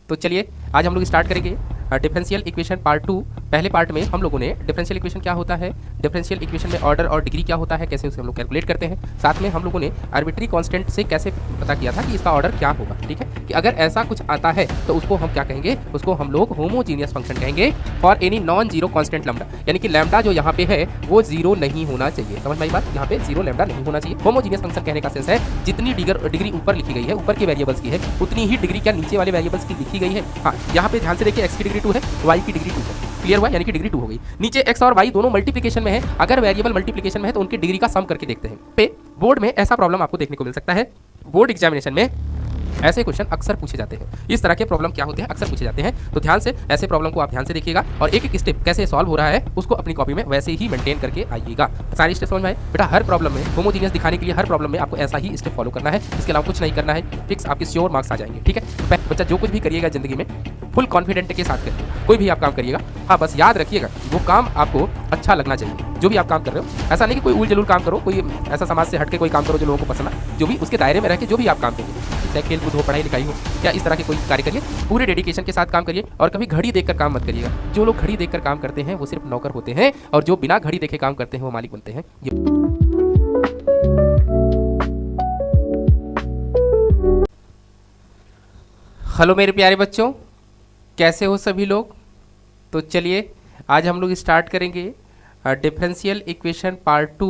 तो चलिए आज हम लोग स्टार्ट करेंगे डिफरेंशियल इक्वेशन पार्ट 2। पहले पार्ट में हम लोगों ने डिफरेंशियल इक्वेशन क्या होता है, डिफरेंशियल इक्वेशन में ऑर्डर और डिग्री क्या होता है, कैसे उसे हम लोग कैलकुलेट करते हैं, साथ में हम लोगों ने आर्बिट्री कांस्टेंट से कैसे पता किया था कि इसका ऑर्डर क्या होगा। ठीक है, कि अगर ऐसा कुछ आता है तो उसको हम क्या कहेंगे, उसको हम लोग होमोजीनियस फंक्शन कहेंगे for any non zero constant lambda, यानी कि लैम्डा जो यहाँ पे है वो जीरो नहीं होना चाहिए। समझ में आई बात, यहाँ पे जीरो लैम्डा नहीं होना चाहिए। होमोजीनियस फंक्शन कहने का सेंस है जितनी डिग्री ऊपर लिखी गई है, ऊपर के वेरिएबल्स की है, उतनी ही डिग्री क्या नीचे वाले वेरिएबल्स की लिखी गई है। हाँ, यहाँ पे ध्यान से देखिए, x की डिग्री 2 है, y की डिग्री 2 है, क्लियर हुआ, यानी कि डिग्री 2 हो गई। नीचे x और y दोनों मल्टीप्लिकेशन में है, अगर वेरिएबल मल्टीप्लिकेशन में है तो उनकी डिग्री का सम करके देखते हैं। पे बोर्ड में ऐसा प्रॉब्लम आपको देखने को मिल सकता है, बोर्ड एग्जामिनेशन में ऐसे क्वेश्चन अक्सर पूछे जाते हैं। इस तरह के प्रॉब्लम क्या होते हैं, अक्सर पूछे जाते हैं, तो ध्यान से ऐसे प्रॉब्लम को आप ध्यान से देखिएगा और एक एक स्टेप कैसे सॉल्व हो रहा है उसको अपनी कॉपी में वैसे ही मेंटेन करके आइएगा। सारी स्टेप समझ में आए बेटा, हर प्रॉब्लम में होमोजीनियस दिखाने के लिए हर प्रॉब्लम में आपको ऐसा ही स्टेप फॉलो करना है, इसके अलावा कुछ नहीं करना है, फिक्स आपके श्योर मार्क्स आ जाएंगे। ठीक है, बच्चा जो कुछ भी करिएगा जिंदगी में फुल कॉन्फिडेंट के साथ करिएगा, कोई भी आप काम करिएगा। हाँ, बस याद रखिएगा वो काम आपको अच्छा लगना चाहिए। जो भी आप काम कर रहे हो, ऐसा नहीं कि कोई उल जलूल काम करो, कोई ऐसा समाज से हट के कोई काम करो जो लोगों को पसंद है, जो भी उसके दायरे में रह के जो भी आप काम करिए, चाहे खेल कूद हो, पढ़ाई लिखाई हो, क्या इस तरह के कोई कार्य करिए, पूरे डेडिकेशन के साथ काम करिए और कभी घड़ी देखकर काम मत करिएगा। जो लोग घड़ी देखकर काम करते हैं वो सिर्फ नौकर होते हैं और जो बिना घड़ी देखे काम करते हैं वो मालिक बनते हैं। हेलो मेरे प्यारे बच्चों, कैसे हो सभी लोग। तो चलिए आज हम लोग स्टार्ट करेंगे डिफरेंशियल इक्वेशन पार्ट 2।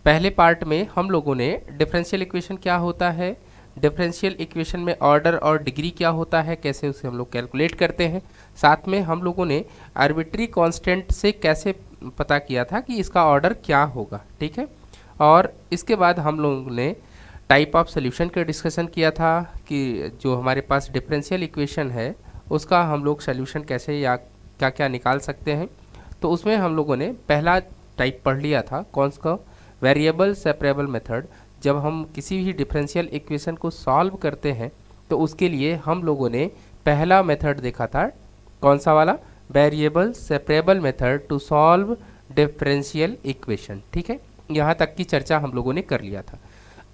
पहले पार्ट में हम लोगों ने डिफरेंशियल इक्वेशन क्या होता है, डिफरेंशियल इक्वेशन में ऑर्डर और डिग्री क्या होता है, कैसे उसे हम लोग कैलकुलेट करते हैं, साथ में हम लोगों ने आर्बिट्री कांस्टेंट से कैसे पता किया था कि इसका ऑर्डर क्या होगा। ठीक है, और इसके बाद हम लोगों ने टाइप ऑफ सोल्यूशन का डिस्कशन किया था कि जो हमारे पास डिफरेंशियल इक्वेशन है उसका हम लोग सोल्यूशन कैसे या क्या क्या निकाल सकते हैं। तो उसमें हम लोगों ने पहला टाइप पढ़ लिया था, कौन सा, वेरिएबल सेपरेबल मेथड। जब हम किसी भी डिफरेंशियल इक्वेशन को सॉल्व करते हैं तो उसके लिए हम लोगों ने पहला मेथड देखा था, कौन सा वाला, variable separable method to solve differential equation. ठीक है, यहाँ तक की चर्चा हम लोगों ने कर लिया था।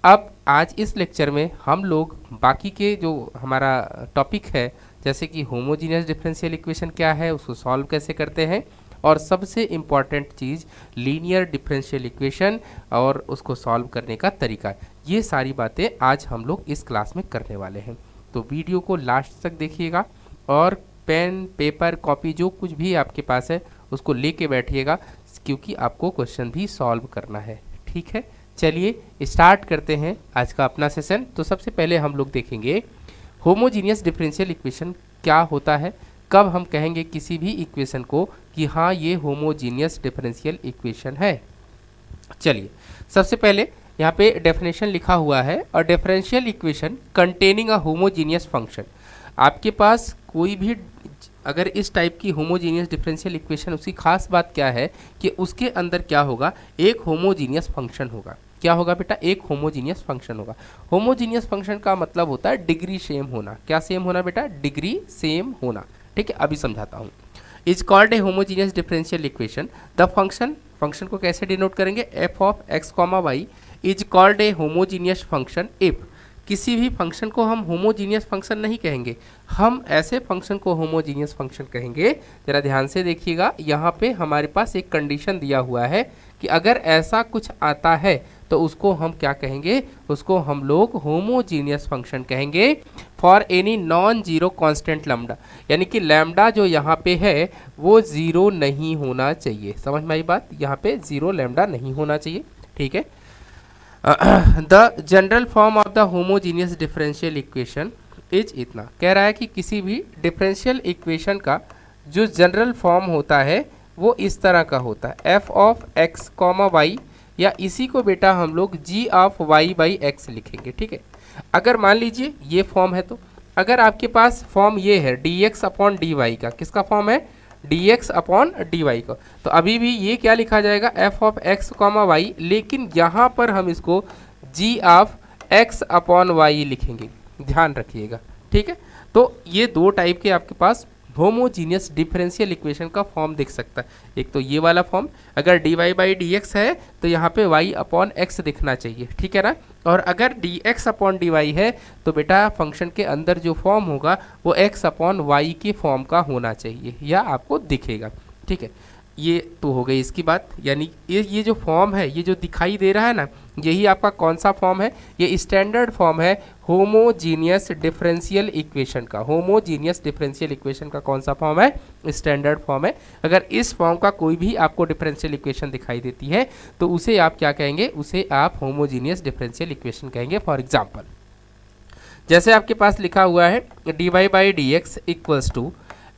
अब आज इस लेक्चर में हम लोग बाकी के जो हमारा टॉपिक है, जैसे कि होमोजीनियस डिफरेंशियल इक्वेशन क्या है, उसको सॉल्व कैसे करते हैं, और सबसे इम्पॉर्टेंट चीज़ लीनियर डिफरेंशियल इक्वेशन और उसको सॉल्व करने का तरीका, ये सारी बातें आज हम लोग इस क्लास में करने वाले हैं। तो वीडियो को लास्ट तक देखिएगा और पेन पेपर कॉपी जो कुछ भी आपके पास है उसको लेके बैठिएगा, क्योंकि आपको क्वेश्चन भी सॉल्व करना है। ठीक है, चलिए स्टार्ट करते हैं आज का अपना सेशन। तो सबसे पहले हम लोग देखेंगे होमोजीनियस डिफरेंशियल इक्वेशन क्या होता है, कब हम कहेंगे किसी भी इक्वेशन को कि हाँ ये होमोजीनियस डिफरेंशियल इक्वेशन है। चलिए सबसे पहले यहाँ पे डेफिनेशन लिखा हुआ है, और differential equation containing a homogeneous function. आपके पास कोई भी अगर इस टाइप की होमोजीनियस डिफरेंशियल इक्वेशन, उसकी खास बात क्या है कि उसके अंदर क्या होगा, एक होमोजीनियस फंक्शन होगा। क्या होगा बेटा, एक होमोजीनियस फंक्शन होगा। होमोजीनियस फंक्शन का मतलब होता है डिग्री सेम होना। क्या सेम होना बेटा, डिग्री सेम होना। ठीक है, अभी समझाता हूँ। Is called a homogeneous differential equation the function को कैसे डिनोट करेंगे, f of x comma y is called a homogeneous function if. किसी भी फंक्शन को हम होमोजीनियस फंक्शन नहीं कहेंगे, हम ऐसे फंक्शन को होमोजीनियस फंक्शन कहेंगे। जरा ध्यान से देखिएगा, यहाँ पे हमारे पास एक कंडीशन दिया हुआ है कि अगर ऐसा कुछ आता है तो उसको हम क्या कहेंगे, उसको हम लोग होमोजीनियस फंक्शन कहेंगे for any non zero constant lambda, यानी कि लैम्डा जो यहाँ पे है वो जीरो नहीं होना चाहिए। समझ में आई बात, यहाँ पे जीरो लैम्डा नहीं होना चाहिए। ठीक है, the general form of the homogeneous differential equation is, इतना कह रहा है कि किसी भी डिफरेंशियल इक्वेशन का जो जनरल फॉर्म होता है वो इस तरह का होता है, f of x comma y, या इसी को बेटा हम लोग g of y by x लिखेंगे। ठीक है, अगर मान लीजिए ये फॉर्म है, तो अगर आपके पास फॉर्म ये है d x upon d y का, किसका फॉर्म है, d x upon d y का, तो अभी भी ये क्या लिखा जाएगा, f of x comma y, लेकिन यहाँ पर हम इसको g of x upon y लिखेंगे, ध्यान रखिएगा। ठीक है, तो ये दो टाइप के आपके पास होमोजीनियस डिफरेंशियल इक्वेशन का फॉर्म दिख सकता है। एक तो ये वाला फॉर्म, अगर dy बाई डी एक्स है तो यहाँ पे y अपॉन एक्स दिखना चाहिए, ठीक है ना। और अगर dx अपॉन dy है तो बेटा फंक्शन के अंदर जो फॉर्म होगा वो x अपॉन वाई के फॉर्म का होना चाहिए, या आपको दिखेगा, ठीक है। ये तो हो गई इसकी बात, यानी ये जो फॉर्म है, ये जो दिखाई दे रहा है ना, यही आपका कौन सा फॉर्म है, ये स्टैंडर्ड फॉर्म है होमोजीनियस डिफरेंशियल इक्वेशन का। होमोजीनियस डिफरेंशियल इक्वेशन का कौन सा फॉर्म है, स्टैंडर्ड फॉर्म है। अगर इस फॉर्म का कोई भी आपको डिफरेंशियल इक्वेशन दिखाई देती है तो उसे आप क्या कहेंगे, उसे आप होमोजीनियस डिफरेंशियल इक्वेशन कहेंगे। फॉर एग्जाम्पल, जैसे आपके पास लिखा हुआ है dy by d x equals to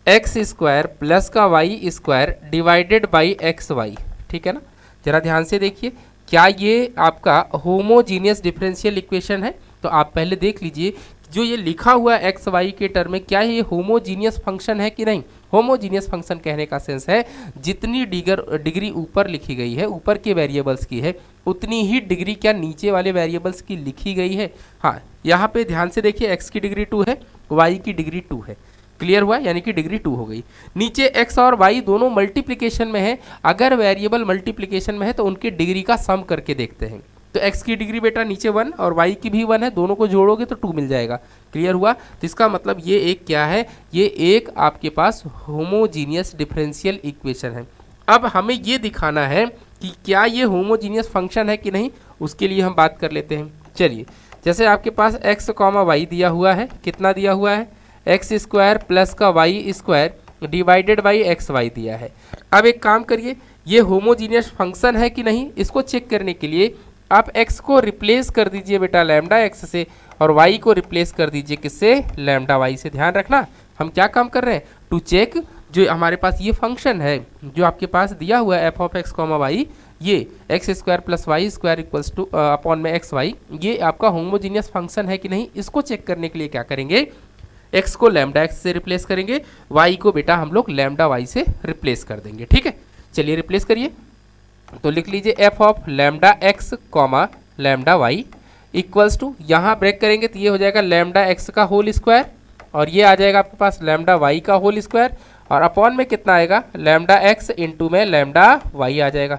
x square plus का y square divided by x y, ठीक है ना। जरा ध्यान से देखिए, क्या ये आपका होमोजीनियस डिफरेंशियल इक्वेशन है? तो आप पहले देख लीजिए जो ये लिखा हुआ है एक्स वाई के टर्म में, क्या ये होमोजीनियस फंक्शन है कि नहीं। होमोजीनियस फंक्शन कहने का सेंस है जितनी डिग्री ऊपर लिखी गई है, ऊपर के वेरिएबल्स की है, उतनी ही डिग्री क्या नीचे वाले वेरिएबल्स की लिखी गई है। हाँ, यहाँ पे ध्यान से देखिए, एक्स की डिग्री 2 है, वाई की डिग्री 2 है, क्लियर हुआ, यानी कि डिग्री 2 हो गई। नीचे x और y दोनों मल्टीप्लिकेशन में है, अगर वेरिएबल मल्टीप्लिकेशन में है तो उनकी डिग्री का सम करके देखते हैं। तो x की डिग्री बेटा नीचे 1 और y की भी 1 है, दोनों को जोड़ोगे तो 2 मिल जाएगा, क्लियर हुआ। तो इसका मतलब ये एक क्या है, ये एक आपके पास होमोजीनियस डिफरेंशियल इक्वेशन है। अब हमें ये दिखाना है कि क्या ये होमोजीनियस फंक्शन है कि नहीं, उसके लिए हम बात कर लेते हैं। चलिए, जैसे आपके पास x कॉमा वाई दिया हुआ है, कितना दिया हुआ है, एक्स स्क्वायर प्लस का y square divided by x y दिया है। अब एक काम करिए, ये होमोजीनियस फंक्शन है कि नहीं, इसको चेक करने के लिए आप x को रिप्लेस कर दीजिए बेटा लैम्डा x से, और y को रिप्लेस कर दीजिए किससे, लैम्डा y से। ध्यान रखना, हम क्या काम कर रहे हैं, टू चेक जो हमारे पास ये फंक्शन है जो आपके पास दिया हुआ है f of x comma y, ये x square plus y square equals to upon में एक्स वाई, ये आपका होमोजीनियस फंक्शन है कि नहीं। इसको चेक करने के लिए क्या करेंगे, x को लैम्डा x से रिप्लेस करेंगे, y को बेटा हम लोग लैम्डा y से रिप्लेस कर देंगे, ठीक है। चलिए रिप्लेस करिए, तो लिख लीजिए f of lambda x comma lambda y equals to, यहाँ ब्रेक करेंगे तो ये हो जाएगा लैम्डा x का होल स्क्वायर, और ये आ जाएगा आपके पास लैम्डा y का होल स्क्वायर, और अपॉन में कितना आएगा, लैम्डा x इंटू में लैम्डा y आ जाएगा।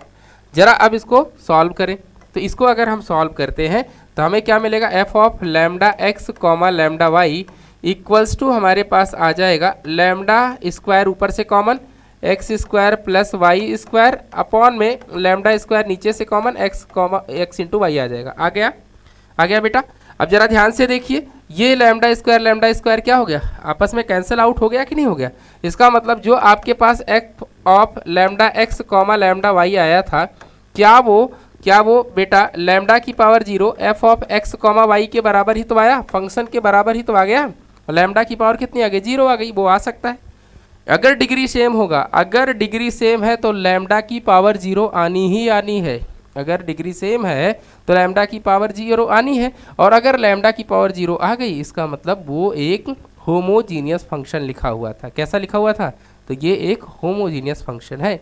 जरा अब इसको सॉल्व करें, तो इसको अगर हम सॉल्व करते हैं तो हमें क्या मिलेगा, f of lambda x comma lambda y equals to हमारे पास आ जाएगा लैम्डा स्क्वायर ऊपर से common, x square plus y square upon में लैम्डा स्क्वायर नीचे से कॉमन, एक्स इंटू वाई आ जाएगा। आ गया बेटा। अब जरा ध्यान से देखिए, ये लैम्डा स्क्वायर क्या हो गया, आपस में कैंसिल आउट हो गया कि नहीं हो गया। इसका मतलब जो आपके पास f of lambda x comma lambda y आया था, क्या वो बेटा लैम्डा की power 0 f of x comma y के बराबर ही तो आया, फंक्शन के बराबर ही तो आ गया। लैम्डा की पावर कितनी आ गई, 0 आ गई, वो आ सकता है। अगर डिग्री सेम होगा, अगर डिग्री सेम है तो लैम्डा की पावर 0 आनी ही आनी है। अगर डिग्री सेम है तो लैम्डा की पावर 0 आनी है, और अगर लैम्डा की पावर 0 आ गई इसका मतलब वो एक होमोजीनियस फंक्शन लिखा हुआ था। कैसा लिखा हुआ था, तो ये एक होमोजीनियस फंक्शन है।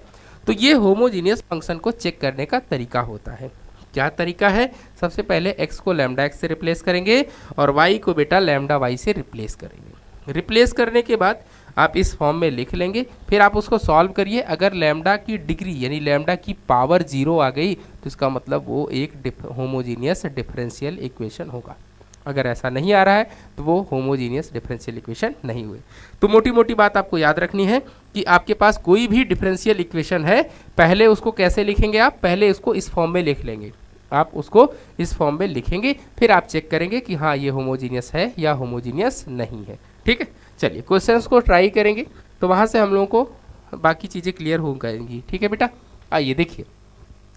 तो ये होमोजीनियस फंक्शन को चेक करने का तरीका होता है। क्या तरीका है, सबसे पहले x को लैम्डा x से रिप्लेस करेंगे और y को बेटा लैम्डा y से रिप्लेस करेंगे। रिप्लेस करने के बाद आप इस फॉर्म में लिख लेंगे, फिर आप उसको सॉल्व करिए। अगर लैम्डा की डिग्री यानी लैम्डा की पावर 0 आ गई तो इसका मतलब वो एक होमोजीनियस डिफरेंशियल इक्वेशन होगा। अगर ऐसा नहीं आ रहा है तो वो होमोजीनियस डिफरेंशियल इक्वेशन नहीं हुए। तो मोटी मोटी बात आपको याद रखनी है कि आपके पास कोई भी डिफरेंशियल इक्वेशन है, पहले उसको कैसे लिखेंगे आप, पहले उसको इस फॉर्म में लिख लेंगे। आप उसको इस फॉर्म में लिखेंगे, फिर आप चेक करेंगे कि हाँ ये होमोजीनियस है या होमोजीनियस नहीं है। ठीक है, चलिए क्वेश्चंस को ट्राई करेंगे तो वहाँ से हम लोगों को बाकी चीज़ें क्लियर हो जाएंगी। ठीक है बेटा, आइए देखिए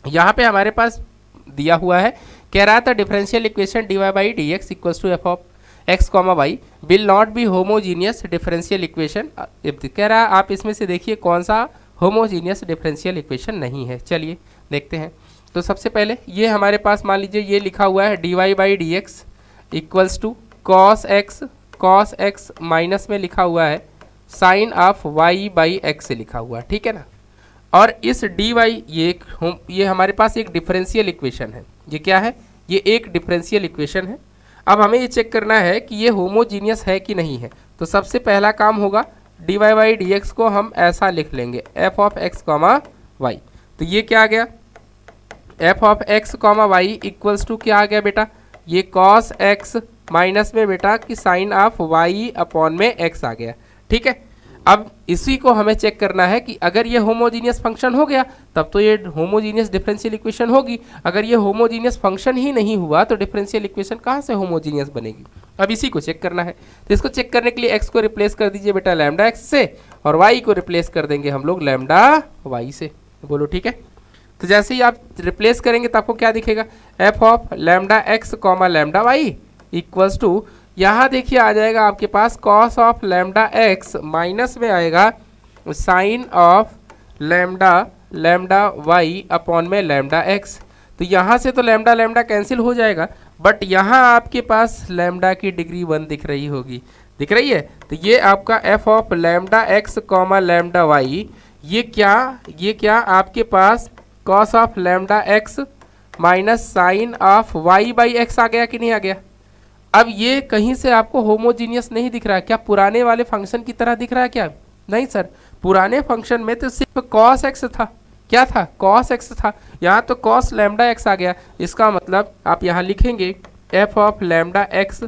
यहाँ पे हमारे पास दिया हुआ है, कह रहा था differential equation dy by d x equals to f of x comma y will not be homogeneous differential equation. कह रहा है आप इसमें से देखिए कौन सा होमोजीनियस डिफरेंशियल इक्वेशन नहीं है। चलिए देखते हैं। तो सबसे पहले ये हमारे पास मान लीजिए ये लिखा हुआ है dy by d x equals to cos x minus में लिखा हुआ है sine of y by x से लिखा हुआ है। ठीक है ना, और इस dy ये हमारे पास एक डिफरेंशियल इक्वेशन है। ये क्या है, ये एक डिफरेंशियल इक्वेशन है। अब हमें ये चेक करना है कि ये होमोजीनियस है कि नहीं है। तो सबसे पहला काम होगा d y by d x को हम ऐसा लिख लेंगे f of x comma y. तो ये क्या आ गया, f of x comma y equals to क्या आ गया बेटा, ये कॉस एक्स माइनस में बेटा कि साइन ऑफ वाई अपॉन में एक्स आ गया। ठीक है, अब इसी को हमें चेक करना है कि अगर ये होमोजीनियस फंक्शन हो गया तब तो ये होमोजीनियस डिफरेंशियल इक्वेशन होगी। अगर ये होमोजीनियस फंक्शन ही नहीं हुआ तो डिफरेंशियल इक्वेशन कहाँ से होमोजीनियस बनेगी। अब इसी को चेक करना है, तो इसको चेक करने के लिए एक्स को रिप्लेस कर दीजिए बेटा लैम्डा एक्स से, और वाई को रिप्लेस कर देंगे हम लोग लैम्डा वाई से। बोलो ठीक है। तो जैसे ही आप रिप्लेस करेंगे तो आपको क्या दिखेगा, f of lambda x comma lambda y equals to, यहाँ देखिए आ जाएगा आपके पास cos of lambda x minus में आएगा sine of lambda lambda y upon में लैम्डा एक्स। तो यहाँ से तो लैम्डा लैम्डा कैंसिल हो जाएगा, बट यहाँ आपके पास लैम्डा की डिग्री 1 दिख रही होगी, दिख रही है। तो ये आपका f of lambda x comma lambda y, ये क्या आपके पास cos of lambda x minus sine of y by x आ गया कि नहीं आ गया। अब ये कहीं से आपको होमोजीनियस नहीं दिख रहा है क्या, पुराने वाले फंक्शन की तरह दिख रहा है क्या, नहीं सर, पुराने फंक्शन में तो सिर्फ कॉस एक्स था, क्या था, कॉस एक्स था, यहाँ तो कॉस लैम्डा एक्स आ गया। इसका मतलब आप यहाँ लिखेंगे f of lambda x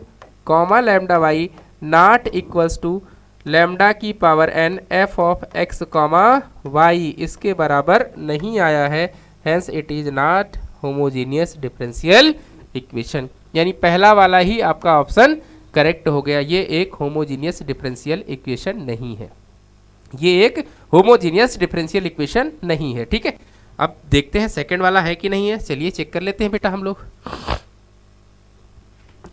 comma lambda y not equals to lambda की power n f of x comma y, इसके बराबर नहीं आया है, hence it is not homogeneous differential equation. यानी पहला वाला ही आपका ऑप्शन करेक्ट हो गया, ये एक होमोजीनियस डिफरेंशियल इक्वेशन नहीं है, ये एक होमोजीनियस डिफरेंशियल इक्वेशन नहीं है। ठीक है, अब देखते हैं सेकंड वाला है कि नहीं है, चलिए चेक कर लेते हैं बेटा हम लोग।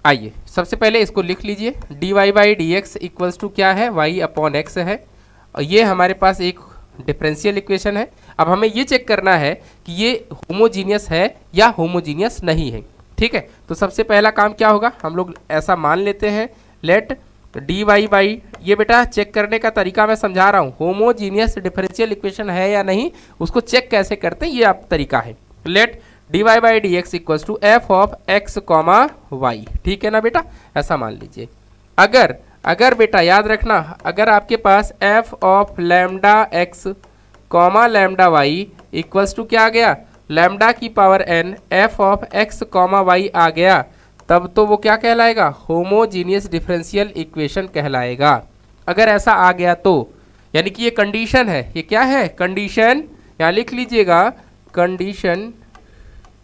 आइए सबसे पहले इसको लिख लीजिए, d y by d x equals to क्या है, वाई अपॉन एक्स है, और ये हमारे पास एक डिफरेंशियल इक्वेशन है। अब हमें ये चेक करना है कि ये होमोजीनियस है या होमोजीनियस नहीं है। ठीक है, तो सबसे पहला काम क्या होगा, हम लोग ऐसा मान लेते हैं लेट डी वाई बाई, ये बेटा चेक करने का तरीका मैं समझा रहा हूँ, होमोजीनियस डिफरेंशियल इक्वेशन है या नहीं उसको चेक कैसे करते हैं ये आप तरीका है। Let d y by d x equals to f of x comma y, ठीक है ना बेटा, ऐसा मान लीजिए। अगर बेटा याद रखना, अगर आपके पास f of lambda x comma lambda y equals to क्या आ गया, लैम्डा की power n f of x comma y आ गया, तब तो वो क्या कहलाएगा, होमोजीनियस डिफरेंशियल इक्वेशन कहलाएगा। अगर ऐसा आ गया तो यानी कि ये कंडीशन है, ये क्या है, कंडीशन, यहाँ लिख लीजिएगा कंडीशन,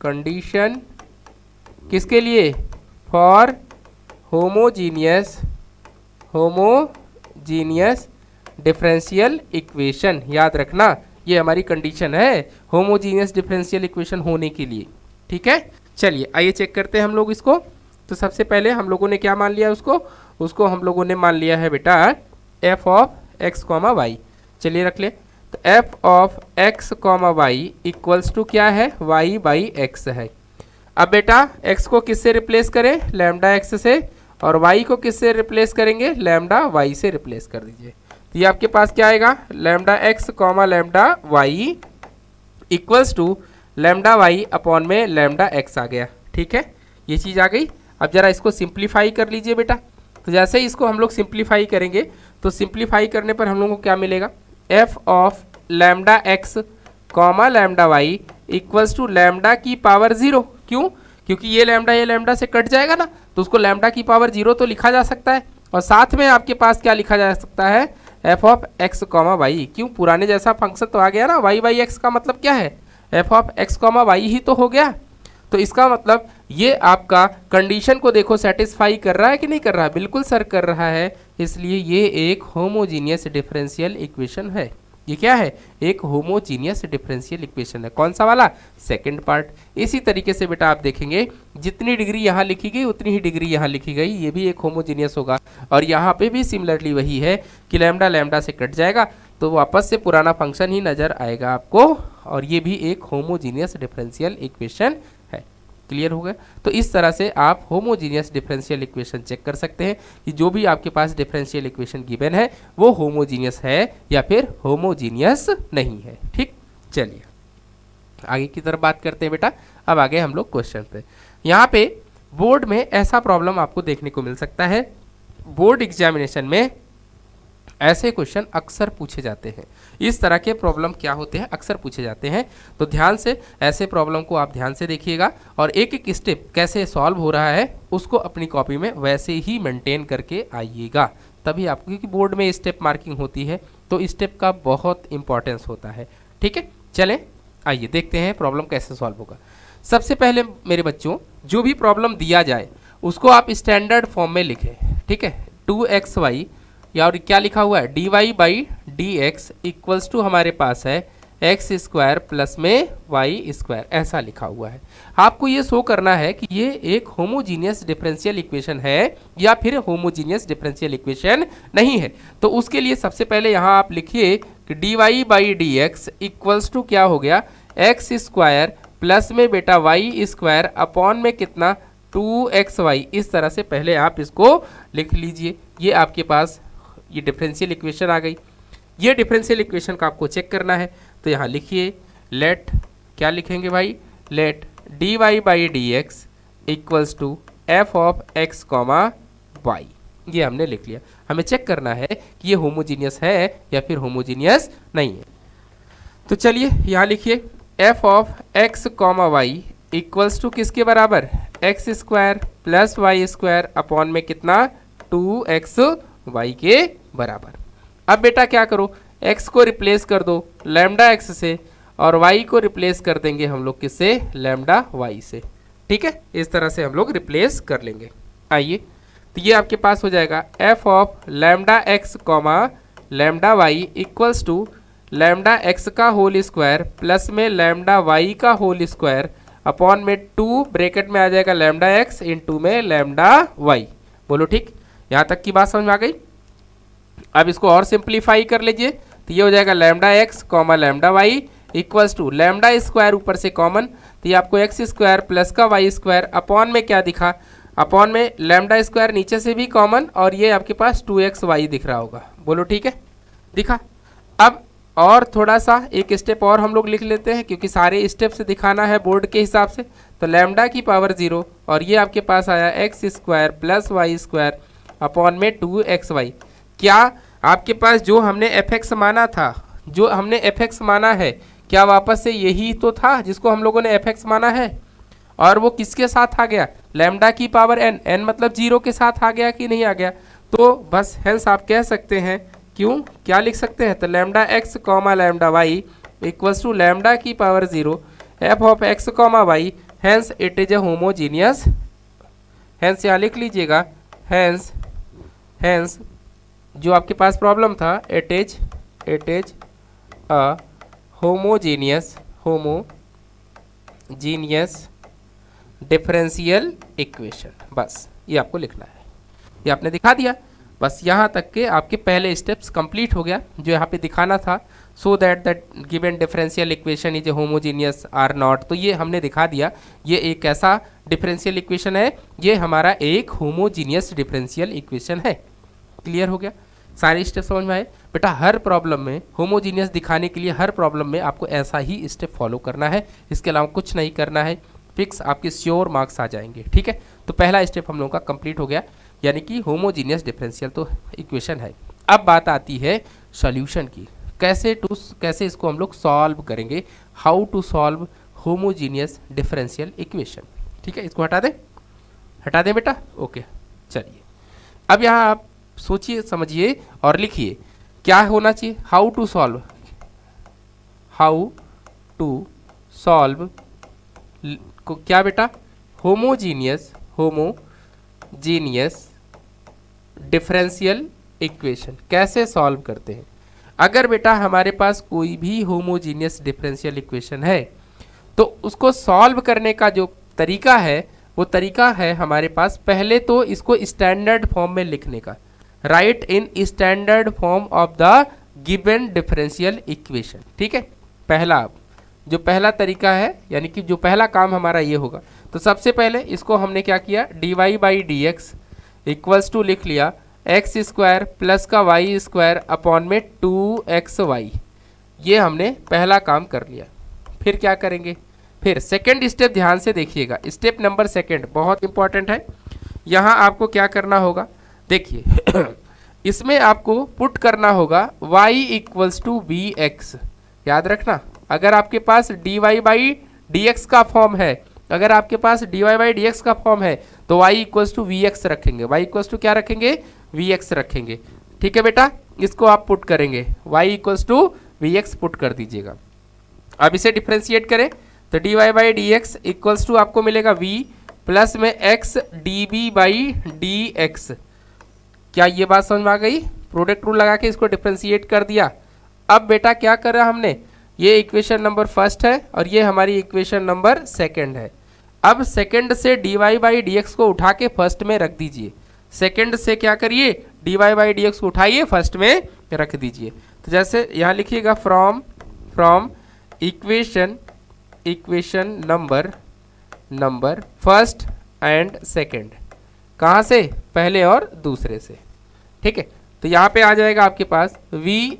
कंडीशन किसके लिए, फॉर होमोजीनियस डिफरेंशियल इक्वेशन, याद रखना ये हमारी कंडीशन है होमोजीनियस डिफरेंशियल इक्वेशन होने के लिए। ठीक है, चलिए आइए चेक करते हैं हम लोग इसको। तो सबसे पहले हम लोगों ने क्या मान लिया, उसको हम लोगों ने मान लिया है बेटा f of x comma y, चलिए रख ले। तो f of x comma y equals to क्या है, वाई बाई एक्स है। अब बेटा एक्स को किससे रिप्लेस करें, लैम्डा एक्स से, और वाई को किससे रिप्लेस करेंगे, लैम्डा वाई से रिप्लेस कर दीजिए। तो ये आपके पास क्या आएगा, lambda x comma lambda y equals to lambda y upon में लैम्डा एक्स आ गया। ठीक है, ये चीज़ आ गई। अब जरा इसको सिंप्लीफाई कर लीजिए बेटा। तो जैसे ही इसको हम लोग सिंप्लीफाई करेंगे तो सिंप्लीफाई करने पर हम लोगों को क्या मिलेगा, f of lambda x comma lambda y equals to lambda की पावर 0। क्यों, क्योंकि ये लैम्डा से कट जाएगा ना, तो उसको लैम्डा की पावर 0 तो लिखा जा सकता है, और साथ में आपके पास क्या लिखा जा सकता है, f of x comma y. क्यों, पुराने जैसा फंक्शन तो आ गया ना, वाई बाई एक्स का मतलब क्या है, f of x comma why he तो हो गया। तो इसका मतलब ये आपका कंडीशन को देखो सेटिस्फाई कर रहा है कि नहीं कर रहा है, बिल्कुल सर कर रहा है, इसलिए ये एक होमोजीनियस डिफरेंशियल इक्वेशन है। ये क्या है, एक होमोजीनियस डिफरेंशियल इक्वेशन है। कौन सा वाला, सेकंड पार्ट। इसी तरीके से बेटा आप देखेंगे जितनी डिग्री यहाँ लिखी गई उतनी ही डिग्री यहाँ लिखी गई, ये भी एक होमोजीनियस होगा। और यहाँ पे भी सिमिलरली वही है कि लैम्डा लैम्डा से कट जाएगा तो वापस से पुराना फंक्शन ही नजर आएगा आपको, और ये भी एक होमोजीनियस डिफरेंशियल इक्वेशन है। क्लियर हो गया। तो इस तरह से आप होमोजीनियस डिफरेंशियल इक्वेशन चेक कर सकते हैं कि जो भी आपके पास डिफरेंशियल इक्वेशन गिवन है वो होमोजीनियस है या फिर होमोजीनियस नहीं है। ठीक, चलिए आगे की तरफ बात करते हैं बेटा। अब आगे हम लोग क्वेश्चन पे, यहाँ पे बोर्ड में ऐसा प्रॉब्लम आपको देखने को मिल सकता है। बोर्ड एग्जामिनेशन में ऐसे क्वेश्चन अक्सर पूछे जाते हैं। इस तरह के प्रॉब्लम क्या होते हैं, अक्सर पूछे जाते हैं। तो ध्यान से ऐसे प्रॉब्लम को आप ध्यान से देखिएगा और एक एक स्टेप कैसे सॉल्व हो रहा है उसको अपनी कॉपी में वैसे ही मेंटेन करके आइएगा, तभी आपको, क्योंकि बोर्ड में स्टेप मार्किंग होती है तो स्टेप का बहुत इंपॉर्टेंस होता है। ठीक है, चलें आइए देखते हैं प्रॉब्लम कैसे सॉल्व होगा। सबसे पहले मेरे बच्चों, जो भी प्रॉब्लम दिया जाए उसको आप स्टैंडर्ड फॉर्म में लिखें। ठीक है, 2xy या और क्या लिखा हुआ है, dy/dx इक्वल्स टू हमारे पास है एक्स स्क्वायर प्लस में वाई स्क्वायर, ऐसा लिखा हुआ है। आपको ये शो करना है कि ये एक होमोजीनियस डिफरेंशियल इक्वेशन है या फिर होमोजीनियस डिफरेंशियल इक्वेशन नहीं है। तो उसके लिए सबसे पहले यहाँ आप लिखिए कि dy/dx इक्वल्स टू क्या हो गया, एक्स स्क्वायर प्लस में बेटा वाई स्क्वायर अपॉन में कितना 2xy। इस तरह से पहले आप इसको लिख लीजिए। ये आपके पास ये डिफरेंशियल इक्वेशन आ गई। ये डिफरेंशियल इक्वेशन का आपको चेक करना है तो यहाँ लिखिए लेट, क्या लिखेंगे भाई, let dy/dx equals to f of x, y। ये हमने लिख लिया। हमें चेक करना है कि ये होमोजीनियस है या फिर होमोजीनियस नहीं है। तो चलिए यहाँ लिखिए f of x, y equals to किसके बराबर, x square plus y square upon में कितना 2xy के बराबर। अब बेटा क्या करो, x को रिप्लेस कर दो लैम्डा x से और y को रिप्लेस कर देंगे हम लोग किससे, लैम्डा y से। ठीक है, इस तरह से हम लोग रिप्लेस कर लेंगे। आइए तो ये आपके पास हो जाएगा f of lambda x lambda y equals to lambda x का होल स्क्वायर प्लस में लैम्डा y का होल स्क्वायर अपॉन में 2 ब्रैकेट में आ जाएगा लैम्डा x इंटू में लैम्डा y। बोलो ठीक, यहाँ तक की बात समझ में आ गई। अब इसको और सिंप्लीफाई कर लीजिए तो ये हो जाएगा lambda x lambda y equals to lambda square ऊपर से कॉमन, तो ये आपको एक्स स्क्वायर प्लस का वाई स्क्वायर अपॉन में क्या दिखा, अपॉन में लैम्डा स्क्वायर नीचे से भी कॉमन और ये आपके पास 2xy दिख रहा होगा। बोलो ठीक है, दिखा। अब और थोड़ा सा एक स्टेप और हम लोग लिख लेते हैं क्योंकि सारे स्टेप से दिखाना है बोर्ड के हिसाब से। तो लैम्डा की पावर 0 और ये आपके पास आया x square plus y square upon में 2xy। क्या आपके पास जो हमने fx माना था, जो हमने fx माना है, क्या वापस से यही तो था जिसको हम लोगों ने fx माना है, और वो किसके साथ आ गया, लैम्डा की पावर n मतलब 0 के साथ आ गया कि नहीं आ गया। तो बस हेंस आप कह सकते हैं, क्यों, क्या लिख सकते हैं, तो lambda x lambda y equals to lambda की power 0 f of x y, hence it is a homogeneous. Hence यहाँ लिख लीजिएगा, हेंस जो आपके पास प्रॉब्लम था, it is a homogeneous differential equation. बस ये आपको लिखना है, ये आपने दिखा दिया। बस यहाँ तक के आपके पहले स्टेप्स कंप्लीट हो गया जो यहाँ पे दिखाना था, so that that given differential equation is a homogeneous or not. तो ये हमने दिखा दिया, ये एक ऐसा डिफरेंशियल इक्वेशन है, ये हमारा एक होमोजीनियस डिफरेंशियल इक्वेशन है। क्लियर हो गया, सारे स्टेप समझ में आए बेटा। हर प्रॉब्लम में होमोजीनियस दिखाने के लिए हर प्रॉब्लम में आपको ऐसा ही स्टेप फॉलो करना है, इसके अलावा कुछ नहीं करना है, फिक्स आपके श्योर मार्क्स आ जाएंगे। ठीक है, तो पहला स्टेप हम लोगों का कंप्लीट हो गया, यानी कि होमोजीनियस डिफरेंशियल तो इक्वेशन है। अब बात आती है सॉल्यूशन की, कैसे इसको हम लोग सॉल्व करेंगे, how to solve homogeneous differential equation. ठीक है, इसको हटा दें बेटा, ओके। चलिए अब यहाँ आप सोचिए समझिए और लिखिए क्या होना चाहिए, हाउ टू सॉल्व को क्या बेटा, होमोजीनियस डिफरेंशियल इक्वेशन कैसे सॉल्व करते हैं। अगर बेटा हमारे पास कोई भी होमोजीनियस डिफरेंशियल इक्वेशन है तो उसको सॉल्व करने का जो तरीका है वो तरीका है हमारे पास, पहले तो इसको स्टैंडर्ड फॉर्म में लिखने का, right in standard form of the given differential equation. ठीक है, पहला तरीका है, यानी कि जो पहला काम हमारा ये होगा। तो सबसे पहले इसको हमने क्या किया, dy/dx इक्वल्स टू लिख लिया एक्स स्क्वायर प्लस का वाई स्क्वायर अपॉन में 2xy। ये हमने पहला काम कर लिया। फिर क्या करेंगे, फिर सेकंड स्टेप ध्यान से देखिएगा, स्टेप नंबर सेकंड बहुत इंपॉर्टेंट है। यहाँ आपको क्या करना होगा, देखिए इसमें आपको पुट करना होगा y equals to v x. याद रखना, अगर आपके पास dy बाई डी एक्स का फॉर्म है, अगर आपके पास dy बाई डी एक्स का फॉर्म है तो y equals to v x रखेंगे, y इक्वल्स टू क्या रखेंगे, वी एक्स रखेंगे। ठीक है बेटा, इसको आप पुट करेंगे, y equals to v x put कर दीजिएगा। अब इसे डिफ्रेंशिएट करें तो dy by d x equals to आपको मिलेगा v प्लस में x db by d x. क्या ये बात समझ में आ गई? प्रोडक्ट रूल लगा के इसको डिफ्रेंशिएट कर दिया। अब बेटा क्या करा हमने, ये इक्वेशन नंबर फर्स्ट है और ये हमारी इक्वेशन नंबर सेकंड है। अब सेकंड से dy बाई डी एक्स को उठा के फर्स्ट में रख दीजिए। सेकंड से क्या करिए, dy बाई डी एक्स को उठाइए फर्स्ट में रख दीजिए। तो जैसे यहाँ लिखिएगा from equation number first and second, कहाँ से, पहले और दूसरे से। ठीक है, तो यहाँ पे आ जाएगा आपके पास v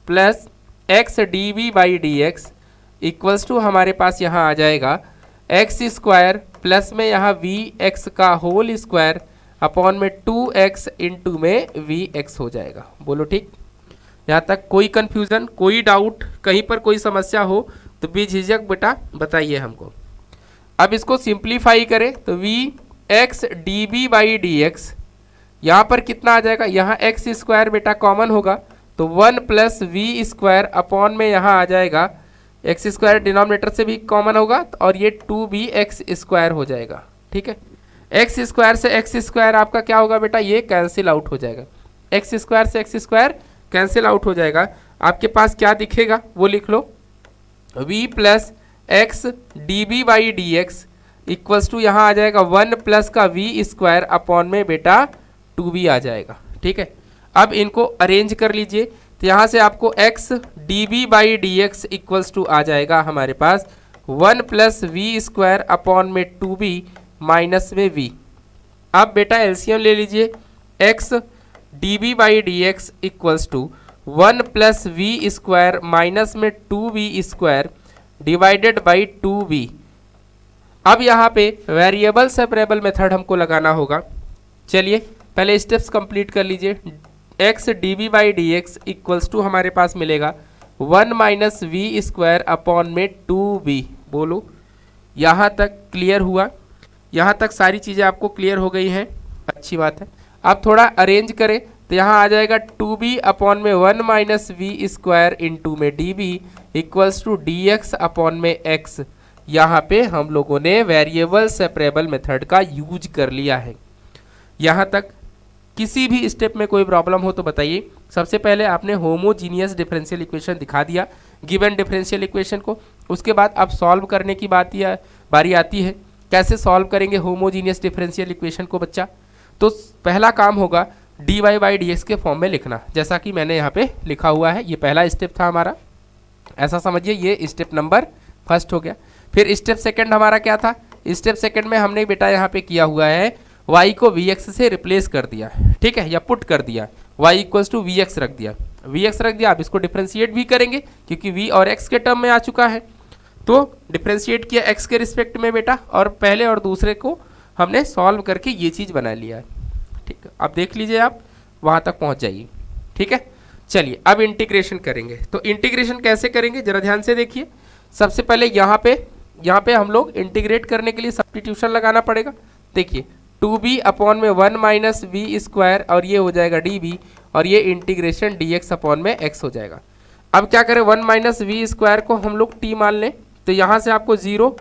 plus x d B by d x equals to हमारे पास यहाँ आ जाएगा एक्स स्क्वायर प्लस में यहाँ वी एक्स का होल स्क्वायर अपॉन में 2x इंटू में वी एक्स हो जाएगा। बोलो ठीक, यहाँ तक कोई कन्फ्यूज़न, कोई डाउट, कहीं पर कोई समस्या हो तो बेझिझक बेटा बताइए हमको। अब इसको सिंप्लीफाई करें तो v x d B by d x, यहाँ पर कितना आ जाएगा, यहाँ एक्स स्क्वायर बेटा कॉमन होगा तो 1 प्लस वी स्क्वायर अपॉन में यहाँ आ जाएगा एक्स स्क्वायर डिनोमिनेटर से भी कॉमन होगा और ये 2bx स्क्वायर हो जाएगा। ठीक है, एक्स स्क्वायर से एक्स स्क्वायर आपका क्या होगा बेटा, ये कैंसिल आउट हो जाएगा, एक्स स्क्वायर से एक्स स्क्वायर कैंसिल आउट हो जाएगा। आपके पास क्या दिखेगा वो लिख लो, v plus x d B by d x equals to यहाँ आ जाएगा 1 प्लस का वी स्क्वायर अपॉन में बेटा 2b आ जाएगा। ठीक है, अब इनको अरेंज कर लीजिए तो यहाँ से आपको x d B by d x equals to आ जाएगा हमारे पास 1 प्लस वी स्क्वायर अपॉन में 2b माइनस में v। अब बेटा एलसीएम ले लीजिए, x d B by d x equals to 1 plus v square minus में 2b square divided by 2b। अब यहाँ पे वेरिएबल सेपरेबल मेथड हमको लगाना होगा। चलिए पहले स्टेप्स कंप्लीट कर लीजिए। X d B by d x equals to हमारे पास मिलेगा 1 माइनस वी स्क्वायर अपॉन में 2b। बोलो यहाँ तक क्लियर हुआ? यहाँ तक सारी चीज़ें आपको क्लियर हो गई हैं, अच्छी बात है। अब थोड़ा अरेंज करें तो यहाँ आ जाएगा 2b अपॉन में 1 माइनस वी स्क्वायर इंटू में d B equals to d x upon में x। यहाँ पे हम लोगों ने वेरिएबल सेपरेबल मेथड का यूज कर लिया है। यहाँ तक किसी भी स्टेप में कोई प्रॉब्लम हो तो बताइए। सबसे पहले आपने होमोजीनियस डिफरेंशियल इक्वेशन दिखा दिया गिवन डिफरेंशियल इक्वेशन को, उसके बाद अब सॉल्व करने की बारी आती है, कैसे सॉल्व करेंगे होमोजीनियस डिफरेंशियल इक्वेशन को बच्चा। तो पहला काम होगा d y by d x के फॉर्म में लिखना, जैसा कि मैंने यहाँ पे लिखा हुआ है। ये पहला स्टेप था हमारा, ऐसा समझिए ये स्टेप नंबर फर्स्ट हो गया। फिर स्टेप सेकंड हमारा क्या था, स्टेप सेकंड में हमने बेटा यहाँ पे किया हुआ है y को vx से रिप्लेस कर दिया, ठीक है, या पुट कर दिया, y इक्वल्स टू vx रख दिया, vx रख दिया। आप इसको डिफ्रेंशिएट भी करेंगे क्योंकि v और x के टर्म में आ चुका है, तो डिफ्रेंशिएट किया x के रिस्पेक्ट में बेटा, और पहले और दूसरे को हमने सॉल्व करके ये चीज़ बना लिया है। ठीक है, अब देख लीजिए आप वहाँ तक पहुँच जाइए। ठीक है, चलिए अब इंटीग्रेशन करेंगे। तो इंटीग्रेशन कैसे करेंगे जरा ध्यान से देखिए। सबसे पहले यहाँ पे हम लोग इंटीग्रेट करने के लिए सब्स्टिट्यूशन लगाना पड़ेगा। देखिए 2b अपॉन में 1 माइनस वी स्क्वायर और ये हो जाएगा db और ये इंटीग्रेशन dx अपॉन में x हो जाएगा। अब क्या करें, 1 माइनस वी स्क्वायर को हम लोग t मान लें तो यहाँ से आपको 0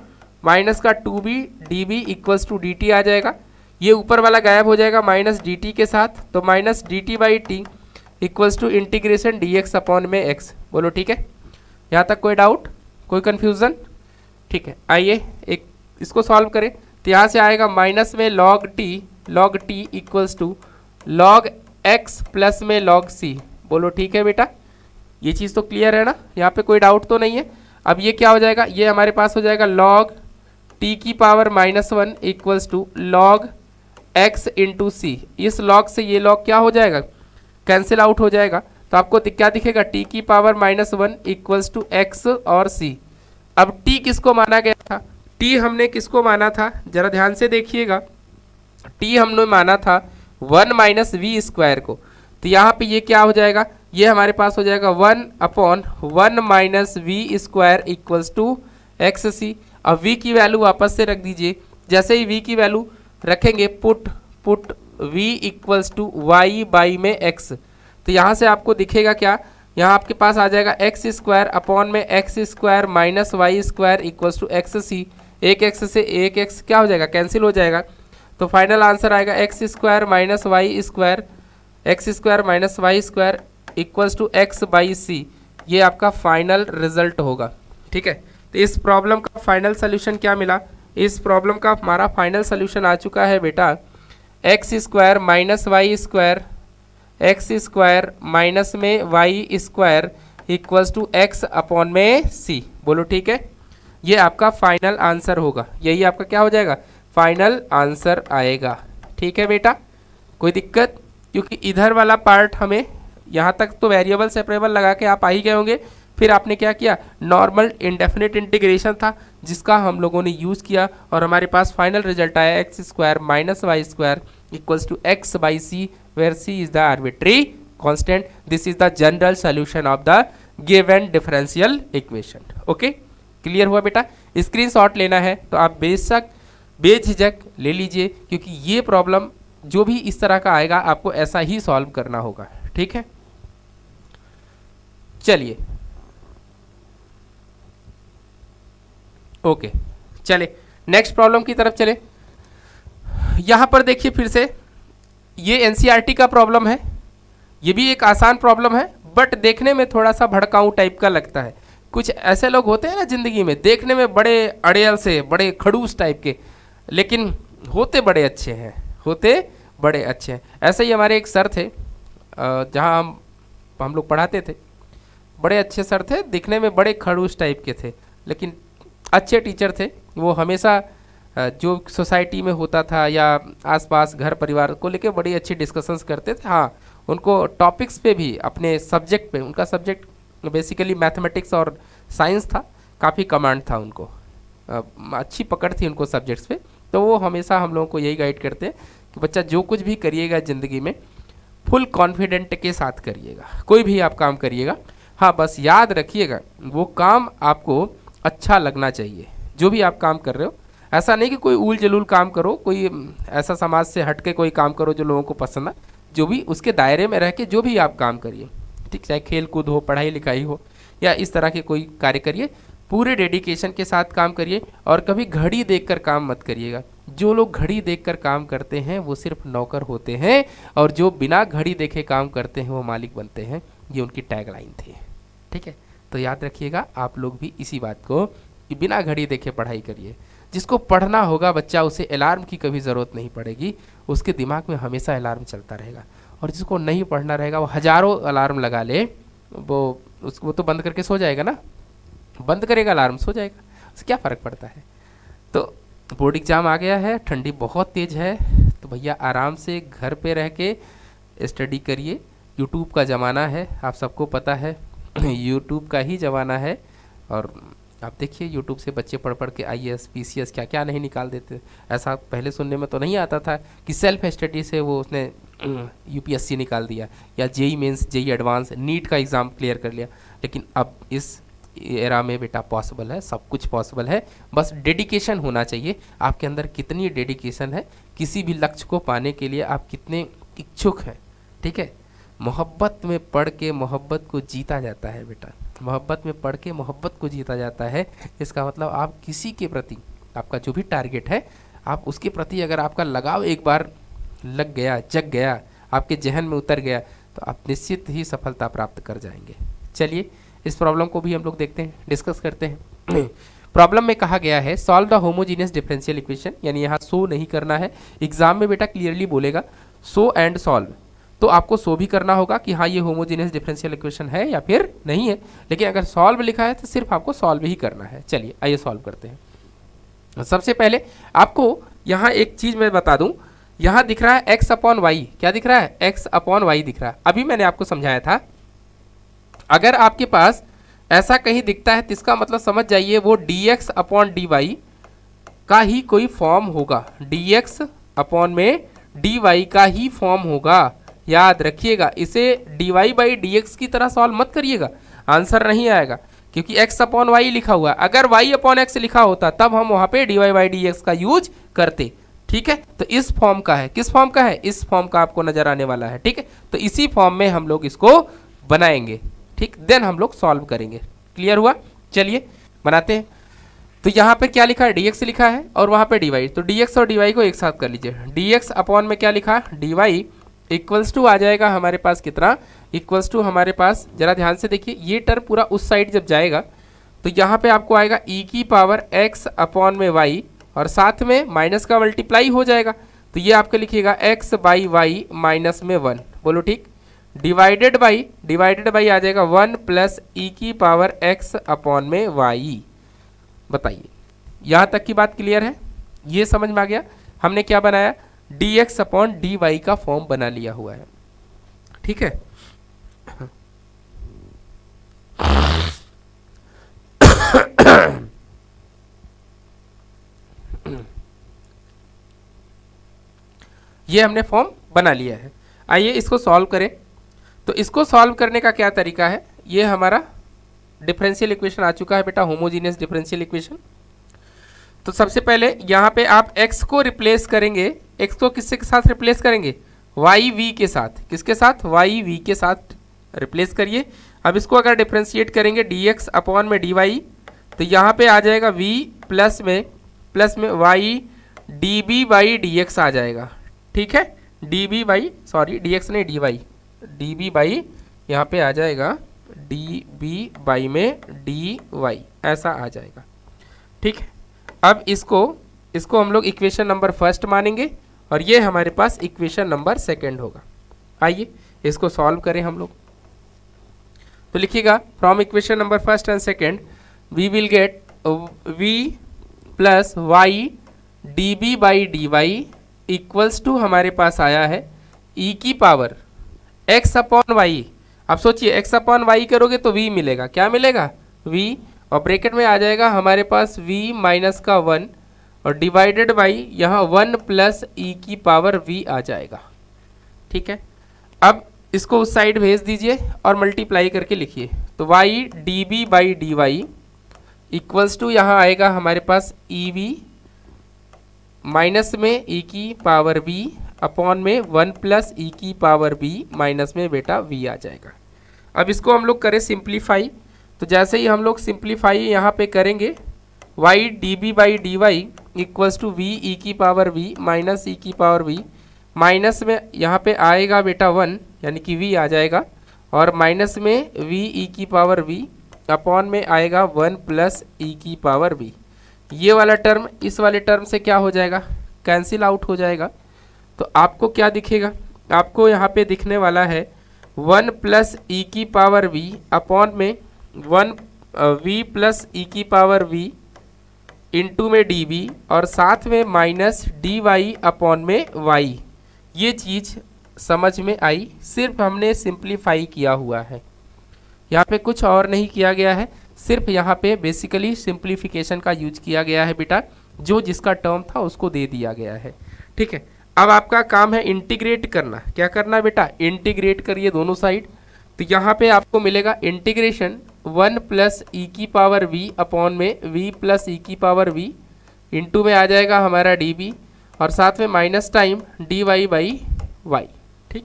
माइनस का 2b db equals to dt आ जाएगा। ये ऊपर वाला गायब हो जाएगा माइनस dt के साथ, तो minus dt by t equals to integration dx upon में x। बोलो ठीक है, यहाँ तक कोई डाउट, कोई कन्फ्यूज़न? ठीक है, आइए एक इसको सॉल्व करें। तो यहाँ से आएगा माइनस में log t equals to log x plus में log c। बोलो ठीक है बेटा, ये चीज़ तो क्लियर है ना, यहाँ पे कोई डाउट तो नहीं है। अब ये क्या हो जाएगा, ये हमारे पास हो जाएगा log t की power -1 equals to log x into c. इस log से ये log क्या हो जाएगा, कैंसिल आउट हो जाएगा। तो आपको क्या दिखेगा, t की पावर -1 इक्वल्स टू x और c। अब t किसको माना गया था, t हमने किसको माना था, जरा ध्यान से देखिएगा। t हमने माना था 1 माइनस वी स्क्वायर को। तो यहाँ पे ये क्या हो जाएगा, ये हमारे पास हो जाएगा 1/1 minus v square equals to x c. अब v की वैल्यू वापस से रख दीजिए। जैसे ही v की वैल्यू रखेंगे put v equals to y by में x, तो यहाँ से आपको दिखेगा क्या, यहाँ आपके पास आ जाएगा एक्स स्क्वायर अपॉन में x square minus y square equals to x c. एक एक्स से एक एक्स क्या हो जाएगा, कैंसिल हो जाएगा। तो फाइनल आंसर आएगा x square minus y square, x square minus y square equals to x by c. ये आपका फाइनल रिजल्ट होगा। ठीक है, तो इस प्रॉब्लम का फाइनल सोल्यूशन क्या मिला, इस प्रॉब्लम का हमारा फाइनल सोल्यूशन आ चुका है बेटा x square minus y square, x square minus में y square equals to x upon में सी। बोलो ठीक है, ये आपका फाइनल आंसर होगा, यही आपका क्या हो जाएगा, फाइनल आंसर आएगा। ठीक है बेटा, कोई दिक्कत, क्योंकि इधर वाला पार्ट हमें यहाँ तक तो वेरिएबल सेपरेबल लगा के आप आ ही गए होंगे। फिर आपने क्या किया, नॉर्मल इंडेफिनिट इंटीग्रेशन था जिसका हम लोगों ने यूज़ किया और हमारे पास फाइनल रिजल्ट आया x square minus y square equals to x by c, where c is the arbitrary constant. This is the general solution of the given differential equation. Okay, clear हुआ बेटा। Screenshot लेना है तो आप बेशक बेझिझक ले लीजिए, क्योंकि ये प्रॉब्लम जो भी इस तरह का आएगा आपको ऐसा ही सॉल्व करना होगा। ठीक है, चलिए ओके, चले नेक्स्ट प्रॉब्लम की तरफ चले। यहां पर देखिए फिर से ये एनसीईआरटी का प्रॉब्लम है, ये भी एक आसान प्रॉब्लम है बट देखने में थोड़ा सा भड़काऊ टाइप का लगता है। कुछ ऐसे लोग होते हैं ना जिंदगी में, देखने में बड़े अड़ेल से, बड़े खड़ूस टाइप के, लेकिन होते बड़े अच्छे हैं, होते बड़े अच्छे हैं। ऐसे ही हमारे एक सर थे जहाँ हम लोग पढ़ाते थे, बड़े अच्छे सर थे, दिखने में बड़े खड़ूस टाइप के थे लेकिन अच्छे टीचर थे। वो हमेशा जो सोसाइटी में होता था या आसपास घर परिवार को लेके बड़ी अच्छी डिस्कशंस करते थे। हाँ, उनको टॉपिक्स पे भी, अपने सब्जेक्ट पे, उनका सब्जेक्ट बेसिकली मैथमेटिक्स और साइंस था, काफ़ी कमांड था उनको, अच्छी पकड़ थी उनको सब्जेक्ट्स पे। तो वो हमेशा हम लोगों को यही गाइड करते हैं कि बच्चा जो कुछ भी करिएगा ज़िंदगी में फुल कॉन्फिडेंट के साथ करिएगा, कोई भी आप काम करिएगा। हाँ, बस याद रखिएगा वो काम आपको अच्छा लगना चाहिए, जो भी आप काम कर रहे हो। ऐसा नहीं कि कोई उल जलूल काम करो, कोई ऐसा समाज से हट के कोई काम करो जो लोगों को पसंद है। जो भी उसके दायरे में रह के जो भी आप काम करिए, ठीक, चाहे खेल कूद हो, पढ़ाई लिखाई हो या इस तरह के कोई कार्य करिए, पूरे डेडिकेशन के साथ काम करिए और कभी घड़ी देखकर काम मत करिएगा। जो लोग घड़ी देखकर काम करते हैं वो सिर्फ नौकर होते हैं और जो बिना घड़ी देखे काम करते हैं वो मालिक बनते हैं। ये उनकी टैगलाइन थी। ठीक है, तो याद रखिएगा आप लोग भी इसी बात को कि बिना घड़ी देखे पढ़ाई करिए। जिसको पढ़ना होगा बच्चा, उसे अलार्म की कभी ज़रूरत नहीं पड़ेगी, उसके दिमाग में हमेशा अलार्म चलता रहेगा। और जिसको नहीं पढ़ना रहेगा वो हज़ारों अलार्म लगा ले, वो तो बंद करके सो जाएगा ना, बंद करेगा अलार्म सो जाएगा, उससे क्या फ़र्क पड़ता है। तो बोर्ड एग्ज़ाम आ गया है, ठंडी बहुत तेज़ है, तो भैया आराम से घर पे रह के स्टडी करिए। यूट्यूब का ज़माना है, आप सबको पता है यूट्यूब का ही ज़माना है। और आप देखिए यूट्यूब से बच्चे पढ़ पढ़ के IAS PCS क्या क्या नहीं निकाल देते। ऐसा पहले सुनने में तो नहीं आता था कि सेल्फ स्टडी से वो उसने UPSC निकाल दिया या JEE Mains, JEE advance, NEET का एग्ज़ाम क्लियर कर लिया। लेकिन अब इस एरा में बेटा पॉसिबल है, सब कुछ पॉसिबल है, बस डेडिकेशन होना चाहिए। आपके अंदर कितनी डेडिकेशन है, किसी भी लक्ष्य को पाने के लिए आप कितने इच्छुक हैं। ठीक है, मोहब्बत में पढ़ के मोहब्बत को जीता जाता है बेटा, मोहब्बत में पढ़ के मोहब्बत को जीता जाता है। इसका मतलब आप किसी के प्रति, आपका जो भी टारगेट है, आप उसके प्रति अगर आपका लगाव एक बार लग गया, जग गया, आपके जहन में उतर गया, तो आप निश्चित ही सफलता प्राप्त कर जाएंगे। चलिए इस प्रॉब्लम को भी हम लोग देखते हैं, डिस्कस करते हैं। प्रॉब्लम में कहा गया है solve the homogeneous differential equation, यानी यहाँ सो नहीं करना है। एग्जाम में बेटा क्लियरली बोलेगा सो एंड सॉल्व, तो आपको सो भी करना होगा कि हाँ ये होमोजीनियस डिफरेंशियल इक्वेशन है या फिर नहीं है। लेकिन अगर सॉल्व लिखा है तो सिर्फ आपको सॉल्व ही करना है। चलिए आइए सॉल्व करते हैं। सबसे पहले आपको यहाँ एक चीज़ मैं बता दूँ, यहाँ दिख रहा है एक्स अपॉन वाई, क्या दिख रहा है, एक्स अपॉन वाई दिख रहा है। अभी मैंने आपको समझाया था अगर आपके पास ऐसा कहीं दिखता है तो इसका मतलब समझ जाइए वो dx अपॉन dy का ही कोई फॉर्म होगा, dx अपॉन में dy का ही फॉर्म होगा। याद रखिएगा, इसे dy बाई dx की तरह सॉल्व मत करिएगा, आंसर नहीं आएगा, क्योंकि x अपॉन वाई लिखा हुआ है। अगर y अपॉन एक्स लिखा होता तब हम वहां पे dy बाई dx का यूज करते। ठीक है, तो इस फॉर्म का है, किस फॉर्म का है, इस फॉर्म का आपको नजर आने वाला है। ठीक है, तो इसी फॉर्म में हम लोग इसको बनाएंगे। ठीक, देन हम लोग सॉल्व करेंगे। क्लियर हुआ? चलिए बनाते हैं। तो यहाँ पे क्या लिखा है, dx लिखा है और वहाँ पे dy, तो dx और dy को एक साथ कर लीजिए। dx अपॉन में क्या लिखा, dy इक्वल्स टू आ जाएगा हमारे पास कितना, इक्वल्स टू हमारे पास, जरा ध्यान से देखिए, ये टर्म पूरा उस साइड जब जाएगा तो यहाँ पे आपको आएगा e की पावर x अपॉन में y और साथ में माइनस का मल्टीप्लाई हो जाएगा, तो ये आपका लिखिएगा x बाई वाई माइनस में 1। बोलो ठीक, डिवाइडेड बाई आ जाएगा 1 प्लस ई की पावर x अपॉन में y। बताइए, यहाँ तक की बात क्लियर है? ये समझ में आ गया? हमने क्या बनाया, dx अपॉन dy का फॉर्म बना लिया हुआ है। ठीक है, ये हमने फॉर्म बना लिया है। आइए इसको सॉल्व करें। तो इसको सॉल्व करने का क्या तरीका है, ये हमारा डिफरेंशियल इक्वेशन आ चुका है बेटा, होमोजीनियस डिफरेंशियल इक्वेशन। तो सबसे पहले यहाँ पे आप x को रिप्लेस करेंगे, x को किससे के साथ रिप्लेस करेंगे, वाई वी के साथ। किसके साथ, वाई वी के साथ रिप्लेस करिए। अब इसको अगर डिफ्रेंशिएट करेंगे dx अपॉन में dy, तो यहाँ पे आ जाएगा v प्लस में y db बाई dx आ जाएगा। ठीक है, db बाई, सॉरी dx नहीं dy, db बाई यहाँ पे आ जाएगा db बाई में dy, ऐसा आ जाएगा। ठीक है, अब इसको हम लोग इक्वेशन नंबर फर्स्ट मानेंगे और ये हमारे पास इक्वेशन नंबर सेकंड होगा। आइए इसको सॉल्व करें हम लोग। तो लिखिएगा, from equation number first and second we will get v plus y db by dy equals to हमारे पास आया है e की पावर x अपॉन वाई। अब सोचिए, x अपॉन वाई करोगे तो v मिलेगा, क्या मिलेगा, v, और ब्रैकेट में आ जाएगा हमारे पास v माइनस का 1 और डिवाइडेड बाई यहाँ 1 प्लस e की पावर v आ जाएगा। ठीक है, अब इसको उस साइड भेज दीजिए और मल्टीप्लाई करके लिखिए। तो y db by dy equals to यहाँ आएगा हमारे पास ev माइनस में e की पावर v अपॉन में 1 प्लस ई की पावर b माइनस में बेटा v आ जाएगा। अब इसको हम लोग करें सिंप्लीफाई, तो जैसे ही हम लोग सिंप्लीफाई यहाँ पे करेंगे, y db by dy equals to v e की पावर v माइनस ई की पावर v, माइनस में यहाँ पे आएगा बेटा 1 यानी कि v आ जाएगा और माइनस में v ई की पावर v अपॉन में आएगा 1 प्लस ई की पावर v। ये वाला टर्म इस वाले टर्म से क्या हो जाएगा, कैंसिल आउट हो जाएगा। तो आपको क्या दिखेगा, आपको यहाँ पे दिखने वाला है 1 प्लस ई की पावर v अपॉन में 1 v प्लस ई की पावर v इंटू में db और साथ में माइनस dy अपॉन में y। ये चीज़ समझ में आई, सिर्फ हमने सिंप्लीफाई किया हुआ है, यहाँ पे कुछ और नहीं किया गया है, सिर्फ यहाँ पे बेसिकली सिंप्लीफिकेशन का यूज किया गया है बेटा, जो जिसका टर्म था उसको दे दिया गया है। ठीक है, अब आपका काम है इंटीग्रेट करना। क्या करना बेटा, इंटीग्रेट करिए दोनों साइड। तो यहाँ पे आपको मिलेगा इंटीग्रेशन 1 प्लस ई की पावर v अपॉन में v प्लस ई की पावर v इंटू में आ जाएगा हमारा db और साथ में minus time dy by y। ठीक,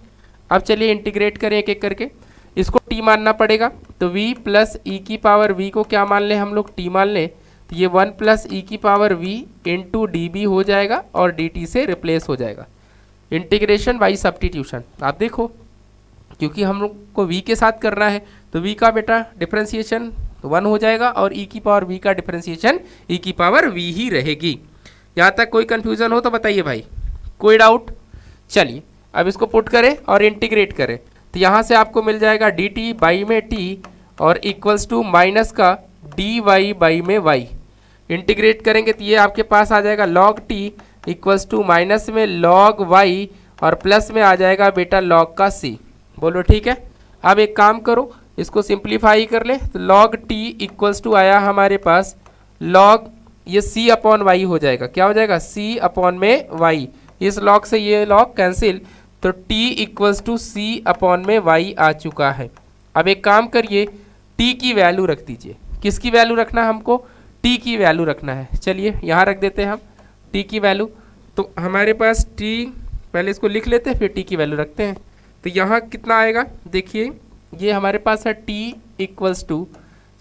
अब चलिए इंटीग्रेट करें एक एक करके। इसको t मानना पड़ेगा, तो v प्लस ई की पावर v को क्या मान लें हम लोग, t मान लें, तो ये 1 प्लस ई की पावर v इंटू डी हो जाएगा और dt से रिप्लेस हो जाएगा। इंटीग्रेशन बाई सब्स्टिट्यूशन, आप देखो क्योंकि हम लोग को v के साथ करना है तो v का बेटा डिफरेंशिएशन 1 हो जाएगा और e की पावर v का डिफरेंशिएशन e की पावर v ही रहेगी। यहाँ तक कोई कन्फ्यूज़न हो तो बताइए भाई, कोई डाउट? चलिए अब इसको पुट करें और इंटीग्रेट करें, तो यहाँ से आपको मिल जाएगा dt बाई में t और इक्वल्स टू माइनस का dy बाई में y। इंटीग्रेट करेंगे तो ये आपके पास आ जाएगा log t equals to minus में log y और प्लस में आ जाएगा बेटा log का c। बोलो ठीक है। अब एक काम करो, इसको सिंप्लीफाई कर ले, तो log t इक्वल्स टू आया हमारे पास log, ये c अपॉन y हो जाएगा, क्या हो जाएगा, c अपॉन में y। इस log से ये log कैंसिल, तो t equals to c upon में y आ चुका है। अब एक काम करिए, t की वैल्यू रख दीजिए। किसकी वैल्यू रखना है हमको? t की वैल्यू रखना है। चलिए यहाँ रख देते हैं हम t की वैल्यू। तो हमारे पास t, पहले इसको लिख लेते हैं फिर t की वैल्यू रखते हैं। तो यहाँ कितना आएगा देखिए, ये हमारे पास है t equals to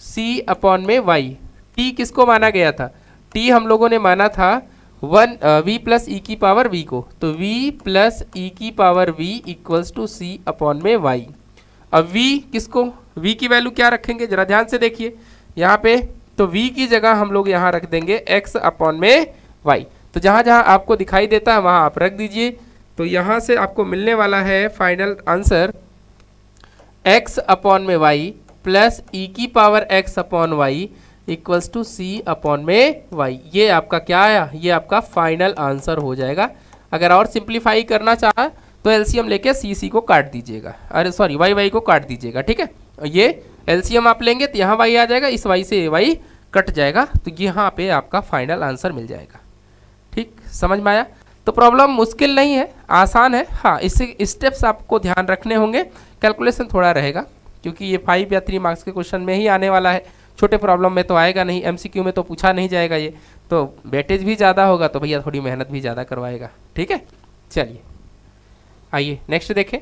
c upon में y। t किसको माना गया था? t हम लोगों ने माना था v प्लस ई की पावर v को। तो v प्लस ई की power v equals to c upon में y। अब v किसको, v की वैल्यू क्या रखेंगे जरा ध्यान से देखिए यहाँ पे। तो v की जगह हम लोग यहाँ रख देंगे x अपॉन में y। तो जहाँ जहाँ आपको दिखाई देता है वहाँ आप रख दीजिए। तो यहाँ से आपको मिलने वाला है फाइनल आंसर x अपॉन में y प्लस ई की power x upon y equals to c upon में y। ये आपका क्या आया? ये आपका फाइनल आंसर हो जाएगा। अगर और सिंप्लीफाई करना चाहा तो एलसीएम लेके सी को काट दीजिएगा, अरे सॉरी वाई को काट दीजिएगा, ठीक है। ये एलसीएम आप लेंगे तो यहाँ y आ जाएगा, इस y से y कट जाएगा, तो यहाँ पे आपका फाइनल आंसर मिल जाएगा। ठीक, समझ में आया? तो प्रॉब्लम मुश्किल नहीं है, आसान है। हाँ, इससे स्टेप्स आपको ध्यान रखने होंगे, कैलकुलेशन थोड़ा रहेगा क्योंकि ये 5 या 3 मार्क्स के क्वेश्चन में ही आने वाला है। छोटे प्रॉब्लम में तो आएगा नहीं, एमसीक्यू में तो पूछा नहीं जाएगा ये, तो वेटेज भी ज़्यादा होगा तो भैया थोड़ी मेहनत भी ज़्यादा करवाएगा। ठीक है, चलिए आइए नेक्स्ट देखें।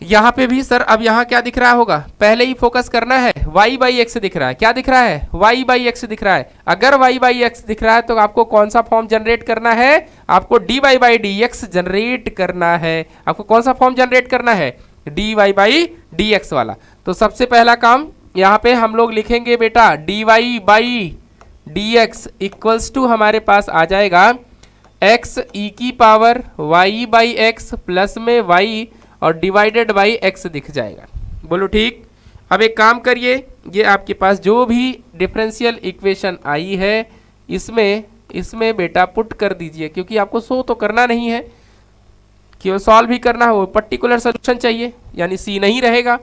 यहाँ पे भी सर अब यहाँ क्या दिख रहा होगा, पहले ही फोकस करना है, y बाई एक्स दिख रहा है। क्या दिख रहा है? y बाई एक्स दिख रहा है। अगर y बाई एक्स दिख रहा है तो आपको कौन सा फॉर्म जनरेट करना है? आपको dy by d x generate करना है। आपको कौन सा फॉर्म जनरेट करना है? dy बाई डी एक्स वाला। तो सबसे पहला काम यहाँ पे हम लोग लिखेंगे बेटा dy by d x equals to हमारे पास आ जाएगा x ई की power y by x plus में y और डिवाइडेड बाई x दिख जाएगा। बोलो ठीक। अब एक काम करिए, ये आपके पास जो भी डिफरेंशियल इक्वेशन आई है इसमें बेटा पुट कर दीजिए, क्योंकि आपको शो तो करना नहीं है, केवल सॉल्व ही करना है। वो पर्टिकुलर सोल्यूशन चाहिए, यानी सी नहीं रहेगा।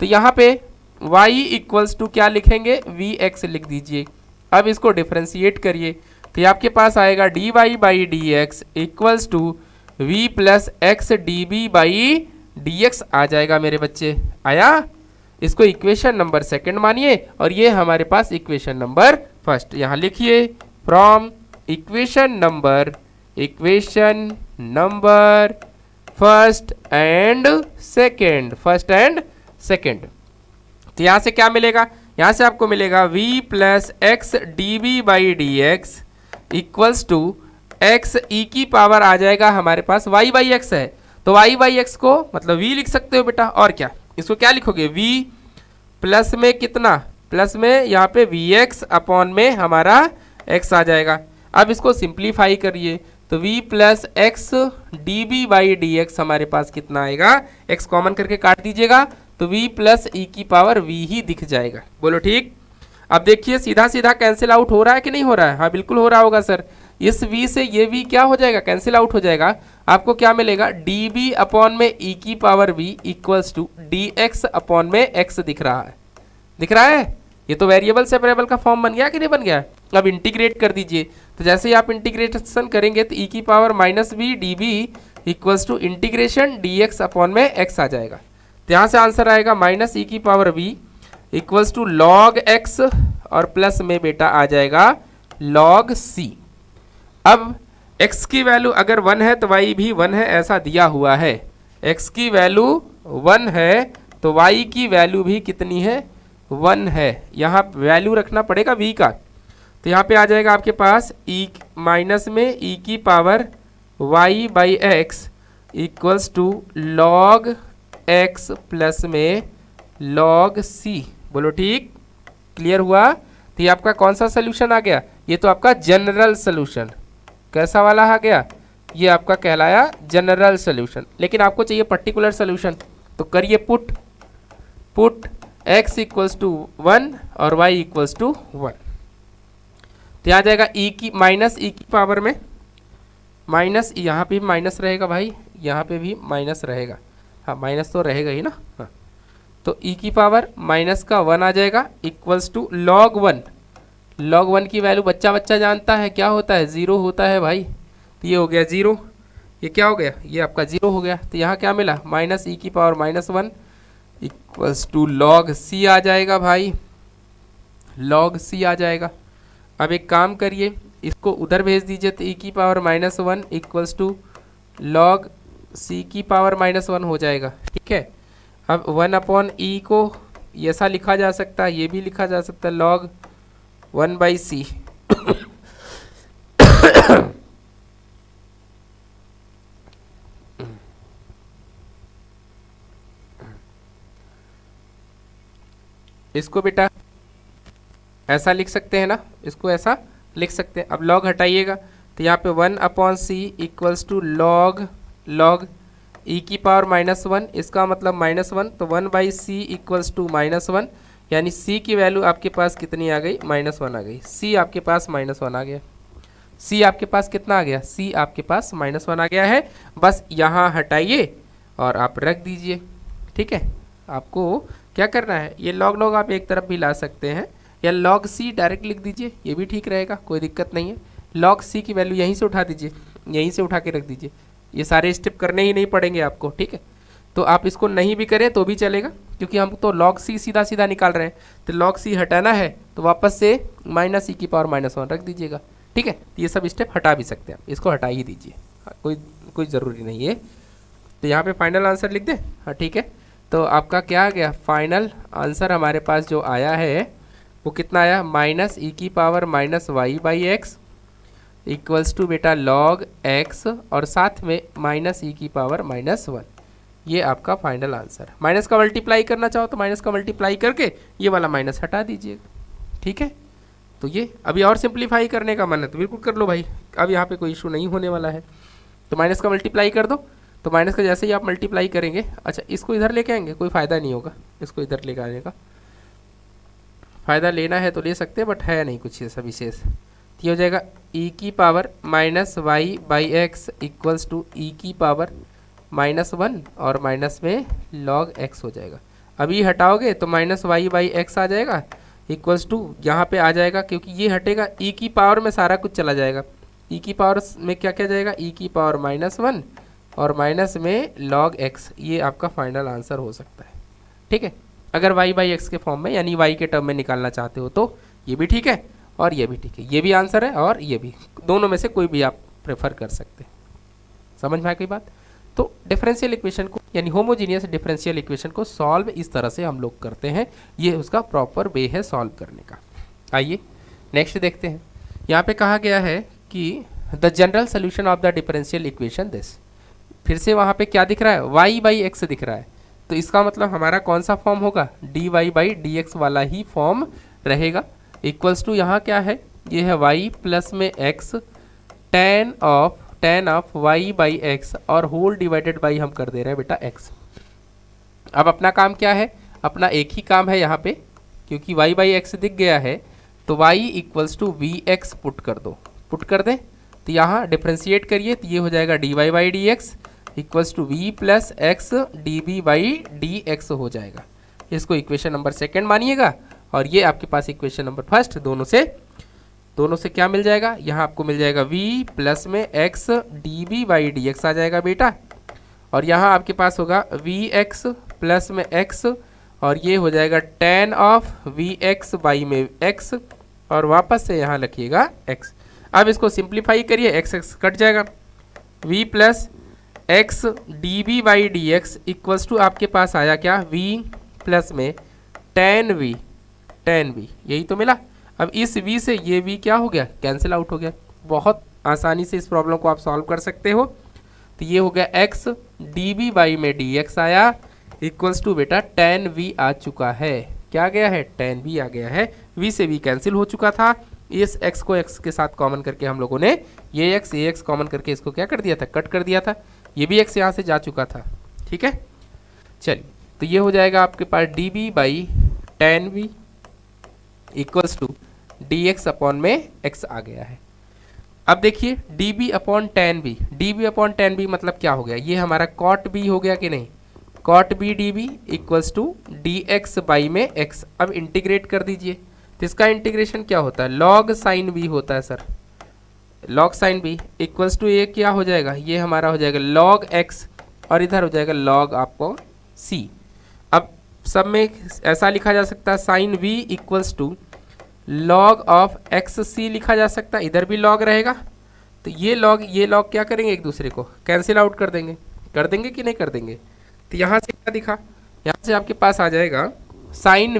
तो यहाँ पे y इक्वल्स टू क्या लिखेंगे? vx लिख दीजिए। अब इसको डिफ्रेंशिएट करिए तो ये आपके पास आएगा dy by d x equals to v plus x d B by d x आ जाएगा मेरे बच्चे। आया? इसको इक्वेशन नंबर सेकंड मानिए और ये हमारे पास इक्वेशन नंबर फर्स्ट। यहाँ लिखिए from equation number first and second. तो यहाँ से क्या मिलेगा? यहाँ से आपको मिलेगा v plus x d B by d x equals to x e की पावर आ जाएगा हमारे पास y बाई एक्स है, तो y बाई एक्स को मतलब v लिख सकते हो बेटा। और क्या, इसको क्या लिखोगे? v प्लस में कितना? प्लस में यहाँ पे vx अपॉन में हमारा x आ जाएगा। अब इसको सिंप्लीफाई करिए तो v plus x d B by d x हमारे पास कितना आएगा? x कॉमन करके काट दीजिएगा तो v प्लस ई की पावर v ही दिख जाएगा। बोलो ठीक। अब देखिए सीधा सीधा कैंसिल आउट हो रहा है कि नहीं हो रहा है? हाँ बिल्कुल हो रहा होगा सर। इस v से ये v क्या हो जाएगा? कैंसिल आउट हो जाएगा। आपको क्या मिलेगा? db अपॉन में e की power v equals to dx upon में x दिख रहा है। दिख रहा है? ये तो वेरिएबल सेपरेबल का फॉर्म बन गया कि नहीं बन गया? अब इंटीग्रेट कर दीजिए। तो जैसे ही आप इंटीग्रेशन करेंगे तो e की power minus v db equals to integration dx upon में x आ जाएगा। तो यहाँ से आंसर आएगा माइनस e की power v equals to log x और प्लस में बेटा आ जाएगा लॉग c। अब x की वैल्यू अगर 1 है तो y भी 1 है, ऐसा दिया हुआ है। x की वैल्यू 1 है तो y की वैल्यू भी कितनी है? 1 है। यहाँ वैल्यू रखना पड़ेगा v का। तो यहाँ पे आ जाएगा आपके पास e माइनस में e की power y by x equals to log x plus में लॉग c। बोलो ठीक, क्लियर हुआ? तो ये आपका कौन सा सोल्यूशन आ गया? ये तो आपका जनरल सोल्यूशन। कैसा वाला आ गया? ये आपका कहलाया जनरल सोल्यूशन। लेकिन आपको चाहिए पर्टिकुलर सोल्यूशन, तो करिए पुट x इक्वल्स टू 1 और y इक्वल्स टू 1। तो आ जाएगा e की माइनस e की पावर में माइनस, यहाँ पे भी माइनस रहेगा भाई, यहाँ पे भी माइनस रहेगा। हाँ माइनस तो रहेगा ही ना। हाँ, तो e की पावर माइनस का 1 आ जाएगा इक्वल्स टू लॉग 1। लॉग 1 की वैल्यू बच्चा जानता है क्या होता है? 0 होता है भाई। तो ये हो गया 0, ये क्या हो गया, ये आपका 0 हो गया। तो यहाँ क्या मिला, माइनस ई की power minus 1 equals to log c आ जाएगा भाई, लॉग सी आ जाएगा। अब एक काम करिए, इसको उधर भेज दीजिए, तो ई की power minus 1 equals to log c की पावर माइनस 1 हो जाएगा। ठीक है, अब 1 अपॉन ई को ऐसा लिखा जा सकता है, ये भी लिखा जा सकता है लॉग 1 बाई सी। इसको बेटा ऐसा लिख सकते हैं ना, इसको ऐसा लिख सकते हैं। अब लॉग हटाइएगा, तो यहाँ पे 1 upon c equals to log log e की पावर माइनस 1, इसका मतलब माइनस 1, तो 1 by c equals to minus 1, यानी सी की वैल्यू आपके पास कितनी आ गई, माइनस 1 आ गई। सी आपके पास माइनस 1 आ गया, सी आपके पास कितना आ गया, सी आपके पास माइनस 1 आ गया है। बस यहाँ हटाइए और आप रख दीजिए। ठीक है, आपको क्या करना है, ये लॉग लॉग आप एक तरफ भी ला सकते हैं, या लॉग सी डायरेक्ट लिख दीजिए, ये भी ठीक रहेगा, कोई दिक्कत नहीं है। लॉग सी की वैल्यू यहीं से उठा दीजिए, यहीं से उठा के रख दीजिए, ये सारे स्टेप करने ही नहीं पड़ेंगे आपको। ठीक है, तो आप इसको नहीं भी करें तो भी चलेगा, क्योंकि हम तो लॉग सी सीधा सीधा निकाल रहे हैं। तो लॉग सी हटाना है तो वापस से माइनस ई की पावर माइनस 1 रख दीजिएगा। ठीक है, ये सब स्टेप हटा भी सकते हैं, इसको हटा ही दीजिए, कोई ज़रूरी नहीं है। तो यहाँ पे फाइनल आंसर लिख दें, हाँ ठीक है। तो आपका क्या आ गया, फाइनल आंसर हमारे पास जो आया है वो कितना आया, माइनस ई की power minus y by x equals to बेटा लॉग एक्स, और साथ में माइनस ई की पावर माइनस 1। ये आपका फाइनल आंसर। माइनस का मल्टीप्लाई करना चाहो तो माइनस का मल्टीप्लाई करके ये वाला माइनस हटा दीजिएगा। ठीक है, तो ये अभी और सिंप्लीफाई करने का मन है तो बिल्कुल कर लो भाई, अब यहाँ पे कोई इशू नहीं होने वाला है। तो माइनस का मल्टीप्लाई कर दो, तो माइनस का जैसे ही आप मल्टीप्लाई करेंगे, अच्छा इसको इधर लेके आएंगे, कोई फ़ायदा नहीं होगा इसको इधर लेके आने का। फ़ायदा लेना है तो ले सकते हैं, बट है नहीं कुछ ऐसा विशेष। तो ये हो जाएगा ई की power minus y by x equals to e की पावर माइनस 1 और माइनस में लॉग एक्स हो जाएगा। अभी हटाओगे तो माइनस वाई बाई एक्स आ जाएगा इक्वल्स टू, यहाँ पे आ जाएगा क्योंकि ये हटेगा, ई की पावर में सारा कुछ चला जाएगा। ई की पावर में क्या क्या जाएगा, ई की पावर माइनस 1 और माइनस में लॉग एक्स। ये आपका फाइनल आंसर हो सकता है। ठीक है, अगर वाई बाई एक्स के फॉर्म में यानी वाई के टर्म में निकालना चाहते हो तो ये भी ठीक है और ये भी ठीक है, ये भी आंसर है और ये भी, दोनों में से कोई भी आप प्रेफर कर सकते हैं। समझ में आया कोई बात? तो डिफरेंशियल इक्वेशन को यानी होमोजीनियस डिफरेंशियल इक्वेशन को सॉल्व इस तरह से हम लोग करते हैं, ये उसका प्रॉपर वे है सॉल्व करने का। आइए नेक्स्ट देखते हैं। यहाँ पे कहा गया है कि the general solution of the differential equation this, फिर से वहाँ पे क्या दिख रहा है, वाई बाई एक्स दिख रहा है, तो इसका मतलब हमारा कौन सा फॉर्म होगा, d y by d x वाला ही फॉर्म रहेगा। इक्वल्स टू यहाँ क्या है, ये है वाई प्लस में x tan of y by x और होल डिवाइडेड बाई हम कर दे रहे हैं बेटा एक्स। अब अपना काम क्या है, अपना एक ही काम है यहाँ पे, क्योंकि वाई बाई एक्स दिख गया है तो y equals to v x put कर दो, पुट कर दें तो यहाँ डिफ्रेंशिएट करिए तो ये हो जाएगा d y by d x equals to v plus x d B by d x हो जाएगा। इसको इक्वेशन नंबर सेकेंड मानिएगा और ये आपके पास इक्वेशन नंबर फर्स्ट, दोनों से क्या मिल जाएगा, यहाँ आपको मिल जाएगा v प्लस में x d B by d x आ जाएगा बेटा, और यहाँ आपके पास होगा वी एक्स प्लस में x और ये हो जाएगा tan of v x by में x और वापस से यहाँ लिखिएगा x। अब इसको सिंप्लीफाई करिए, x x कट जाएगा, v plus x d B by d x equals to आपके पास आया क्या, v प्लस में टेन वी यही तो मिला। अब इस v से ये v क्या हो गया, कैंसिल आउट हो गया। बहुत आसानी से इस प्रॉब्लम को आप सॉल्व कर सकते हो। तो ये हो गया x डी बी बाई में डी एक्स आया इक्वल्स टू बेटा टेन वी आ चुका है, क्या आ गया है, टेन वी आ गया है। v से v कैंसिल हो चुका था, इस x को x के साथ कॉमन करके हम लोगों ने ये x कॉमन करके इसको क्या कर दिया था, कट कर दिया था। ये भी x यहाँ से जा चुका था। ठीक है, चलिए तो ये हो जाएगा आपके पास d B by tan v equals to d x upon में x आ गया है। अब देखिए d v upon tan v, d v upon tan v मतलब क्या हो गया, ये हमारा कॉट बी हो गया कि नहीं, cot v d B equals to d x by में x। अब इंटीग्रेट कर दीजिए, तो इसका इंटीग्रेशन क्या होता है, लॉग साइन बी होता है sir, log sine v equals to ये क्या हो जाएगा, ये हमारा हो जाएगा लॉग एक्स और इधर हो जाएगा लॉग आपको सी। अब सब में ऐसा लिखा जा सकता है sine v equals to log of x c लिखा जा सकता है, इधर भी लॉग रहेगा तो ये लॉग क्या करेंगे, एक दूसरे को कैंसिल आउट कर देंगे कि नहीं कर देंगे। तो यहाँ से क्या दिखा, यहाँ से आपके पास आ जाएगा sine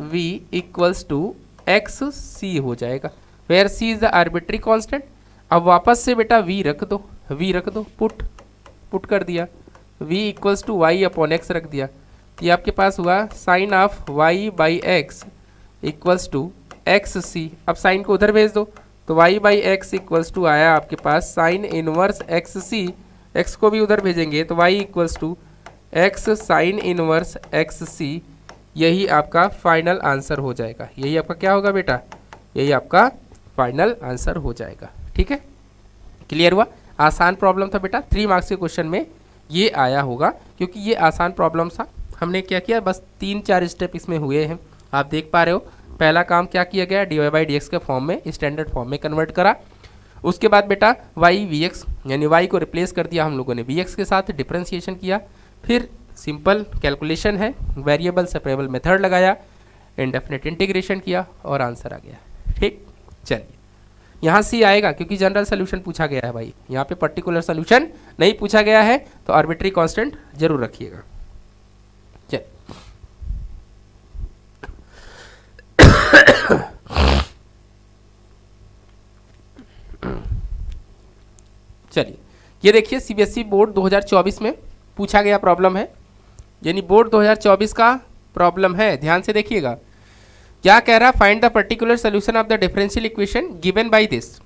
v equals to x c हो जाएगा, where c is the arbitrary constant. अब वापस से बेटा v रख दो, पुट कर दिया, v equals to y upon x रख दिया, तो ये आपके पास हुआ sine of y by x equals to x c. अब साइन को उधर भेज दो तो y by x equals to आया आपके पास sine inverse x c, x को भी उधर भेजेंगे तो y equals to x sine inverse x c. यही आपका फाइनल आंसर हो जाएगा, यही आपका क्या होगा बेटा, यही आपका फाइनल आंसर हो जाएगा। ठीक है, क्लियर हुआ। आसान प्रॉब्लम था बेटा, 3 मार्क्स के क्वेश्चन में ये आया होगा क्योंकि ये आसान प्रॉब्लम था। हमने क्या किया, बस 3-4 स्टेप इसमें हुए हैं, आप देख पा रहे हो। पहला काम क्या किया गया, d y by d x के फॉर्म में स्टैंडर्ड फॉर्म में कन्वर्ट करा। उसके बाद बेटा वाई वी एक्स यानी वाई को रिप्लेस कर दिया हम लोगों ने वी एक्स के साथ, डिफ्रेंशिएशन किया, फिर सिंपल कैलकुलेशन है, वेरिएबल सेपरेबल मेथड लगाया, इंडेफिनिट इंटीग्रेशन किया और आंसर आ गया। ठीक, चलिए यहाँ सी आएगा क्योंकि जनरल सोल्यूशन पूछा गया है भाई, यहाँ पे पर्टिकुलर सोल्यूशन नहीं पूछा गया है तो आर्बिट्री कांस्टेंट जरूर रखिएगा। चलिए ये देखिए सीबीएसई बोर्ड 2024 में पूछा गया प्रॉब्लम है, यानी बोर्ड 2024 का प्रॉब्लम है, ध्यान से देखिएगा। क्या कह रहा है, find the particular solution of the differential equation given by this.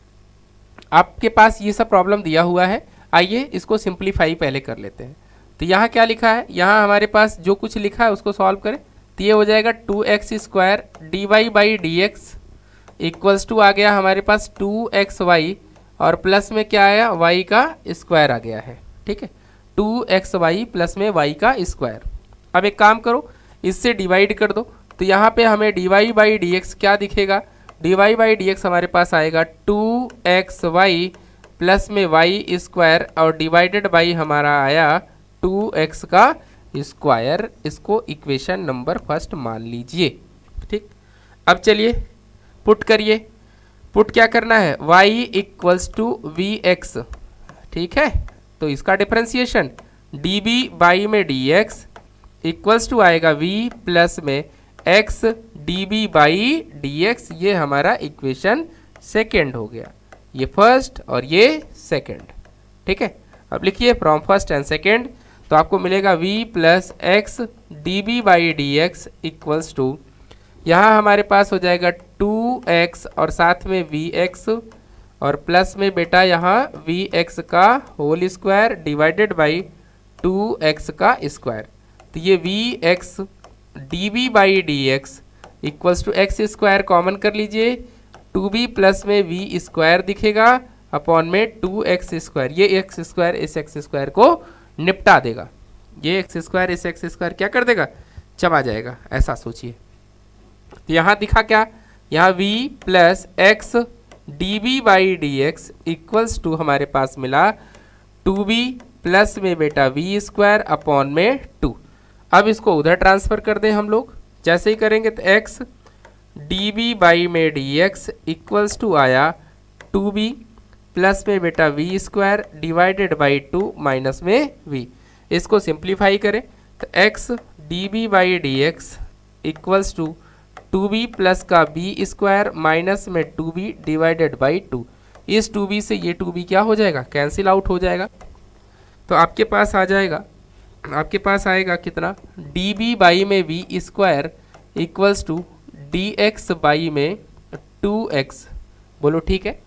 आपके पास ये सब प्रॉब्लम दिया हुआ है, आइए इसको सिंप्लीफाई पहले कर लेते हैं। तो यहाँ क्या लिखा है, यहाँ हमारे पास जो कुछ लिखा है उसको सॉल्व करें तो ये हो जाएगा 2x² dy by d x equals to आ गया हमारे पास 2xy और प्लस में क्या आया, y का स्क्वायर आ गया है। ठीक है, 2xy प्लस में y का स्क्वायर। अब एक काम करो, इससे डिवाइड कर दो तो यहाँ पे हमें dy बाई डी एक्स क्या दिखेगा, dy बाई डी एक्स हमारे पास आएगा 2xy प्लस में y स्क्वायर और डिवाइडेड बाई हमारा आया 2x का स्क्वायर। इसको इक्वेशन नंबर फर्स्ट मान लीजिए। ठीक, अब चलिए पुट करिए, पुट क्या करना है, y equals to v x. ठीक है, तो इसका डिफरेंशिएशन db बाई में dx इक्वल्स टू आएगा v प्लस में x db बाई dx। ये हमारा इक्वेशन सेकेंड हो गया, ये फर्स्ट और ये सेकेंड। ठीक है, अब लिखिए फ्रॉम फर्स्ट एंड सेकेंड तो आपको मिलेगा v plus x d B by d x equals to, यहाँ हमारे पास हो जाएगा 2x और साथ में vx और प्लस में बेटा यहाँ vx का whole square divided by 2x का स्क्वायर। तो ये vx db by d x equals to x square common कर लीजिए, 2b प्लस में v स्क्वायर दिखेगा अपॉन में 2x स्क्वायर। ये एक्स स्क्वायर इस एक्स स्क्वायर को निपटा देगा, ये एक्स स्क्वायर इस एक्स स्क्वायर क्या कर देगा, चबा जाएगा, ऐसा सोचिए। तो यहाँ दिखा क्या, यहाँ v plus x d B by d x equals to हमारे पास मिला 2b प्लस में बेटा v स्क्वायर अपॉन में 2। अब इसको उधर ट्रांसफर कर दें हम लोग, जैसे ही करेंगे तो x डी बी बाई में डी एक्स इक्वल्स टू आया 2b प्लस में बेटा v square divided by 2 minus में v। इसको सिंप्लीफाई करें तो x d B by d x equals to 2b plus का b स्क्वायर माइनस में 2b डिवाइडेड बाई 2। इस 2b से ये 2b क्या हो जाएगा, कैंसिल आउट हो जाएगा। तो आपके पास आ जाएगा, आपके पास आएगा कितना, db बाई में v square equals to dx by में 2x। बोलो ठीक है,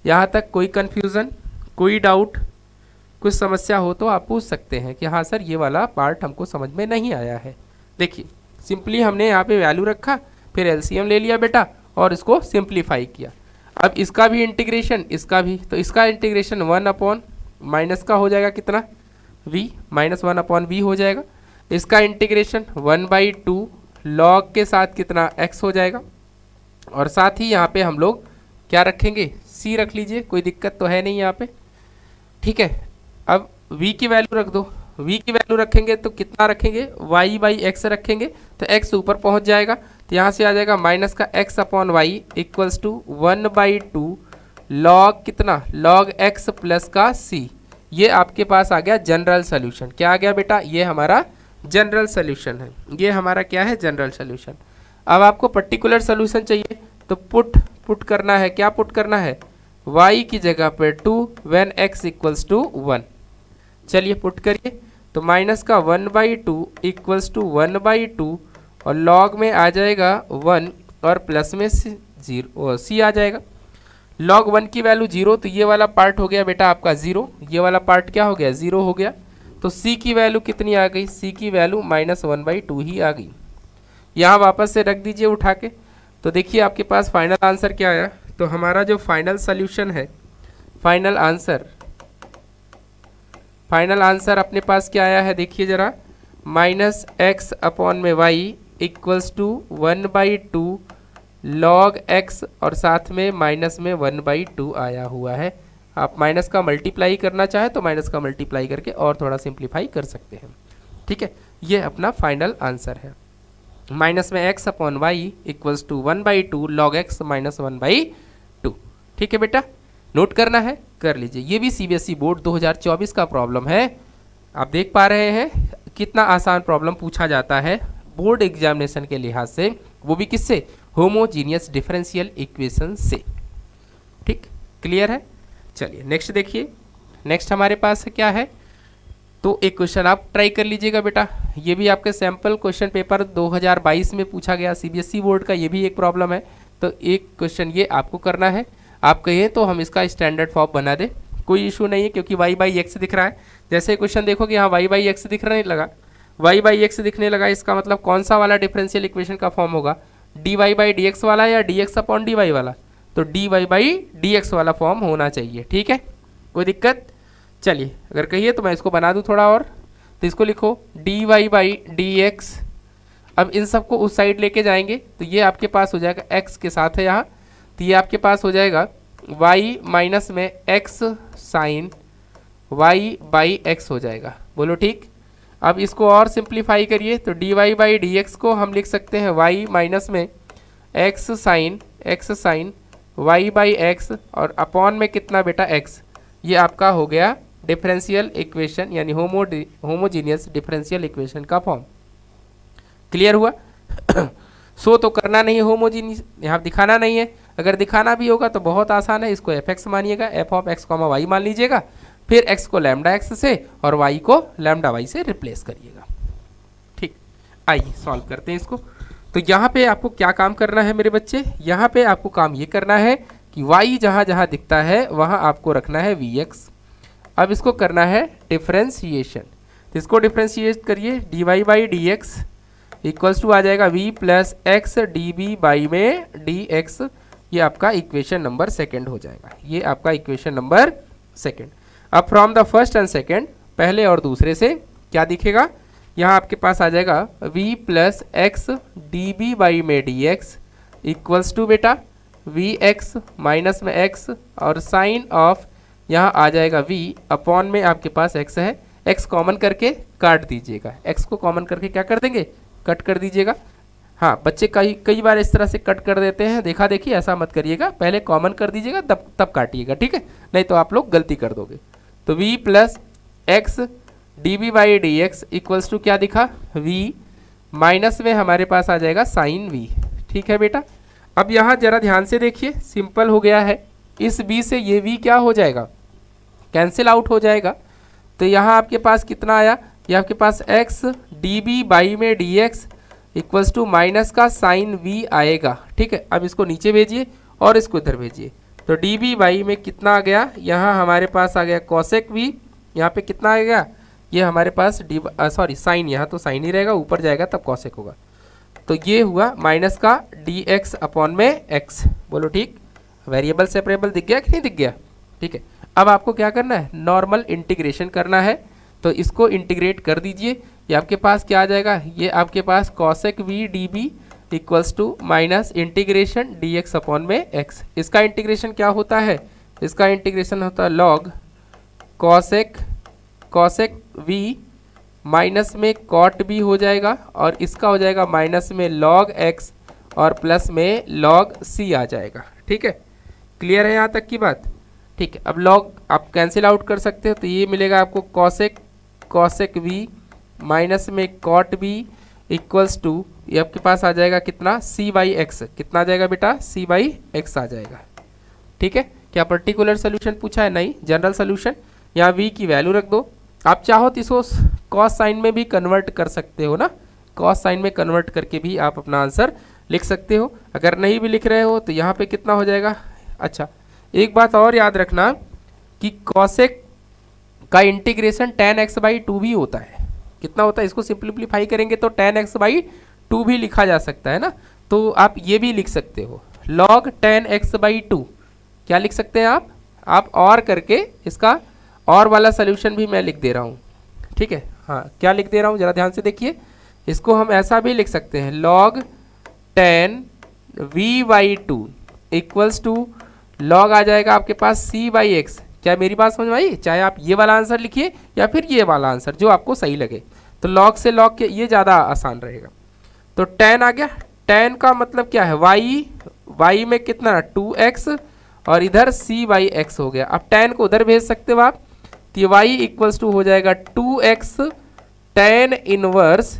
यहाँ तक कोई कन्फ्यूज़न, कोई डाउट, कुछ समस्या हो तो आप पूछ सकते हैं कि हाँ सर ये वाला पार्ट हमको समझ में नहीं आया है। देखिए सिंपली हमने यहाँ पे वैल्यू रखा, फिर एलसीएम ले लिया बेटा और इसको सिंप्लीफाई किया। अब इसका भी इंटीग्रेशन, इसका भी, तो इसका इंटीग्रेशन 1 अपॉन माइनस का हो जाएगा कितना, v माइनस 1 अपॉन v हो जाएगा। इसका इंटीग्रेशन 1/2 लॉग के साथ कितना x हो जाएगा और साथ ही यहाँ पे हम लोग क्या रखेंगे, सी रख लीजिए, कोई दिक्कत तो है नहीं यहाँ पे, ठीक है। अब v की वैल्यू रख दो, v की वैल्यू रखेंगे तो कितना रखेंगे, y बाई एक्स रखेंगे तो x ऊपर पहुंच जाएगा, तो यहाँ से आ जाएगा माइनस का x upon y equals to 1/2 log कितना, लॉग x प्लस का c। ये आपके पास आ गया जनरल सोल्यूशन। क्या आ गया बेटा, ये हमारा जनरल सोल्यूशन है, ये हमारा क्या है, जनरल सोल्यूशन। अब आपको पर्टिकुलर सोल्यूशन चाहिए तो पुट करना है, क्या पुट करना है, y की जगह पर 2 व्हेन x इक्वल्स टू 1। चलिए पुट करिए, तो माइनस का 1/2 इक्वल्स टू 1/2 और लॉग में आ जाएगा 1 और प्लस में c आ जाएगा। लॉग 1 की वैल्यू 0, तो ये वाला पार्ट हो गया बेटा आपका 0, ये वाला पार्ट क्या हो गया, 0 हो गया। तो c की वैल्यू कितनी आ गई, c की वैल्यू -1/2 ही आ गई। यहाँ वापस से रख दीजिए उठा के, तो देखिए आपके पास फाइनल आंसर क्या आया। तो हमारा जो फाइनल सोल्यूशन है, फाइनल आंसर अपने पास क्या आया है, देखिए जरा, -x अपॉन में y equals to 1/2 log x और साथ में माइनस में 1/2 आया हुआ है। आप माइनस का मल्टीप्लाई करना चाहे तो माइनस का मल्टीप्लाई करके और थोड़ा सिंप्लीफाई कर सकते हैं, ठीक है। ये अपना फाइनल आंसर है, माइनस में x upon y equals to 1/2 log x minus 1/2, ठीक है बेटा, नोट करना है कर लीजिए। ये भी सीबीएसई बोर्ड 2024 का प्रॉब्लम है। आप देख पा रहे हैं कितना आसान प्रॉब्लम पूछा जाता है बोर्ड एग्जामिनेशन के लिहाज से, वो भी किससे, होमोजीनियस डिफरेंशियल इक्वेशन से, ठीक, क्लियर है। चलिए नेक्स्ट देखिए, नेक्स्ट हमारे पास क्या है, तो एक क्वेश्चन आप ट्राई कर लीजिएगा बेटा। ये भी आपके सैम्पल क्वेश्चन पेपर 2022 में पूछा गया सीबीएसई बोर्ड का, ये भी एक प्रॉब्लम है। तो एक क्वेश्चन ये आपको करना है, आप कहिए तो हम इसका स्टैंडर्ड फॉर्म बना दें, कोई इशू नहीं है, क्योंकि y बाई एक्स दिख रहा है। जैसे क्वेश्चन देखोगे यहाँ y बाई एक्स दिखने लगा, y बाई एक्स दिखने लगा, इसका मतलब कौन सा वाला डिफरेंशियल इक्वेशन का फॉर्म होगा, dy बाई डी एक्स वाला या dx अपॉन dy वाला, तो dy बाई डी एक्स वाला फॉर्म होना चाहिए, ठीक है, कोई दिक्कत। चलिए अगर कहिए तो मैं इसको बना दूं थोड़ा और, तो इसको लिखो dy बाई डी एक्स। अब इन सबको उस साइड लेके जाएंगे तो ये आपके पास हो जाएगा x के साथ है यहाँ, तो ये आपके पास हो जाएगा y माइनस में x sine y by x हो जाएगा, बोलो ठीक। अब इसको और सिंप्लीफाई करिए तो dy बाई डी एक्स को हम लिख सकते हैं y माइनस में x sine y by x और अपॉन में कितना बेटा x। ये आपका हो गया डिफरेंशियल इक्वेशन यानी होमोजीनियस डिफरेंशियल इक्वेशन का फॉर्म। क्लियर हुआ। सो तो करना नहीं है होमोजीनियस, यहाँ दिखाना नहीं है। अगर दिखाना भी होगा तो बहुत आसान है, इसको एफ एक्स मानिएगा, f of x comma y मान लीजिएगा, फिर एक्स को लैम्डा एक्स से और वाई को लैम्डा वाई से रिप्लेस करिएगा, ठीक। आइए सॉल्व करते हैं इसको। तो यहाँ पे आपको क्या काम करना है मेरे बच्चे, यहाँ पे आपको काम ये करना है कि y जहाँ जहाँ दिखता है वहाँ आपको रखना है vx। अब इसको करना है डिफ्रेंशिएशन, तो इसको डिफ्रेंशिएट करिए, dy by d x equals to आ जाएगा v plus x d B by में डी एक्स। ये आपका इक्वेशन नंबर सेकेंड हो जाएगा, ये आपका इक्वेशन नंबर सेकेंड। अब from the first and second, पहले और दूसरे से क्या दिखेगा, यहाँ आपके पास आ जाएगा v plus x d B by में डी एक्स इक्वल्स टू बेटा वी एक्स माइनस में x और साइन ऑफ यहाँ आ जाएगा v अपॉन में आपके पास x है, x कॉमन करके काट दीजिएगा, x को कॉमन करके क्या कर देंगे, कट कर दीजिएगा। हाँ बच्चे कई बार इस तरह से कट कर देते हैं, देखा देखिए ऐसा मत करिएगा, पहले कॉमन कर दीजिएगा तब काटिएगा, ठीक है, नहीं तो आप लोग गलती कर दोगे। तो v plus x d B by d x equals to क्या दिखा v माइनस में हमारे पास आ जाएगा साइन v, ठीक है बेटा। अब यहाँ जरा ध्यान से देखिए, सिंपल हो गया है, इस b से ये v क्या हो जाएगा, कैंसिल आउट हो जाएगा। तो यहाँ आपके पास कितना आया, ये आपके पास x डी बी बाई में d x equals to minus का साइन v आएगा, ठीक है। अब इसको नीचे भेजिए और इसको इधर भेजिए, तो डी बी बाई में कितना आ गया, यहाँ हमारे पास आ गया कॉसेक v, यहाँ पे कितना आ गया, ये हमारे पास सॉरी साइन, यहाँ तो साइन ही रहेगा, ऊपर जाएगा तब कॉसेक होगा। तो ये हुआ माइनस का डी एक्स अपॉन में एक्स, बोलो ठीक। वेरिएबल सेपरेबल दिख गया कि नहीं दिख गया, ठीक है। अब आपको क्या करना है, नॉर्मल इंटीग्रेशन करना है, तो इसको इंटीग्रेट कर दीजिए। ये आपके पास क्या आ जाएगा, ये आपके पास cosec v d B equals to minus integration d x upon में एक्स। इसका इंटीग्रेशन क्या होता है? इसका इंटीग्रेशन होता है लॉग कॉसेक वी माइनस में कॉट बी हो जाएगा, और इसका हो जाएगा माइनस में लॉग एक्स और प्लस में लॉग सी आ जाएगा। ठीक है, क्लियर है यहाँ तक की बात? ठीक है, अब लॉग आप कैंसिल आउट कर सकते हो, तो ये मिलेगा आपको कॉसेक वी माइनस में कॉट बी इक्वल्स टू, ये आपके पास आ जाएगा कितना? सी बाई एक्स। कितना आ जाएगा बेटा? सी बाई एक्स आ जाएगा। ठीक है, क्या पर्टिकुलर सोल्यूशन पूछा है? नहीं, जनरल सोल्यूशन। यहाँ v की वैल्यू रख दो। आप चाहो तो इसको कॉस साइन में भी कन्वर्ट कर सकते हो ना, कॉस साइन में कन्वर्ट करके भी आप अपना आंसर लिख सकते हो। अगर नहीं भी लिख रहे हो तो यहाँ पे कितना हो जाएगा? अच्छा, एक बात और याद रखना कि कॉसेक का इंटीग्रेशन tan x बाई 2 भी होता है। कितना होता है? इसको सिंप्लीफाई करेंगे तो tan x बाई 2 भी लिखा जा सकता है ना, तो आप ये भी लिख सकते हो log tan x बाई 2। क्या लिख सकते हैं आप और करके इसका और वाला सोल्यूशन भी मैं लिख दे रहा हूँ। ठीक है, हाँ, क्या लिख दे रहा हूँ जरा ध्यान से देखिए। इसको हम ऐसा भी लिख सकते हैं log tan v by 2 equals to log आ जाएगा आपके पास c बाई एक्स। क्या मेरी बात समझ में आई? चाहे आप ये वाला आंसर लिखिए या फिर ये वाला आंसर, जो आपको सही लगे। तो लॉग से लॉग के ये ज़्यादा आसान रहेगा। तो tan आ गया। tan का मतलब क्या है? y में कितना? 2x और इधर c बाई एक्स हो गया। अब tan को उधर भेज सकते हो आप, तो y इक्वल्स टू हो जाएगा 2x tan इनवर्स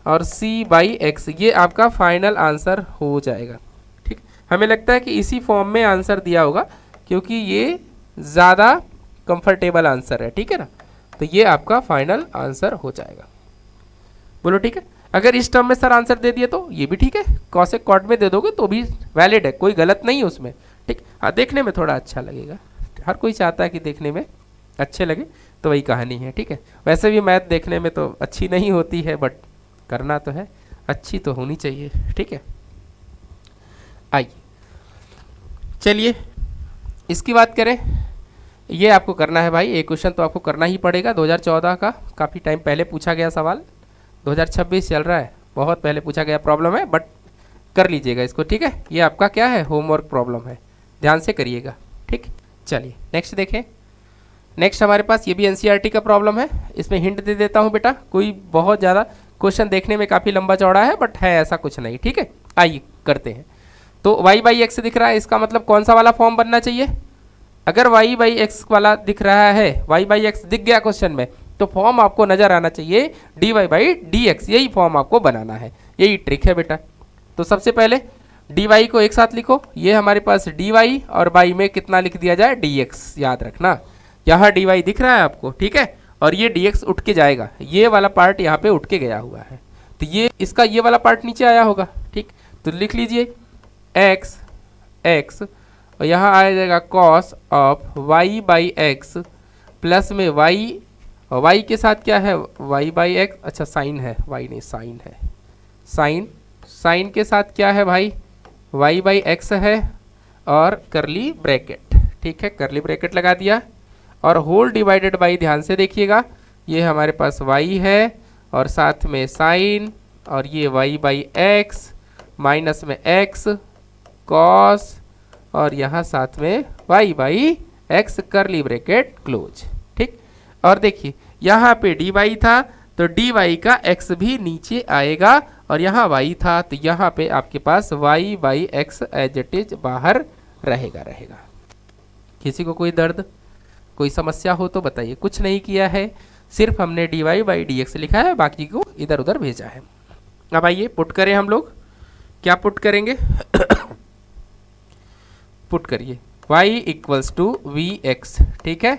और c बाई एक्स। ये आपका फाइनल आंसर हो जाएगा। ठीक, हमें लगता है कि इसी फॉर्म में आंसर दिया होगा क्योंकि ये ज़्यादा कंफर्टेबल आंसर है। ठीक है ना, तो ये आपका फाइनल आंसर हो जाएगा। बोलो ठीक है। अगर इस टर्म में सर आंसर दे दिए तो ये भी ठीक है, कॉसेक कॉट में दे दोगे तो भी वैलिड है, कोई गलत नहीं है उसमें। ठीक, हाँ, देखने में थोड़ा अच्छा लगेगा, हर कोई चाहता है कि देखने में अच्छे लगे, तो वही कहानी है। ठीक है, वैसे भी मैथ देखने में तो अच्छी नहीं होती है, बट करना तो है, अच्छी तो होनी चाहिए। ठीक है, आइए चलिए इसकी बात करें। ये आपको करना है भाई, एक क्वेश्चन तो आपको करना ही पड़ेगा। 2014 का काफ़ी टाइम पहले पूछा गया सवाल, 2026 चल रहा है, बहुत पहले पूछा गया प्रॉब्लम है, बट कर लीजिएगा इसको। ठीक है, ये आपका क्या है? होमवर्क प्रॉब्लम है, ध्यान से करिएगा। ठीक, चलिए नेक्स्ट देखें। नेक्स्ट हमारे पास ये भी एनसीईआरटी का प्रॉब्लम है। इसमें हिंट दे देता हूँ बेटा, कोई बहुत ज़्यादा क्वेश्चन देखने में काफ़ी लंबा चौड़ा है, बट है ऐसा कुछ नहीं। ठीक है, आइए करते हैं। तो y बाई एक्स दिख रहा है, इसका मतलब कौन सा वाला फॉर्म बनना चाहिए? अगर y बाई एक्स वाला दिख रहा है, y बाई एक्स दिख गया क्वेश्चन में, तो फॉर्म आपको नजर आना चाहिए dy बाई डी एक्स। यही फॉर्म आपको बनाना है, यही ट्रिक है बेटा। तो सबसे पहले dy को एक साथ लिखो, ये हमारे पास dy और y में कितना लिख दिया जाए? dx। याद रखना, यहाँ dy दिख रहा है आपको, ठीक है, और ये dx उठ के जाएगा, ये वाला पार्ट यहाँ पे उठ के गया हुआ है, तो ये इसका ये वाला पार्ट नीचे आया होगा। ठीक, तो लिख लीजिए x और यहाँ आ जाएगा cos of y by x plus में y के साथ क्या है? y बाई एक्स, अच्छा साइन है, y नहीं साइन है, साइन के साथ क्या है भाई? y बाई एक्स है और करली ब्रैकेट। ठीक है, करली ब्रैकेट लगा दिया और होल डिवाइडेड बाई, ध्यान से देखिएगा, ये हमारे पास y है और साथ में साइन, और ये y बाई एक्स माइनस में x कॉस, और यहाँ साथ में y बाई एक्स करली ब्रैकेट क्लोज। ठीक, और देखिए यहाँ पे dy था तो dy का x भी नीचे आएगा, और यहाँ y था तो यहाँ पे आपके पास y by x as it is बाहर रहेगा। किसी को कोई दर्द, कोई समस्या हो तो बताइए। कुछ नहीं किया है, सिर्फ हमने dy बाई डी एक्स लिखा है, बाकी को इधर उधर भेजा है। अब आइए पुट करें हम लोग, क्या पुट करेंगे? पुट करिए y equals to v x. ठीक है,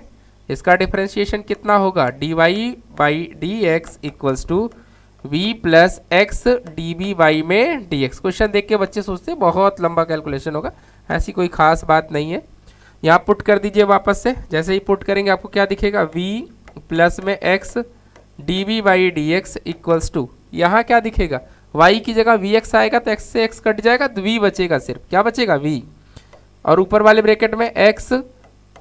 इसका डिफरेंशिएशन कितना होगा? dy by d x equals to v plus x d v by में dx। क्वेश्चन देख के बच्चे सोचते हैं बहुत लंबा कैलकुलेशन होगा, ऐसी कोई खास बात नहीं है। यहाँ पुट कर दीजिए वापस से, जैसे ही पुट करेंगे आपको क्या दिखेगा? v प्लस में x d B by d x equals to, यहाँ क्या दिखेगा? y की जगह वी एक्स आएगा तो x से x कट जाएगा तो v बचेगा, सिर्फ क्या बचेगा? v, और ऊपर वाले ब्रैकेट में x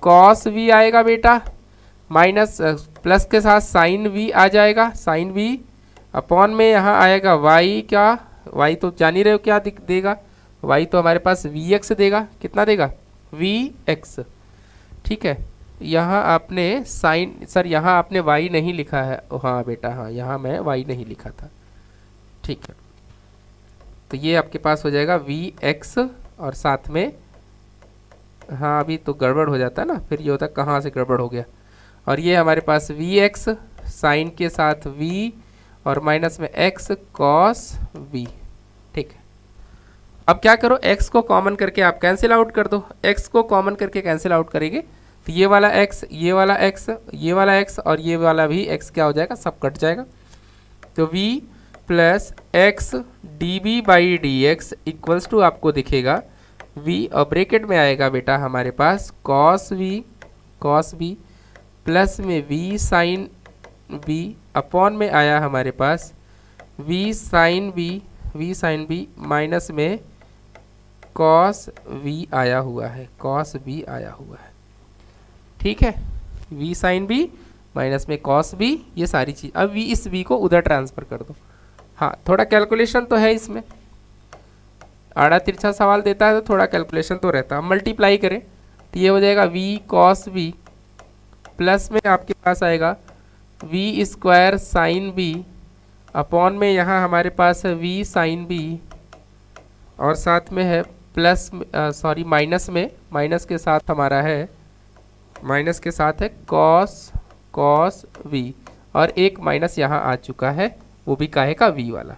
कॉस v आएगा बेटा, माइनस प्लस के साथ साइन v आ जाएगा, साइन v अपॉन में यहाँ आएगा y क्या? y तो जान ही रहे हो क्या देगा, y तो हमारे पास vx देगा, कितना देगा vx, ठीक है। यहाँ आपने साइन, सर यहाँ आपने y नहीं लिखा है, हाँ बेटा हाँ, यहाँ मैं y नहीं लिखा था, ठीक है। तो ये आपके पास हो जाएगा vx और साथ में, हाँ अभी तो गड़बड़ हो जाता है ना, फिर ये होता है कहाँ से गड़बड़ हो गया, और ये हमारे पास vx साइन के साथ v और माइनस में x cos v, ठीक है। अब क्या करो, x को कॉमन करके आप कैंसिल आउट कर दो, x को कॉमन करके कैंसिल आउट करेंगे तो ये वाला x, ये वाला x, ये वाला x और ये वाला भी x क्या हो जाएगा, सब कट जाएगा। तो v plus x d B by d x equals to आपको दिखेगा v, और ब्रेकेट में आएगा बेटा हमारे पास cos v प्लस में v साइन v अपॉन में आया हमारे पास v साइन v माइनस में cos v आया हुआ है, ठीक है। v साइन v माइनस में cos v, ये सारी चीज। अब v, इस v को उधर ट्रांसफर कर दो। हाँ थोड़ा कैलकुलेशन तो है इसमें, आड़ा तिरछा सवाल देता है तो थोड़ा कैलकुलेशन तो रहता है। मल्टीप्लाई करें तो ये हो जाएगा v cos v प्लस में आपके पास आएगा v square sine v upon में यहाँ हमारे पास है v साइन v और साथ में है प्लस, सॉरी माइनस में, माइनस के साथ हमारा है, माइनस के साथ है cos v और एक माइनस यहाँ आ चुका है, वो भी काहे का v वाला।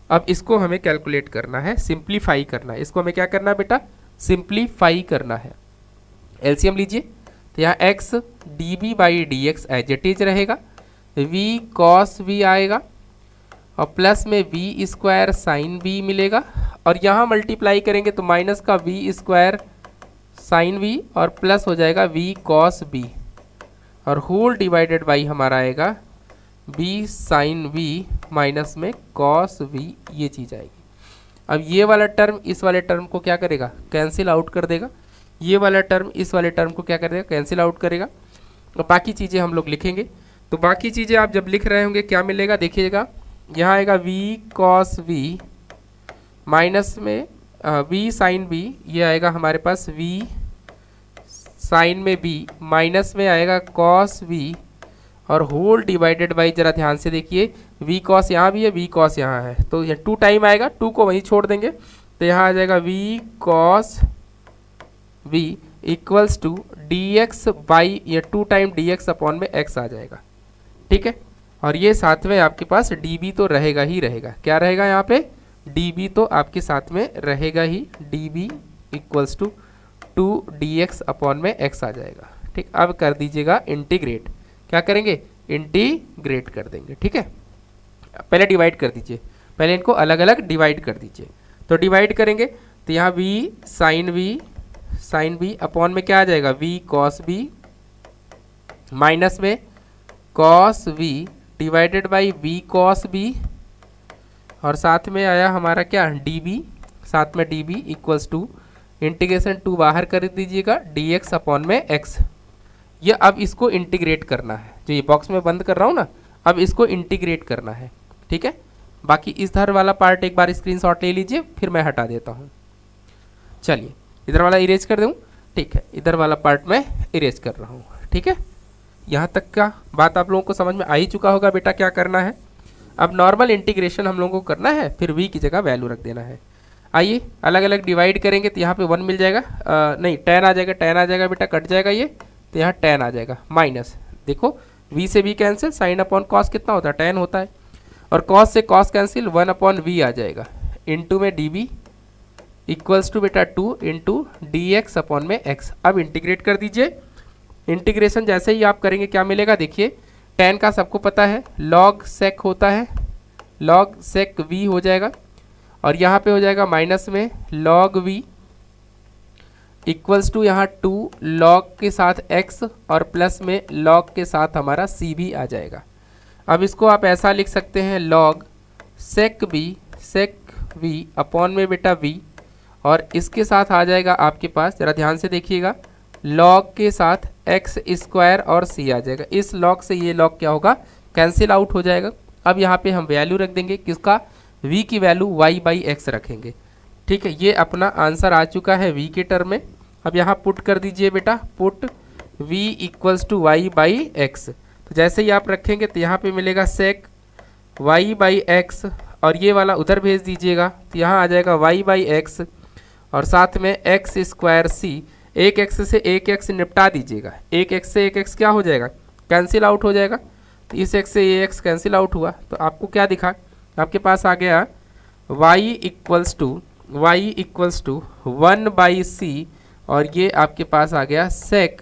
अब इसको हमें कैलकुलेट करना है, सिंप्लीफाई करना है, इसको हमें क्या करना है बेटा, सिंप्लीफाई करना है। एलसीएम लीजिए तो यहाँ x d B by d x as it is रहेगा, v cos v आएगा और प्लस में v स्क्वायर साइन v मिलेगा, और यहाँ मल्टीप्लाई करेंगे तो माइनस का v स्क्वायर साइन v और प्लस हो जाएगा v cos b और होल डिवाइडेड बाई हमारा आएगा v साइन v माइनस में cos v, ये चीज़ आएगी। अब ये वाला टर्म इस वाले टर्म को क्या करेगा, कैंसिल आउट कर देगा, ये वाला टर्म इस वाले टर्म को क्या करेगा, कैंसिल आउट करेगा, और बाकी चीज़ें हम लोग लिखेंगे। तो बाकी चीज़ें आप जब लिख रहे होंगे क्या मिलेगा, देखिएगा यहाँ आएगा v cos v माइनस में v साइन v, ये आएगा हमारे पास v साइन में b माइनस में आएगा cos v और होल डिवाइडेड बाई, जरा ध्यान से देखिए v cos यहाँ भी है, v cos यहाँ है, तो ये 2 टाइम आएगा, 2 को वहीं छोड़ देंगे तो यहाँ आ जाएगा v cos v equals to d x by, ये 2 टाइम डी एक्स अपॉन में x आ जाएगा, ठीक है। और ये साथ में आपके पास db तो रहेगा ही रहेगा, क्या रहेगा यहाँ पे, db तो आपके साथ में रहेगा ही, db equals to 2 dx upon में x आ जाएगा, ठीक। अब कर दीजिएगा इंटीग्रेट, क्या करेंगे, इंटीग्रेट कर देंगे, ठीक है। पहले डिवाइड कर दीजिए, पहले इनको अलग अलग डिवाइड कर दीजिए। तो डिवाइड करेंगे तो यहाँ v साइन v अपॉन में क्या आ जाएगा, v cos v माइनस में cos v divided by v cos b और साथ में आया हमारा क्या, db, साथ में db इक्वल्स टू इंटीग्रेशन 2 बाहर कर दीजिएगा dx अपॉन में x। ये अब इसको इंटीग्रेट करना है, जो ये बॉक्स में बंद कर रहा हूँ ना, अब इसको इंटीग्रेट करना है, ठीक है। बाकी इस धर वाला पार्ट एक बार स्क्रीनशॉट ले लीजिए, फिर मैं हटा देता हूँ। चलिए इधर वाला इरेज कर दूँ, ठीक है, इधर वाला पार्ट मैं इरेज कर रहा हूँ, ठीक है। यहाँ तक का बात आप लोगों को समझ में आ ही चुका होगा बेटा क्या करना है। अब नॉर्मल इंटीग्रेशन हम लोगों को करना है, फिर v की जगह वैल्यू रख देना है। आइए अलग अलग डिवाइड करेंगे तो यहाँ पे 1 मिल जाएगा, नहीं tan आ जाएगा, tan आ जाएगा बेटा, कट जाएगा ये, तो यहाँ tan आ जाएगा माइनस, देखो v से v cancel, sine upon cos कितना होता है, tan होता है, और cos से cos कैंसिल, 1 अपॉन v आ जाएगा, इनटू में db इक्वल्स टू बेटा 2 इंटू dx अपॉन में x। अब इंटीग्रेट कर दीजिए, इंटीग्रेशन जैसे ही आप करेंगे क्या मिलेगा, देखिए tan का सबको पता है log sec होता है, log sec v हो जाएगा, और यहाँ पे हो जाएगा माइनस में log v इक्वल्स टू यहाँ 2 log के साथ x और प्लस में log के साथ हमारा c भी आ जाएगा। अब इसको आप ऐसा लिख सकते हैं log sec v अपॉन में बेटा v, और इसके साथ आ जाएगा आपके पास, जरा ध्यान से देखिएगा, log के साथ x स्क्वायर और c आ जाएगा। इस log से ये log क्या होगा, कैंसिल आउट हो जाएगा। अब यहाँ पे हम वैल्यू रख देंगे किसका, v की वैल्यू y बाई एक्स रखेंगे। ठीक है, ये अपना आंसर आ चुका है v के टर्म में। अब यहाँ पुट कर दीजिए बेटा, put v equals to y by x. तो जैसे ही आप रखेंगे तो यहाँ पे मिलेगा सेक y बाई एक्स, और ये वाला उधर भेज दीजिएगा तो यहाँ आ जाएगा y बाई एक्स, और साथ में एक्स स्क्वायर सी। एक एक्स से एक एक्स निपटा दीजिएगा, एक एक्स से एक एक्स क्या हो जाएगा, कैंसिल आउट हो जाएगा। तो इस एक्स से ये एक्स कैंसिल आउट हुआ, तो आपको क्या दिखा, आपके पास आ गया y इक्वल्स टू 1 बाई सी, और ये आपके पास आ गया सेक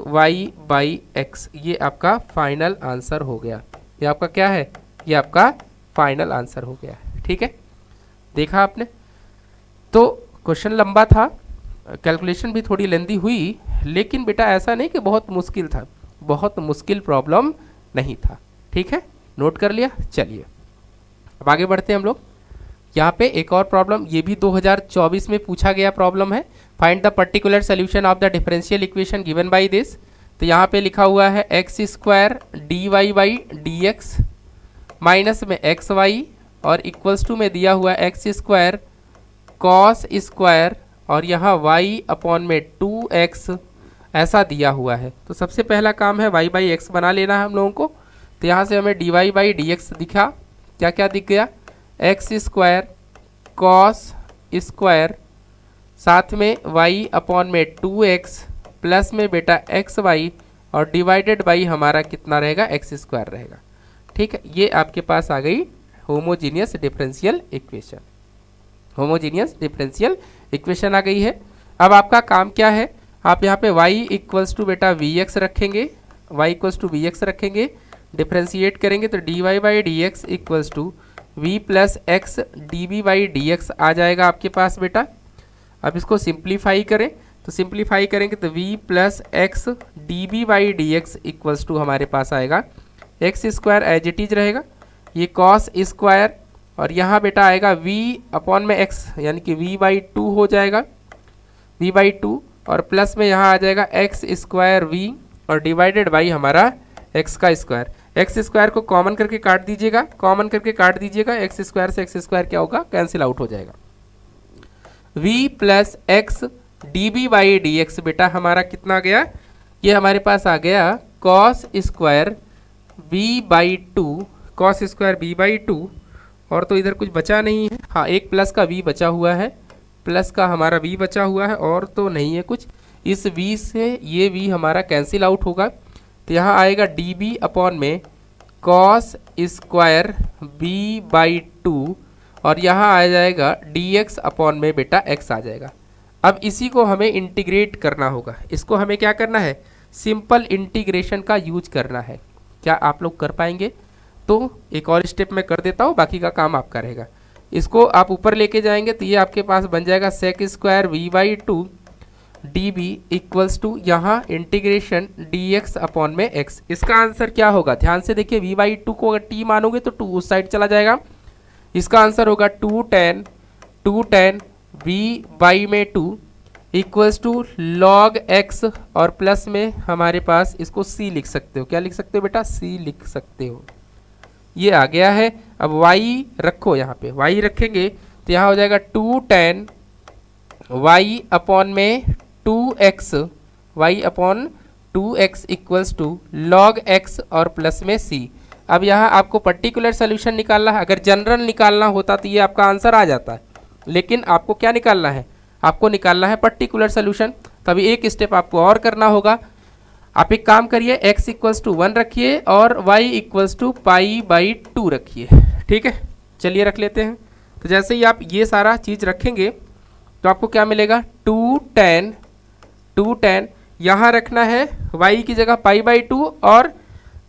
y बाई एक्स। ये आपका फाइनल आंसर हो गया। ये आपका क्या है, ये आपका फाइनल आंसर हो गया। ठीक है, देखा आपने। तो क्वेश्चन लंबा था, कैलकुलेशन भी थोड़ी लेंदी हुई, लेकिन बेटा ऐसा नहीं कि बहुत मुश्किल था, बहुत मुश्किल प्रॉब्लम नहीं था। ठीक है, नोट कर लिया। चलिए अब आगे बढ़ते हैं हम लोग। यहाँ पे एक और प्रॉब्लम, ये भी 2024 में पूछा गया प्रॉब्लम है। Find the particular solution of the differential equation given by this. तो यहाँ पे लिखा हुआ है x square d y by d x minus में एक्स वाई, और इक्वल्स टू में दिया हुआ एक्स स्क्वायर कॉस स्क्वायर, और यहाँ y अपॉन में 2x ऐसा दिया हुआ है। तो सबसे पहला काम है y बाई एक्स बना लेना है हम लोगों को। तो यहाँ से हमें dy बाई डी एक्स दिखा, क्या क्या दिख गया, एक्स स्क्वायर कॉस स्क्वायर, साथ में y अपॉन में 2x प्लस में बेटा एक्स वाई, और डिवाइडेड बाई हमारा कितना रहेगा, एक्स स्क्वायर रहेगा। ठीक है, ये आपके पास आ गई homogeneous differential equation. Homogeneous differential equation आ गई है। अब आपका काम क्या है, आप यहाँ पे y इक्वल्स टू बेटा वी एक्स रखेंगे, y equals to v x रखेंगे, डिफ्रेंशिएट करेंगे तो d y by d x equals to v plus x d B by d x आ जाएगा आपके पास बेटा। अब इसको सिंप्लीफाई करें, तो सिंप्लीफाई करेंगे तो v plus x d B by d x equals to हमारे पास आएगा x square as it is रहेगा, ये कॉस स्क्वायर, और यहाँ बेटा आएगा v अपॉन में x यानी कि v बाई 2 हो जाएगा, v बाई 2, और प्लस में यहाँ आ जाएगा एक्स स्क्वायर v, और डिवाइडेड बाई हमारा x का स्क्वायर। एक्स स्क्वायर को कॉमन करके काट दीजिएगा, कॉमन करके काट दीजिएगा, एक्स स्क्वायर से एक्स स्क्वायर क्या होगा, कैंसिल आउट हो जाएगा। v plus x d B by d x बेटा हमारा कितना आ गया, ये हमारे पास आ गया cos square b by 2, cos square b by 2, और तो इधर कुछ बचा नहीं है, हाँ एक प्लस का v बचा हुआ है, प्लस का हमारा v बचा हुआ है, और तो नहीं है कुछ। इस v से ये v हमारा कैंसिल आउट होगा, तो यहाँ आएगा डी बी अपॉन में कॉस स्क्वायर b बाई 2, और यहाँ आ जाएगा dx अपॉन में बेटा x आ जाएगा। अब इसी को हमें इंटीग्रेट करना होगा, इसको हमें क्या करना है, सिंपल इंटीग्रेशन का यूज करना है। क्या आप लोग कर पाएंगे? तो एक और स्टेप मैं कर देता हूँ, बाकी का काम आपका रहेगा। इसको आप ऊपर लेके जाएंगे तो ये आपके पास बन जाएगा sec square v by 2 d B equals to यहाँ इंटीग्रेशन डी एक्स अपॉन में एक्स। इसका आंसर क्या होगा, ध्यान से देखिए, वी बाई 2 को अगर टी मानोगे तो 2 उस साइड चला जाएगा। इसका आंसर होगा 2 tan वी बाई में 2 इक्वल्स टू लॉग एक्स, और प्लस में हमारे पास इसको c लिख सकते हो। क्या लिख सकते हो बेटा, c लिख सकते हो। ये आ गया है। अब y रखो, यहाँ पे y रखेंगे तो यहाँ हो जाएगा 2 tan y अपॉन में 2x, y upon 2x equals to log x और प्लस में c। अब यहाँ आपको पर्टिकुलर सोल्यूशन निकालना है, अगर जनरल निकालना होता तो ये आपका आंसर आ जाता है, लेकिन आपको क्या निकालना है, आपको निकालना है पर्टिकुलर सोल्यूशन। तभी एक स्टेप आपको और करना होगा। आप एक काम करिए, x इक्वल्स टू 1 रखिए और y equals to pi by 2 रखिए। ठीक है, चलिए रख लेते हैं। तो जैसे ही आप ये सारा चीज़ रखेंगे तो आपको क्या मिलेगा, 2 tan यहाँ रखना है y की जगह पाई बाई 2 और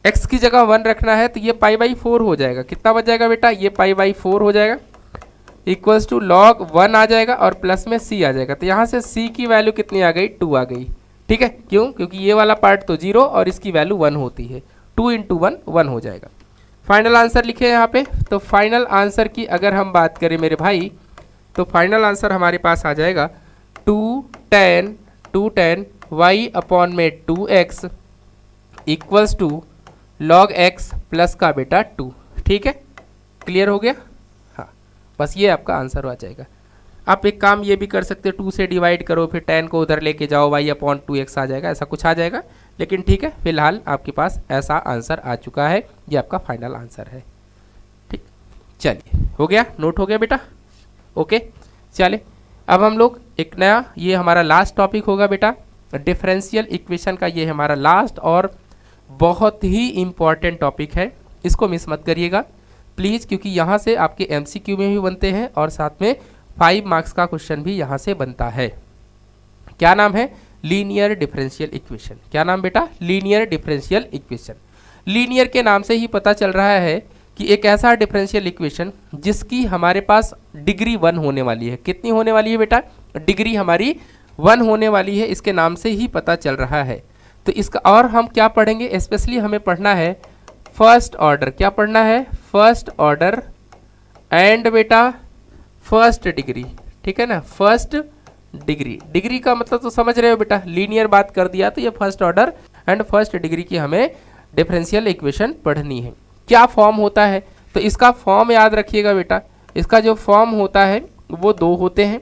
x की जगह 1 रखना है, तो ये पाई बाई 4 हो जाएगा। कितना बच जाएगा बेटा, ये पाई बाई 4 हो जाएगा, इक्वल्स टू लॉग 1 आ जाएगा और प्लस में c आ जाएगा। तो यहाँ से c की वैल्यू कितनी आ गई, 2 आ गई। ठीक है, क्यों, क्योंकि ये वाला पार्ट तो 0 और इसकी वैल्यू 1 होती है। 2 इंटू 1 हो जाएगा। फाइनल आंसर लिखे यहाँ पे। तो फाइनल आंसर की अगर हम बात करें मेरे भाई, तो फाइनल आंसर हमारे पास आ जाएगा 2 tan y अपॉन में 2x equals to log x plus का बेटा 2। ठीक है, क्लियर हो गया? हाँ, बस ये आपका आंसर आ जाएगा। आप एक काम ये भी कर सकते हो, 2 से डिवाइड करो, फिर 10 को उधर लेके जाओ, y/2x आ जाएगा, ऐसा कुछ आ जाएगा। लेकिन ठीक है, फिलहाल आपके पास ऐसा आंसर आ चुका है, ये आपका फाइनल आंसर है। ठीक, चलिए हो गया, नोट हो गया बेटा? ओके, चलिए अब हम लोग एक नया, ये हमारा लास्ट टॉपिक होगा बेटा, डिफरेंशियल इक्वेशन का। ये हमारा लास्ट और बहुत ही इंपॉर्टेंट टॉपिक है, इसको मिस मत करिएगा प्लीज़, क्योंकि यहाँ से आपके MCQ में भी बनते हैं और साथ में 5 मार्क्स का क्वेश्चन भी यहाँ से बनता है। क्या नाम है? Linear differential equation. क्या नाम बेटा? Linear differential equation. लीनियर के नाम से ही पता चल रहा है कि एक ऐसा डिफरेंशियल इक्वेशन जिसकी हमारे पास डिग्री 1 होने वाली है। कितनी होने वाली है बेटा? डिग्री हमारी 1 होने वाली है, इसके नाम से ही पता चल रहा है। तो इसका और हम क्या पढ़ेंगे, स्पेशली हमें पढ़ना है फर्स्ट ऑर्डर। क्या पढ़ना है? फर्स्ट ऑर्डर एंड बेटा फर्स्ट डिग्री। ठीक है ना, फर्स्ट डिग्री। डिग्री का मतलब तो समझ रहे हो बेटा, लीनियर बात कर दिया तो ये first order and first degree की हमें डिफरेंशियल इक्वेशन पढ़नी है। क्या फॉर्म होता है? तो इसका फॉर्म याद रखिएगा बेटा, इसका जो फॉर्म होता है वो 2 होते हैं।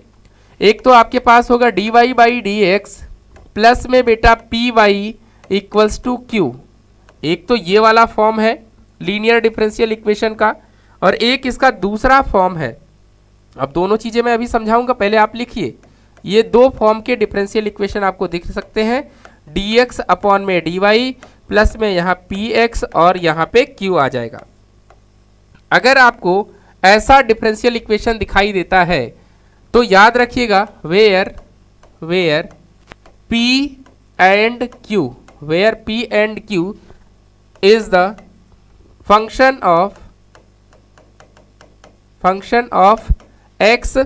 एक तो आपके पास होगा dy/dx प्लस में बेटा py इक्वल्स टू q। एक तो ये वाला फॉर्म है लीनियर डिफरेंशियल इक्वेशन का, और एक इसका दूसरा फॉर्म है। अब दोनों चीजें मैं अभी समझाऊंगा, पहले आप लिखिए। ये 2 फॉर्म के डिफरेंशियल इक्वेशन आपको दिख सकते हैं, dx अपॉन में dy प्लस में यहाँ px और यहाँ पे q आ जाएगा। अगर आपको ऐसा डिफरेंशियल इक्वेशन दिखाई देता है तो याद रखिएगा where p and q, where p and q is the function of x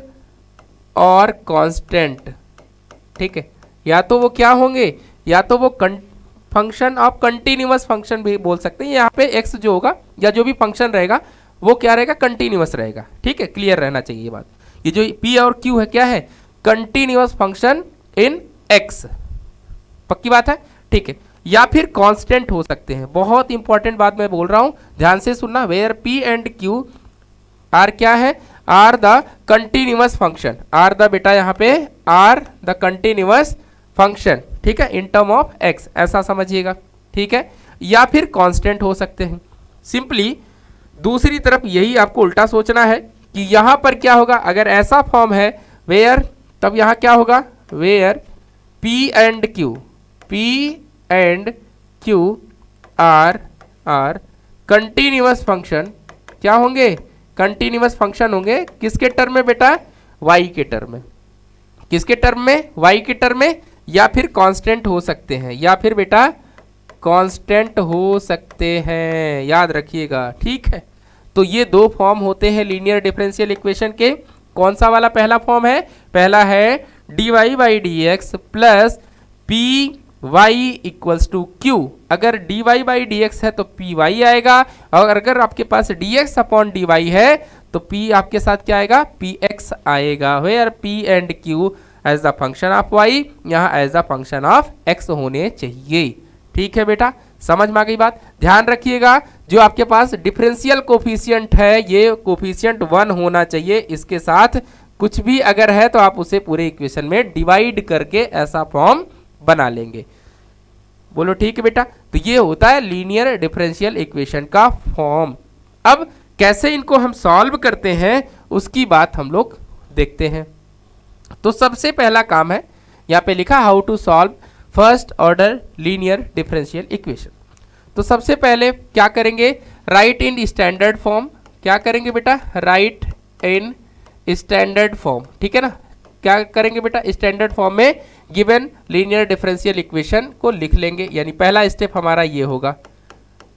और कांस्टेंट। ठीक है, या तो वो क्या होंगे, या तो वो फंक्शन ऑफ कंटिन्यूअस फंक्शन भी बोल सकते हैं। यहाँ पे x जो होगा या जो भी फंक्शन रहेगा वो क्या रहेगा? कंटिन्यूअस रहेगा। ठीक है, क्लियर रहना चाहिए ये बात। ये जो p और q है क्या है? Continuous function in x। पक्की बात है? ठीक है, या फिर कांस्टेंट हो सकते हैं। बहुत इंपॉर्टेंट बात मैं बोल रहा हूं, ध्यान से सुनना। Where p and q are क्या है? Are the continuous function. Are the बेटा यहाँ पे आर द कंटिन्यूअस फंक्शन। ठीक है, इन टर्म ऑफ x, ऐसा समझिएगा। ठीक है, या फिर कांस्टेंट हो सकते हैं। सिंपली दूसरी तरफ यही आपको उल्टा सोचना है कि यहाँ पर क्या होगा। अगर ऐसा फॉर्म है वेयर, तब यहाँ क्या होगा? Where p and q are continuous function. क्या होंगे? कंटिन्यूअस फंक्शन होंगे। किसके टर्म में बेटा? y के टर्म में। किसके टर्म में? y के टर्म में। या फिर कांस्टेंट हो सकते हैं, या फिर बेटा कांस्टेंट हो सकते हैं, याद रखिएगा। ठीक है, तो ये 2 फॉर्म होते हैं लीनियर डिफरेंशियल इक्वेशन के। कौन सा वाला पहला फॉर्म है? पहला है dy/dx plus py equals to q। अगर dy/dx है तो py आएगा, और अगर आपके पास dx अपॉन dy है तो p आपके साथ क्या आएगा? px आएगा। Where p and q as the function of y, यहाँ as the function of x होने चाहिए। ठीक है बेटा, समझ में आ गई बात? ध्यान रखिएगा, जो आपके पास डिफरेंशियल कोफिशिएंट है ये कोफिशिएंट 1 होना चाहिए। इसके साथ कुछ भी अगर है तो आप उसे पूरे इक्वेशन में डिवाइड करके ऐसा फॉर्म बना लेंगे। बोलो ठीक है बेटा? तो ये होता है लीनियर डिफरेंशियल इक्वेशन का फॉर्म। अब कैसे इनको हम सॉल्व करते हैं उसकी बात हम लोग देखते हैं। तो सबसे पहला काम है, यहाँ पे लिखा how to solve first order linear differential equation. तो सबसे पहले क्या करेंगे? Write in standard form. क्या करेंगे बेटा? Write in standard form. ठीक है ना, क्या करेंगे बेटा? स्टैंडर्ड फॉर्म में गिवन लीनियर डिफरेंशियल इक्वेशन को लिख लेंगे, यानी पहला स्टेप हमारा ये होगा।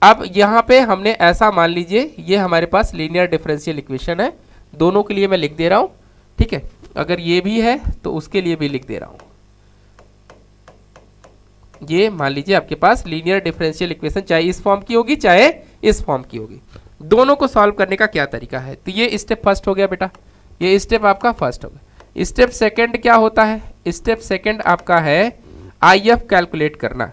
अब यहाँ पे हमने ऐसा मान लीजिए ये हमारे पास लीनियर डिफरेंशियल इक्वेशन है, दोनों के लिए मैं लिख दे रहा हूँ। ठीक है, अगर ये भी है तो उसके लिए भी लिख दे रहा हूँ। ये मान लीजिए आपके पास लीनियर डिफरेंशियल इक्वेशन चाहे इस फॉर्म की होगी चाहे इस फॉर्म की होगी। दोनों को सॉल्व करने का क्या तरीका है? तो ये स्टेप फर्स्ट हो गया बेटा, ये स्टेप आपका फर्स्ट हो गया। स्टेप सेकंड क्या होता है? स्टेप सेकंड आपका है IF कैलकुलेट करना।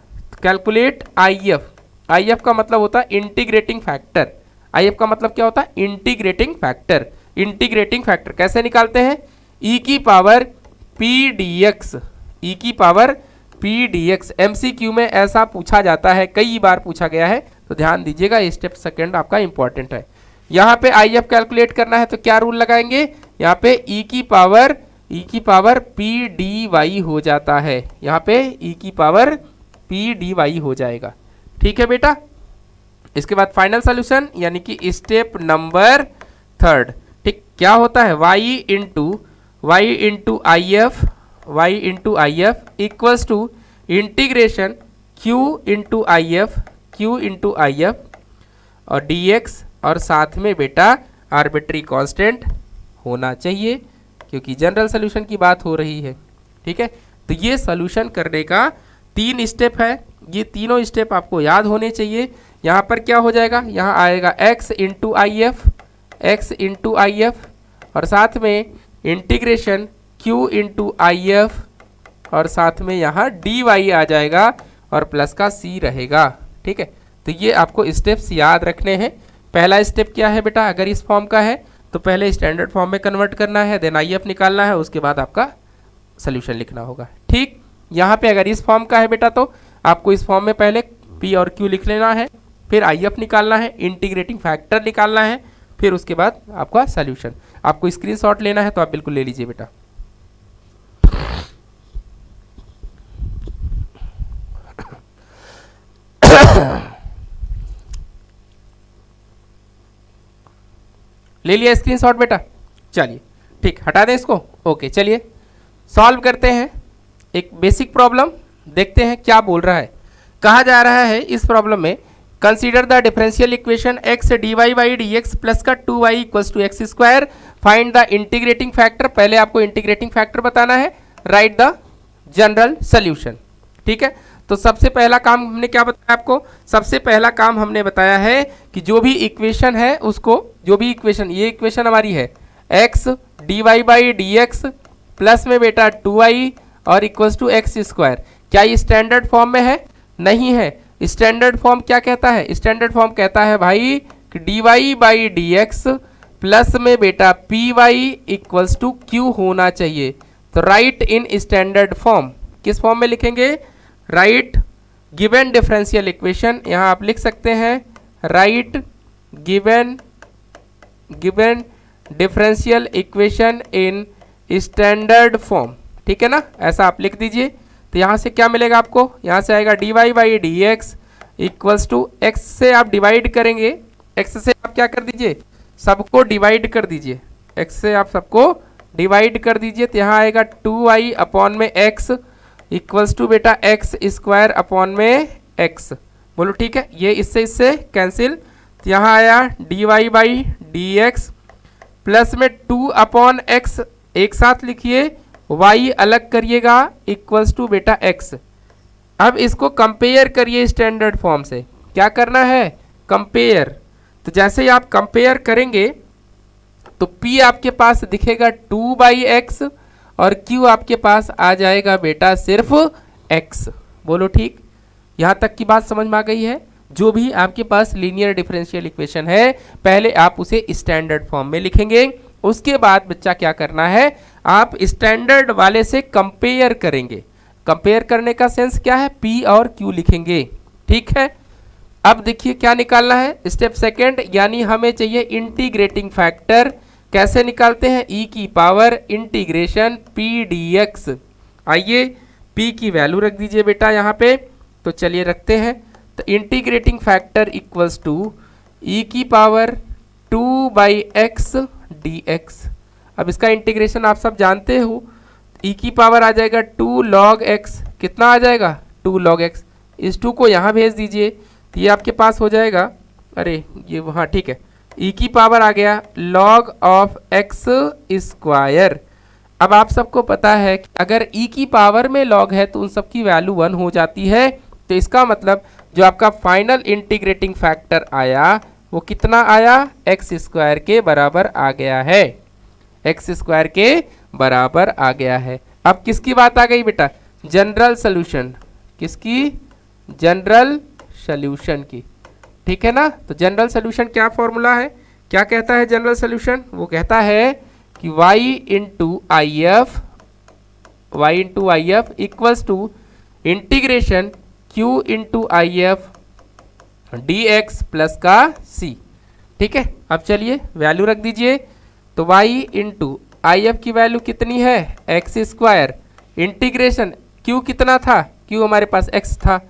Calculate IF। IF का मतलब होता है इंटीग्रेटिंग फैक्टर। IF का मतलब क्या होता है? Integrating factor. इंटीग्रेटिंग फैक्टर कैसे निकालते हैं? e की पावर p dx, e की पावर p dx। MCQ में ऐसा पूछा जाता है, कई बार पूछा गया है, तो ध्यान दीजिएगा, ये स्टेप सेकंड आपका इंपॉर्टेंट है। यहाँ पे IF कैलकुलेट करना है तो क्या रूल लगाएंगे? यहाँ पे e की पावर p dy हो जाता है, यहाँ पे e की पावर p dy हो जाएगा। ठीक है बेटा। इसके बाद फाइनल सॉल्यूशन यानी कि स्टेप नंबर थर्ड। ठीक, क्या होता है? y into IF equals to integration q into IF और dx, और साथ में बेटा आर्बिट्री कांस्टेंट होना चाहिए, क्योंकि जनरल सॉल्यूशन की बात हो रही है। ठीक है, तो ये सॉल्यूशन करने का 3 स्टेप है, ये तीनों स्टेप आपको याद होने चाहिए। यहाँ पर क्या हो जाएगा? यहाँ आएगा x इंटू IF और साथ में इंटीग्रेशन q इंटू IF और साथ में यहाँ dy आ जाएगा और प्लस का c रहेगा। ठीक है, तो ये आपको स्टेप्स याद रखने हैं। पहला स्टेप क्या है बेटा? अगर इस फॉर्म का है तो पहले स्टैंडर्ड फॉर्म में कन्वर्ट करना है, देन IF निकालना है, उसके बाद आपका सोल्यूशन लिखना होगा। ठीक, यहाँ पे अगर इस फॉर्म का है बेटा तो आपको इस फॉर्म में पहले P और Q लिख लेना है, फिर IF निकालना है, इंटीग्रेटिंग फैक्टर निकालना है, फिर उसके बाद आपका सोल्यूशन। आपको स्क्रीनशॉट लेना है तो आप बिल्कुल ले लीजिए बेटा। ले लिया स्क्रीनशॉट बेटा? चलिए ठीक, हटा दें इसको। ओके, चलिए सॉल्व करते हैं एक बेसिक प्रॉब्लम, देखते हैं क्या बोल रहा है। कहा जा रहा है इस प्रॉब्लम में, consider the differential equation x dy by dx plus का 2y equals to x square, find the integrating factor. पहले आपको इंटीग्रेटिंग फैक्टर बताना है, राइट द जनरल सोल्यूशन। ठीक है, तो सबसे पहला काम हमने क्या बताया आपको? सबसे पहला काम हमने बताया है कि जो भी इक्वेशन है उसको, जो भी इक्वेशन, ये इक्वेशन हमारी है x dy by dx plus में बेटा 2y और इक्वल्स टू एक्स स्क्वायर। क्या ये स्टैंडर्ड फॉर्म में है? नहीं है। स्टैंडर्ड फॉर्म क्या कहता है? स्टैंडर्ड फॉर्म कहता है भाई कि dy बाई dx प्लस में बेटा py इक्वल्स टू q होना चाहिए। तो राइट इन स्टैंडर्ड फॉर्म, किस फॉर्म में लिखेंगे? राइट गिवन डिफरेंशियल इक्वेशन, यहाँ आप लिख सकते हैं right given differential equation in standard form. ठीक है ना, ऐसा आप लिख दीजिए। तो यहाँ से क्या मिलेगा आपको? यहाँ से आएगा dy by dx equals to x से आप डिवाइड करेंगे, x से आप क्या कर दीजिए? सबको डिवाइड कर दीजिए, x से आप सबको डिवाइड कर दीजिए। तो यहाँ आएगा 2y अपॉन में x इक्वल्स टू बेटा एक्स स्क्वायर अपॉन में x। बोलो ठीक है, ये इससे कैंसिल। तो यहाँ आया dy बाई dx प्लस में 2 अपॉन x, एक साथ लिखिए, y अलग करिएगा, इक्वल्स टू बेटा x। अब इसको कंपेयर करिए स्टैंडर्ड फॉर्म से। क्या करना है? कंपेयर। तो जैसे ही आप कंपेयर करेंगे तो p आपके पास दिखेगा 2 बाई एक्स और q आपके पास आ जाएगा बेटा सिर्फ x। बोलो ठीक, यहाँ तक की बात समझ में आ गई है? जो भी आपके पास लीनियर डिफरेंशियल इक्वेशन है पहले आप उसे स्टैंडर्ड फॉर्म में लिखेंगे, उसके बाद बच्चा क्या करना है? आप स्टैंडर्ड वाले से कंपेयर करेंगे। कंपेयर करने का सेंस क्या है? p और q लिखेंगे। ठीक है, अब देखिए क्या निकालना है। स्टेप सेकंड, यानी हमें चाहिए इंटीग्रेटिंग फैक्टर। कैसे निकालते हैं? e की पावर इंटीग्रेशन p dx। आइए p की वैल्यू रख दीजिए बेटा यहाँ पे। तो चलिए रखते हैं। तो integrating factor equals to e की पावर 2 बाई एक्स dx। अब इसका इंटीग्रेशन आप सब जानते हो, e की पावर आ जाएगा 2 log x। कितना आ जाएगा? 2 log x। इस 2 को यहाँ भेज दीजिए तो ये आपके पास हो जाएगा, अरे ये वहाँ, ठीक है, e की पावर आ गया log ऑफ x स्क्वायर। अब आप सबको पता है कि अगर e की पावर में log है तो उन सब की वैल्यू 1 हो जाती है। तो इसका मतलब जो आपका फाइनल इंटीग्रेटिंग फैक्टर आया वो कितना आया? एक्स स्क्वायर के बराबर आ गया है, एक्स स्क्वायर के बराबर आ गया है। अब किसकी बात आ गई बेटा? General solution. किसकी? जनरल सोल्यूशन की। ठीक है ना। तो जनरल सोल्यूशन क्या फॉर्मूला है, क्या कहता है जनरल सोल्यूशन, वो कहता है कि y into I F equals to integration q into I F d x plus का c। ठीक है, अब चलिए वैल्यू रख दीजिए। तो y इंटू आई एफ की वैल्यू कितनी है, एक्स स्क्वायर, इंटीग्रेशन q कितना था, q हमारे पास x था,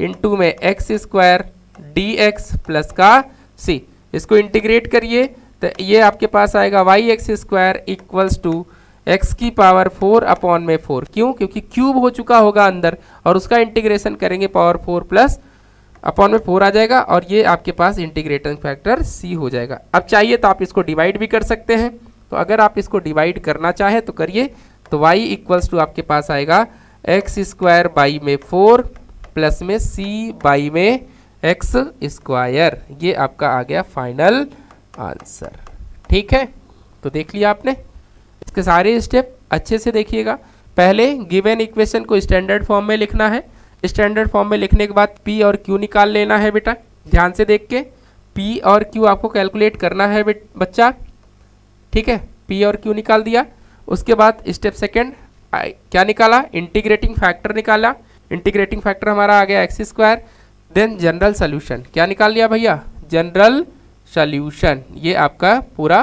इंटू में x square d x plus का c। इसको इंटीग्रेट करिए तो ये आपके पास आएगा y x square equals to x की पावर 4 अपॉन में 4। क्यों, क्योंकि क्यूब हो चुका होगा अंदर और उसका इंटीग्रेशन करेंगे पावर 4 प्लस अपॉन में 4 आ जाएगा और ये आपके पास इंटीग्रेटिंग फैक्टर c हो जाएगा। अब चाहिए तो आप इसको डिवाइड भी कर सकते हैं, तो अगर आप इसको डिवाइड करना चाहें तो करिए। तो y इक्वल्स टू आपके पास आएगा एक्स स्क्वायर बाई में 4 प्लस में c बाई में एक्स स्क्वायर। ये आपका आ गया फाइनल आंसर। ठीक है, तो देख लिया आपने। इसके सारे स्टेप अच्छे से देखिएगा। पहले गिवन इक्वेशन को स्टैंडर्ड फॉर्म में लिखना है। स्टैंडर्ड फॉर्म में लिखने के बाद p और q निकाल लेना है बेटा, ध्यान से देख के। p और q आपको कैलकुलेट करना है बच्चा। ठीक है, p और q निकाल दिया। उसके बाद स्टेप सेकेंड क्या निकाला, इंटीग्रेटिंग फैक्टर निकाला। इंटीग्रेटिंग फैक्टर हमारा आ गया x square. Then general solution क्या निकाल लिया भैया, जनरल सोल्यूशन। ये आपका पूरा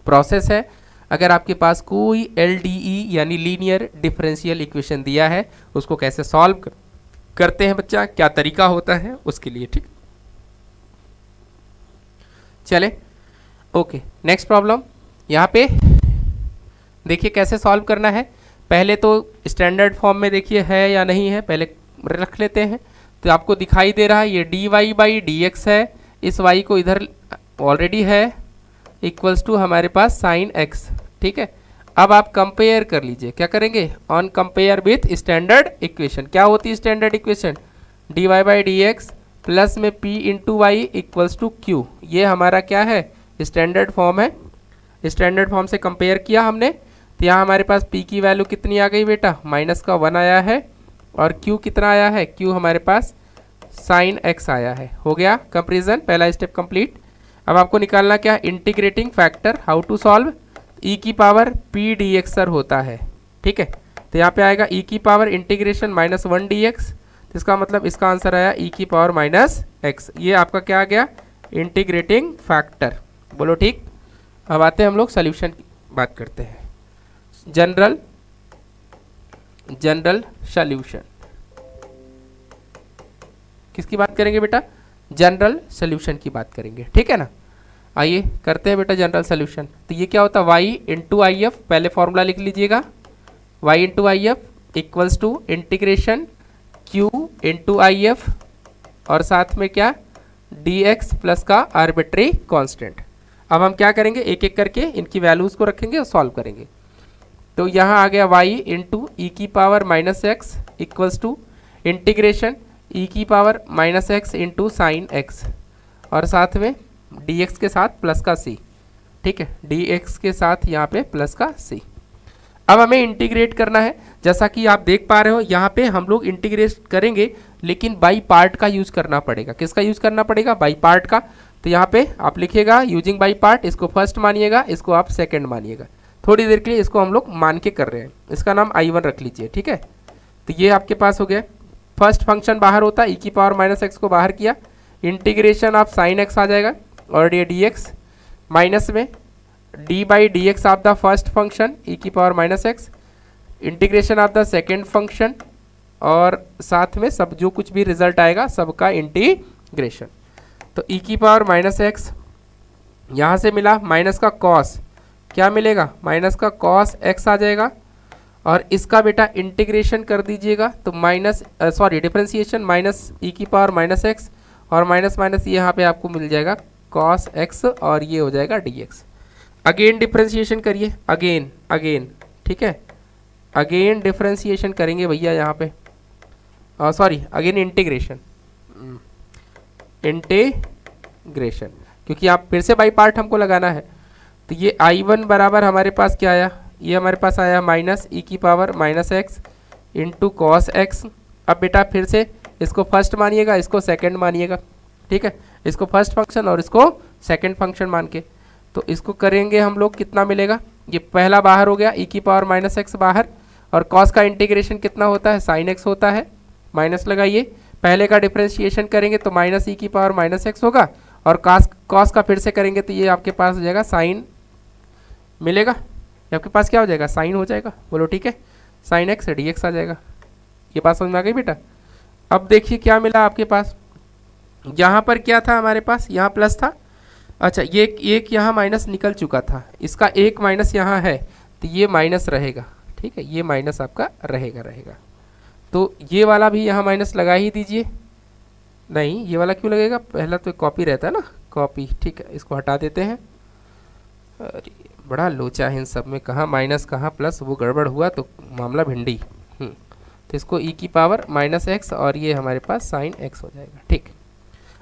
प्रोसेस है। अगर आपके पास कोई LDE यानी लीनियर डिफरेंशियल इक्वेशन दिया है, उसको कैसे सॉल्व करते हैं बच्चा, क्या तरीका होता है उसके लिए। ठीक, चले ओके, नेक्स्ट प्रॉब्लम। यहाँ पे देखिए कैसे सॉल्व करना है। पहले तो स्टैंडर्ड फॉर्म में देखिए है या नहीं है, पहले रख लेते हैं। तो आपको दिखाई दे रहा है ये dy बाई डी एक्स है, इस y को इधर ऑलरेडी है, इक्वल्स टू हमारे पास साइन x। ठीक है, अब आप कंपेयर कर लीजिए, क्या करेंगे, on compare with standard equation. क्या होती है standard equation, dy by d x plus में p into y equals to q। ये हमारा क्या है, स्टैंडर्ड फॉर्म है। स्टैंडर्ड फॉर्म से कंपेयर किया हमने, तो यहाँ हमारे पास p की वैल्यू कितनी आ गई बेटा, -1 आया है, और q कितना आया है, q हमारे पास साइन x आया है। हो गया कंपेरिजन, पहला स्टेप कंप्लीट। अब आपको निकालना क्या, integrating factor. How to solve, e की पावर p dx होता है। ठीक है, तो यहाँ पे आएगा e की पावर इंटीग्रेशन -1 dx, तो इसका मतलब इसका आंसर आया e की पावर -x। ये आपका क्या आ गया, इंटीग्रेटिंग फैक्टर। बोलो ठीक। अब आते हैं हम लोग सोल्यूशन की बात करते हैं। जनरल सोल्यूशन किसकी बात करेंगे बेटा, जनरल सोल्यूशन की बात करेंगे। ठीक है ना, आइए करते हैं बेटा जनरल सोल्यूशन। तो ये क्या होता है, y इंटू आई एफ, पहले फॉर्मूला लिख लीजिएगा, y into I F equals to integration q into I F और साथ में क्या, dx प्लस का आर्बिट्री कांस्टेंट। अब हम क्या करेंगे, एक एक करके इनकी वैल्यूज को रखेंगे और सॉल्व करेंगे। तो यहाँ आ गया y इंटू ई की power -x equals to integration e की power -x into sine x और साथ में dx के साथ प्लस का c। ठीक है, dx के साथ यहाँ पे प्लस का c। अब हमें इंटीग्रेट करना है। जैसा कि आप देख पा रहे हो यहाँ पे हम लोग इंटीग्रेट करेंगे, लेकिन बाई पार्ट का यूज करना पड़ेगा। किसका यूज करना पड़ेगा, बाई पार्ट का। तो यहाँ पे आप लिखिएगा यूजिंग बाई पार्ट, इसको फर्स्ट मानिएगा, इसको आप सेकेंड मानिएगा। थोड़ी देर के लिए इसको हम लोग मान के कर रहे हैं, इसका नाम I1 रख लीजिए। ठीक है, तो ये आपके पास हो गया। फर्स्ट फंक्शन बाहर होता है, e की पावर -x को बाहर किया, इंटीग्रेशन ऑफ साइन x आ जाएगा, और ये dx माइनस में d by d x of the first function e की power -x, integration of the second function, और साथ में सब जो कुछ भी रिजल्ट आएगा सबका इंटीग्रेशन। तो e की पावर -x यहाँ से मिला, माइनस का कॉस, क्या मिलेगा, माइनस का कॉस x आ जाएगा, और इसका बेटा इंटीग्रेशन कर दीजिएगा। तो डिफरेंशिएशन माइनस ई की पावर -x और माइनस माइनस यहाँ पे आपको मिल जाएगा cos x और ये हो जाएगा dx। अगेन डिफरेंशिएशन करिए, अगेन ठीक है, अगेन डिफरेंशिएशन करेंगे भैया यहाँ पे, अगेन इंटीग्रेशन, क्योंकि आप फिर से बाई पार्ट हमको लगाना है। तो ये I1 बराबर हमारे पास क्या आया, ये हमारे पास आया माइनस ई की power -x into cos x. अब बेटा फिर से इसको फर्स्ट मानिएगा, इसको सेकंड मानिएगा। ठीक है, इसको फर्स्ट फंक्शन और इसको सेकंड फंक्शन मान के। तो इसको करेंगे हम लोग, कितना मिलेगा, ये पहला बाहर हो गया e की पावर माइनस एक्स बाहर, और कॉस का इंटीग्रेशन कितना होता है, साइन एक्स होता है, माइनस लगाइए। पहले का डिफ्रेंशिएशन करेंगे तो माइनस ई की पावर माइनस एक्स होगा, और कॉस का फिर से करेंगे तो ये आपके पास हो जाएगा साइन मिलेगा, ये आपके पास क्या हो जाएगा, साइन हो जाएगा। बोलो ठीक है, साइन एक्स डी एक्स आ जाएगा। ये बात समझ में आ गई बेटा। अब देखिए क्या मिला आपके पास, यहाँ पर क्या था हमारे पास, यहाँ प्लस था, अच्छा ये एक यहाँ माइनस निकल चुका था, इसका एक माइनस यहाँ है तो ये माइनस रहेगा, ठीक है, ये माइनस आपका रहेगा। तो ये वाला भी यहाँ माइनस लगा ही दीजिए, नहीं ये वाला क्यों लगेगा, पहला तो कॉपी रहता है ना, कॉपी, ठीक है, इसको हटा देते हैं। अरे बड़ा लोचा है इन सब में, कहाँ माइनस कहाँ प्लस, वो गड़बड़ हुआ तो मामला भिंडी। तो इसको e की पावर माइनस एक्स और ये हमारे पास साइन एक्स हो जाएगा, ठीक।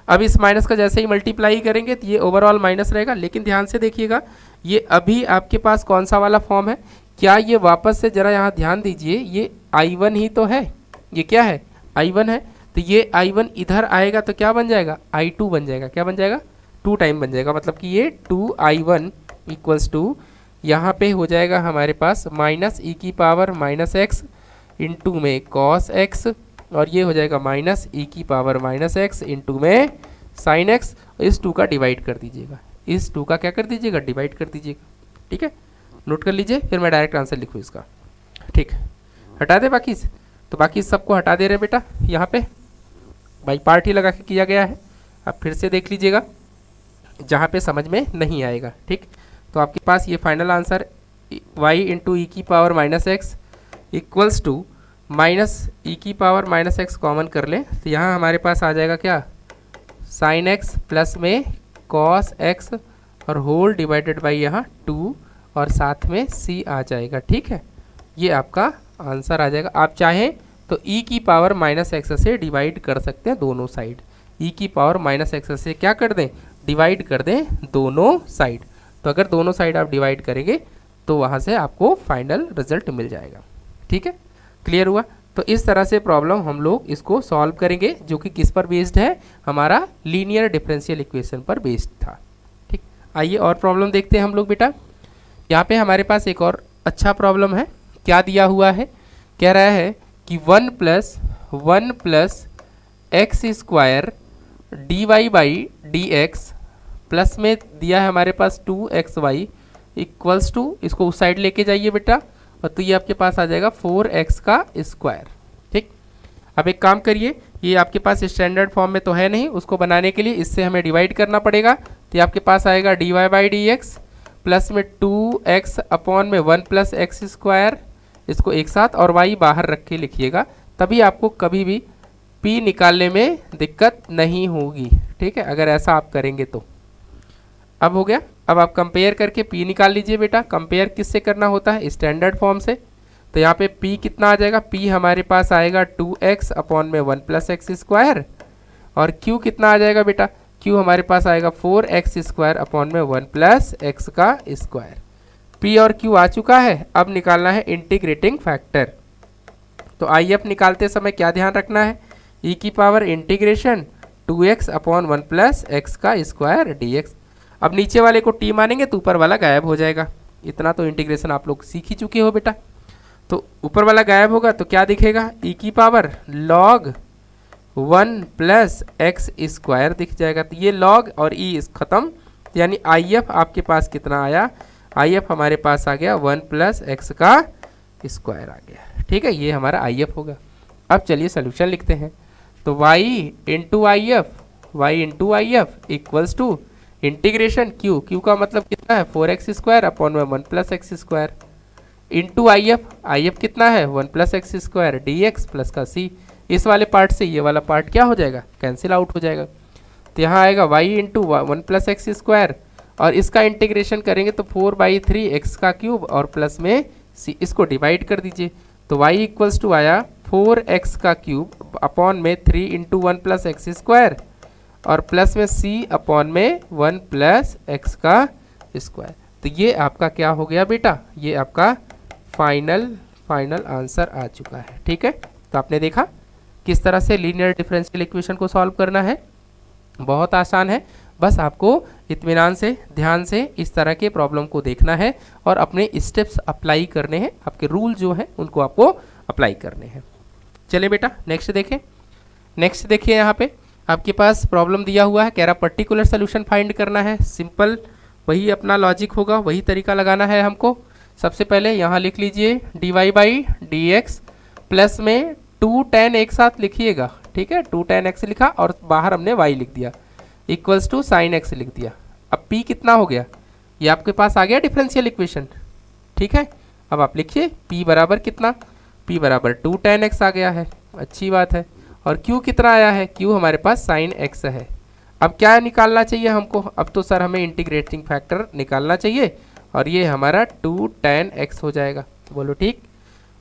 अब इस माइनस का जैसे ही मल्टीप्लाई करेंगे तो ये ओवरऑल माइनस रहेगा, लेकिन ध्यान से देखिएगा ये अभी आपके पास कौन सा वाला फॉर्म है, क्या ये वापस से जरा यहाँ ध्यान दीजिए, ये I1 ही तो है, ये क्या है I1 है, तो ये I1 इधर आएगा तो क्या बन जाएगा, I2 बन जाएगा, क्या बन जाएगा, 2 टाइम बन जाएगा, मतलब कि ये 2I1 इक्वल्स टू यहाँ पे हो जाएगा हमारे पास माइनस ई की पावर माइनस एक्स इंटू में कॉस एक्स, और ये हो जाएगा माइनस ई की पावर माइनस एक्स इंटू में साइन एक्स। इस 2 का डिवाइड कर दीजिएगा, इस 2 का क्या कर दीजिएगा, डिवाइड कर दीजिएगा, ठीक है, नोट कर लीजिए, फिर मैं डायरेक्ट आंसर लिखूँ इसका, ठीक। हटा दे बाकी, तो बाकी सबको हटा दे रहे बेटा, यहाँ पे बाई पार्ट ही लगा के किया गया है। अब फिर से देख लीजिएगा जहाँ पे समझ में नहीं आएगा, ठीक। तो आपके पास ये final answer y into e की power minus x equals to minus e की पावर माइनस एक्स कॉमन कर लें तो यहाँ हमारे पास आ जाएगा क्या, साइन एक्स प्लस में कॉस एक्स और होल डिवाइडेड बाई यहाँ 2 और साथ में c आ जाएगा, ठीक है। ये आपका आंसर आ जाएगा। आप चाहें तो e की पावर माइनस एक्स से डिवाइड कर सकते हैं दोनों साइड, e की पावर माइनस एक्स से क्या कर दें, डिवाइड कर दें दोनों साइड। तो अगर दोनों साइड आप डिवाइड करेंगे तो वहाँ से आपको फाइनल रिजल्ट मिल जाएगा, ठीक है, क्लियर हुआ। तो इस तरह से प्रॉब्लम हम लोग इसको सॉल्व करेंगे, जो कि किस पर बेस्ड है, हमारा लीनियर डिफरेंशियल इक्वेशन पर बेस्ड था, ठीक। आइए और प्रॉब्लम देखते हैं हम लोग बेटा। यहाँ पे हमारे पास एक और अच्छा प्रॉब्लम है, क्या दिया हुआ है, कह रहा है कि 1 plus x square d y by d x plus में दिया है हमारे पास 2xy इक्वल्स टू, इसको उस साइड लेके जाइए बेटा, और तो ये आपके पास आ जाएगा 4x का स्क्वायर, ठीक। अब एक काम करिए, ये आपके पास स्टैंडर्ड फॉर्म में तो है नहीं, उसको बनाने के लिए इससे हमें डिवाइड करना पड़ेगा। तो ये आपके पास आएगा dy by d x plus में 2x अपॉन में 1 प्लस एक्स स्क्वायर, इसको एक साथ और y बाहर रख के लिखिएगा, तभी आपको कभी भी p निकालने में दिक्कत नहीं होगी, ठीक है, अगर ऐसा आप करेंगे तो। अब हो गया, अब आप कंपेयर करके p निकाल लीजिए बेटा। कंपेयर किससे करना होता है, स्टैंडर्ड फॉर्म से। तो यहाँ पे p कितना आ जाएगा, p हमारे पास आएगा 2x अपॉन में 1 प्लस एक्स स्क्वायर, और q कितना आ जाएगा बेटा, q हमारे पास आएगा 4x स्क्वायर अपॉन में 1 प्लस एक्स का स्क्वायर। p और q आ चुका है, अब निकालना है इंटीग्रेटिंग फैक्टर। तो IF निकालते समय क्या ध्यान रखना है, e की power integration 2x upon 1 plus x का स्क्वायर dx। अब नीचे वाले को t मानेंगे तो ऊपर वाला गायब हो जाएगा, इतना तो इंटीग्रेशन आप लोग सीख ही चुके हो बेटा। तो ऊपर वाला गायब होगा तो क्या दिखेगा, e की power log 1 plus x square दिख जाएगा। तो ये log और e खत्म, यानी IF आपके पास कितना आया, IF हमारे पास आ गया 1 प्लस एक्स का स्क्वायर आ गया, ठीक है, ये हमारा IF होगा। अब चलिए सोल्यूशन लिखते हैं। तो y into I F equals to integration q का मतलब कितना है 4x स्क्वायर अपॉन में 1 plus x square into I F कितना है 1 plus x square dx plus का c। इस वाले पार्ट से ये वाला पार्ट क्या हो जाएगा, कैंसिल आउट हो जाएगा। तो यहाँ आएगा y into 1 plus x square, और इसका इंटीग्रेशन करेंगे तो 4/3 एक्स का क्यूब और प्लस में c, इसको डिवाइड कर दीजिए। तो y इक्वल्स टू आया 4x का क्यूब अपॉन में 3 इंटू 1 प्लस एक्स स्क्वायर और प्लस में c अपॉन में 1 प्लस एक्स का स्क्वायर। तो ये आपका क्या हो गया बेटा, ये आपका फाइनल आंसर आ चुका है, ठीक है। तो आपने देखा किस तरह से लीनियर डिफरेंशियल इक्वेशन को सॉल्व करना है। बहुत आसान है, बस आपको इत्मीनान से, ध्यान से इस तरह के प्रॉब्लम को देखना है और अपने स्टेप्स अप्लाई करने हैं, आपके रूल जो हैं उनको आपको अप्लाई करने हैं। चलिए बेटा नेक्स्ट देखें। नेक्स्ट देखिए, यहाँ पे आपके पास प्रॉब्लम दिया हुआ है, कह रहा पर्टिकुलर सोल्यूशन फाइंड करना है। सिंपल वही अपना लॉजिक होगा, वही तरीका लगाना है हमको। सबसे पहले यहाँ लिख लीजिए dy by d x plus में 2 tan एक साथ लिखिएगा, ठीक है। 2 tan x लिखा और बाहर हमने y लिख दिया, इक्वल्स टू साइन x लिख दिया। अब p कितना हो गया, ये आपके पास आ गया डिफरेंशियल इक्वेशन, ठीक है। अब आप लिखिए p बराबर कितना, p बराबर 2 tan x आ गया है, अच्छी बात है। और q कितना आया है, q हमारे पास साइन x है। अब क्या निकालना चाहिए हमको, अब तो सर हमें इंटीग्रेटिंग फैक्टर निकालना चाहिए और ये हमारा 2 tan x हो जाएगा, बोलो ठीक।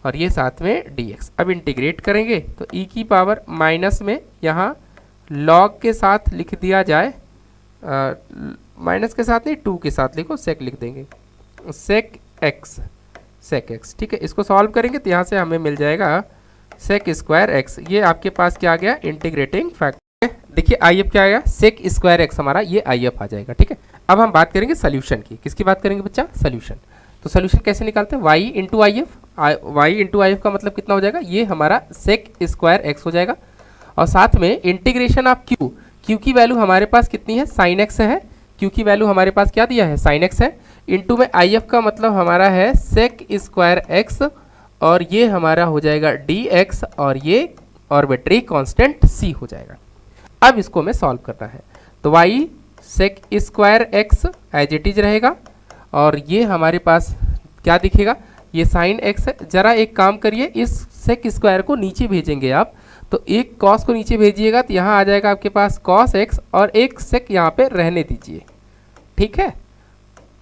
और ये साथ में dx, अब इंटीग्रेट करेंगे तो e की पावर माइनस में यहाँ log के साथ लिख दिया जाए, माइनस के साथ नहीं 2 के साथ लिखो, सेक लिख देंगे, सेक x, ठीक है। इसको सॉल्व करेंगे तो यहाँ से हमें मिल जाएगा सेक स्क्वायर x। ये आपके पास क्या आ गया, इंटीग्रेटिंग फैक्टर। देखिए आई एफ क्या आएगा, सेक स्क्वायर एक्स हमारा ये आई एफ आ जाएगा, ठीक है। अब हम बात करेंगे सोल्यूशन की। किसकी बात करेंगे बच्चा, सोल्यूशन। तो सोल्यूशन कैसे निकालते हैं, y into I F. y into I F का मतलब कितना हो जाएगा, ये हमारा सेक स्क्वायर एक्स हो जाएगा। और साथ में इंटीग्रेशन ऑफ q की वैल्यू हमारे पास कितनी है, साइन एक्स है। q की वैल्यू हमारे पास क्या दिया है, साइन एक्स है। इंटू में आई एफ का मतलब हमारा है सेक स्क्वायर एक्स और ये हमारा हो जाएगा डी एक्स और ये आर्बिट्रेरी कांस्टेंट c हो जाएगा। अब इसको हमें सॉल्व करना है तो y sec square x as it is रहेगा और ये हमारे पास क्या दिखेगा, ये साइन एक्स है। जरा एक काम करिए, इस सेक स्क्वायर को नीचे भेजेंगे आप, तो एक कॉस को नीचे भेजिएगा तो यहाँ आ जाएगा आपके पास कॉस एक्स और एक सेक यहाँ पे रहने दीजिए, ठीक है,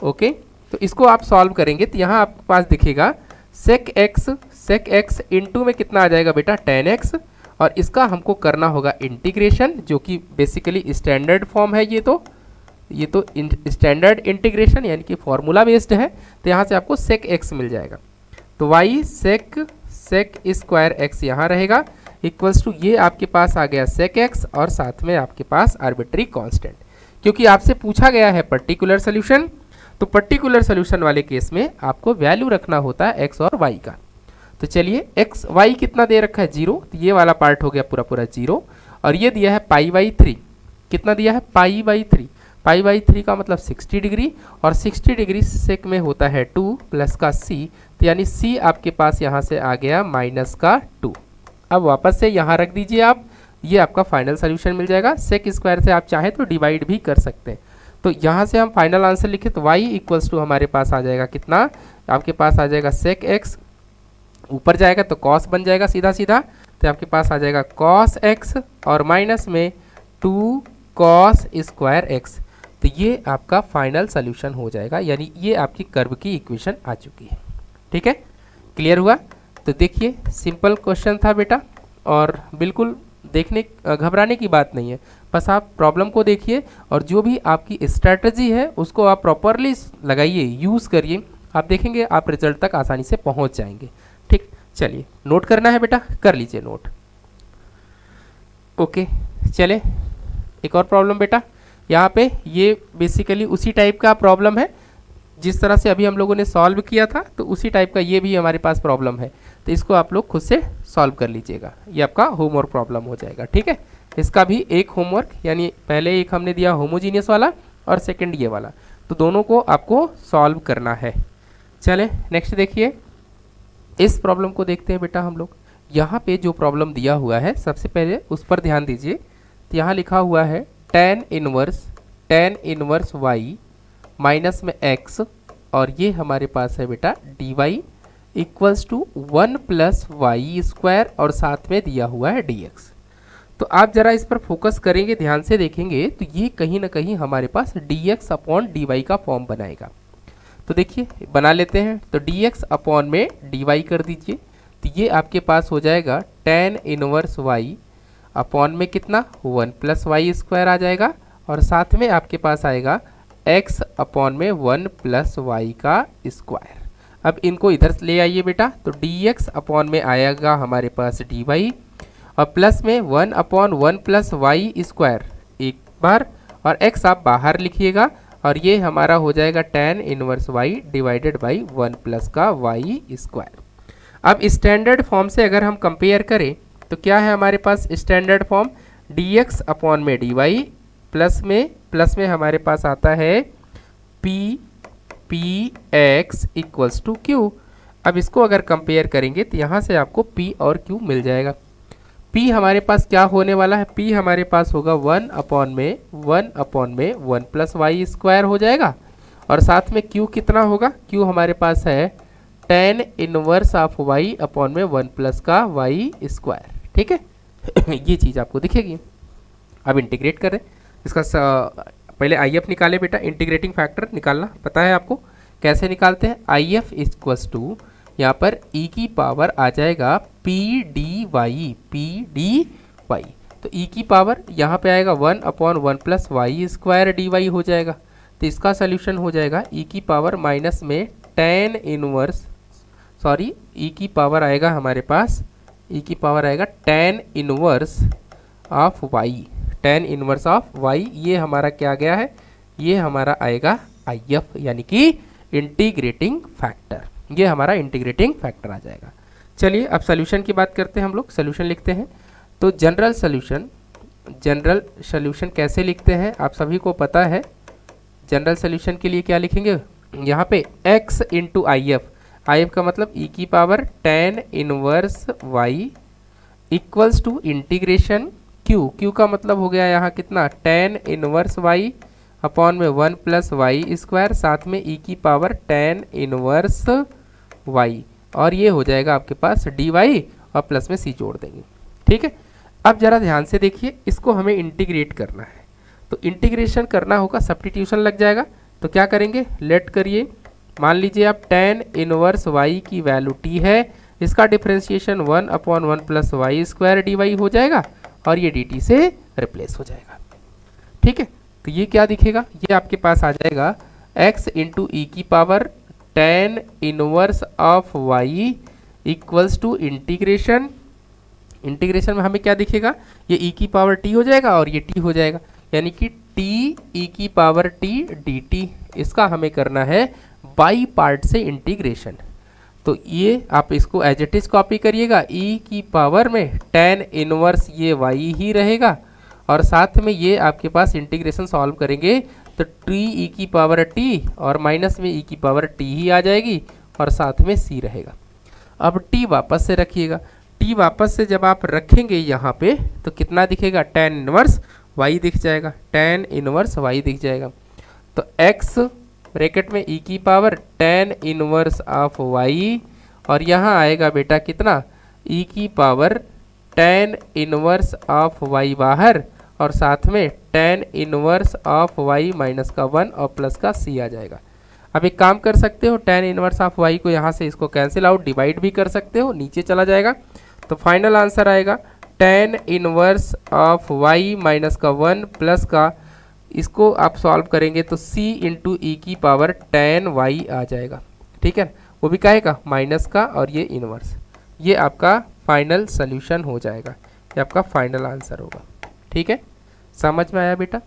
ओके। तो इसको आप सॉल्व करेंगे तो यहाँ आपके पास दिखेगा सेक एक्स इंटू में कितना आ जाएगा बेटा, टेन एक्स। और इसका हमको करना होगा इंटीग्रेशन, जो कि बेसिकली स्टैंडर्ड फॉर्म है। ये तो स्टैंडर्ड इंटीग्रेशन यानी कि फॉर्मूला बेस्ड है। तो यहाँ से आपको सेक एक्स मिल जाएगा, तो y सेक स्क्वायर एक्स यहाँ रहेगा, इक्वल्स टू ये आपके पास आ गया सेक एक्स और साथ में आपके पास आर्बिट्री कांस्टेंट। क्योंकि आपसे पूछा गया है पर्टिकुलर सोल्यूशन, तो पर्टिकुलर सोल्यूशन वाले केस में आपको वैल्यू रखना होता है x और y का। तो चलिए x y कितना दे रखा है, 0, तो ये वाला पार्ट हो गया पूरा 0। और ये दिया है पाई बाई 3, कितना दिया है, पाई बाई 3 का मतलब 60 डिग्री और 60 डिग्री सेक में होता है 2 प्लस का c, तो यानी c आपके पास यहाँ से आ गया माइनस का 2। अब वापस से यहाँ रख दीजिए आप, ये आपका फाइनल सोल्यूशन मिल जाएगा। सेक स्क्वायर से आप चाहे तो डिवाइड भी कर सकते हैं। तो यहाँ से हम फाइनल आंसर लिखे तो y इक्वल्स टू हमारे पास आ जाएगा कितना, आपके पास आ जाएगा सेक एक्स, ऊपर जाएगा तो कॉस बन जाएगा सीधा तो आपके पास आ जाएगा कॉस एक्स और माइनस में 2 कॉस स्क्वायर एक्स। तो ये आपका फाइनल सोल्यूशन हो जाएगा, यानी ये आपकी कर्व की इक्वेशन आ चुकी है, ठीक है। क्लियर हुआ। तो देखिए सिंपल क्वेश्चन था बेटा और बिल्कुल देखने घबराने की बात नहीं है, बस आप प्रॉब्लम को देखिए और जो भी आपकी स्ट्रैटेजी है उसको आप प्रॉपरली लगाइए, यूज़ करिए, आप देखेंगे आप रिजल्ट तक आसानी से पहुंच जाएंगे, ठीक। चलिए नोट करना है बेटा, कर लीजिए नोट, ओके। चले एक और प्रॉब्लम बेटा, यहाँ पे ये बेसिकली उसी टाइप का प्रॉब्लम है जिस तरह से अभी हम लोगों ने सॉल्व किया था, तो उसी टाइप का ये भी हमारे पास प्रॉब्लम है। तो इसको आप लोग खुद से सॉल्व कर लीजिएगा, ये आपका होमवर्क प्रॉब्लम हो जाएगा, ठीक है। इसका भी एक होमवर्क, यानी पहले एक हमने दिया होमोजीनियस वाला और सेकंड ये वाला, तो दोनों को आपको सॉल्व करना है। चले नेक्स्ट देखिए, इस प्रॉब्लम को देखते हैं बेटा हम लोग। यहाँ पे जो प्रॉब्लम दिया हुआ है सबसे पहले उस पर ध्यान दीजिए। तो यहाँ लिखा हुआ है tan इनवर्स y माइनस में x और ये हमारे पास है बेटा dy equals to 1 plus y square और साथ में दिया हुआ है dx। तो आप जरा इस पर फोकस करेंगे, ध्यान से देखेंगे तो ये कहीं ना कहीं हमारे पास dx अपॉन dy का फॉर्म बनाएगा। तो देखिए बना लेते हैं, तो dx अपॉन में dy कर दीजिए, तो ये आपके पास हो जाएगा tan इनवर्स y अपॉन में कितना 1 प्लस वाई स्क्वायर आ जाएगा और साथ में आपके पास आएगा x अपॉन में 1 प्लस वाई का स्क्वायर। अब इनको इधर ले आइए बेटा, तो dx अपॉन में आएगा हमारे पास dy और प्लस में 1 अपॉन 1 प्लस वाई स्क्वायर, एक बाहर और x आप बाहर लिखिएगा और ये हमारा हो जाएगा tan inverse y divided by 1 plus का y स्क्वायर। अब स्टैंडर्ड फॉर्म से अगर हम कंपेयर करें तो क्या है हमारे पास स्टैंडर्ड फॉर्म, dx अपॉन में dy प्लस में हमारे पास आता है p x equals to q। अब इसको अगर कंपेयर करेंगे तो यहाँ से आपको p और q मिल जाएगा। p हमारे पास क्या होने वाला है, p हमारे पास होगा 1 अपॉन में 1 प्लस वाई स्क्वायर हो जाएगा और साथ में q कितना होगा, q हमारे पास है tan inverse of y upon में 1 प्लस का y स्क्वायर। ठीक है ये चीज़ आपको दिखेगी। अब इंटीग्रेट करें इसका पहले IF निकाले बेटा, इंटीग्रेटिंग फैक्टर निकालना पता है आपको, कैसे निकालते हैं, IF इक्वल्स टू यहाँ पर e की पावर आ जाएगा p dy, तो e की पावर यहाँ पे आएगा 1 upon 1 plus y square d हो जाएगा। तो इसका सोल्यूशन हो जाएगा e की पावर माइनस में tan इनवर्स, सॉरी e की पावर आएगा हमारे पास, e की पावर आएगा tan इनवर्स ऑफ y, ये हमारा क्या गया है, ये हमारा आएगा IF यानी कि इंटीग्रेटिंग फैक्टर, ये हमारा इंटीग्रेटिंग फैक्टर आ जाएगा। चलिए अब सोल्यूशन की बात करते हैं, हम लोग सोल्यूशन लिखते हैं। तो जनरल सोल्यूशन कैसे लिखते हैं आप सभी को पता है। जनरल सोल्यूशन के लिए क्या लिखेंगे, यहाँ पे x इंटू IF का मतलब e की power tan inverse y equals to integration q का मतलब हो गया यहाँ कितना, tan इनवर्स y अपॉन में 1 प्लस वाई स्क्वायर, साथ में e की पावर tan इनवर्स y और ये हो जाएगा आपके पास dy और प्लस में c जोड़ देंगे। ठीक है, अब जरा ध्यान से देखिए, इसको हमें इंटीग्रेट करना है तो इंटीग्रेशन करना होगा, सब्स्टिट्यूशन लग जाएगा। तो क्या करेंगे, लेट करिए, मान लीजिए आप tan इनवर्स y की वैल्यू t है, इसका differentiation 1 upon 1 plus y square dy हो जाएगा और ये dt से रिप्लेस हो जाएगा। ठीक है, तो ये क्या दिखेगा, ये आपके पास आ जाएगा x इंटू ई की power tan inverse of y equals to integration में हमें क्या दिखेगा, ये e की पावर t हो जाएगा और ये t हो जाएगा, यानी कि t e की पावर t dt। इसका हमें करना है बाई पार्ट से इंटीग्रेशन। तो ये आप इसको एज इट इज कॉपी करिएगा, e की पावर में tan इनवर्स ये y ही रहेगा और साथ में ये आपके पास इंटीग्रेशन सॉल्व करेंगे तो t e की पावर t और माइनस में e की पावर t ही आ जाएगी और साथ में c रहेगा। अब t वापस से रखिएगा, t वापस से जब आप रखेंगे यहाँ पे तो कितना दिखेगा, tan इनवर्स y दिख जाएगा, tan इनवर्स y दिख जाएगा। तो x ब्रैकेट में e की power tan inverse of y और यहाँ आएगा बेटा कितना, e की power tan inverse of y बाहर और साथ में tan inverse of y minus का 1 और प्लस का c आ जाएगा। अब एक काम कर सकते हो, tan इनवर्स ऑफ y को यहाँ से इसको कैंसिल आउट, डिवाइड भी कर सकते हो, नीचे चला जाएगा। तो फाइनल आंसर आएगा tan inverse of y minus का 1 प्लस का, इसको आप सॉल्व करेंगे तो c इंटू ई की पावर tan y आ जाएगा। ठीक है, वो भी कहेगा माइनस का और ये इनवर्स, ये आपका फाइनल सोल्यूशन हो जाएगा, ये आपका फाइनल आंसर होगा। ठीक है, समझ में आया बेटा।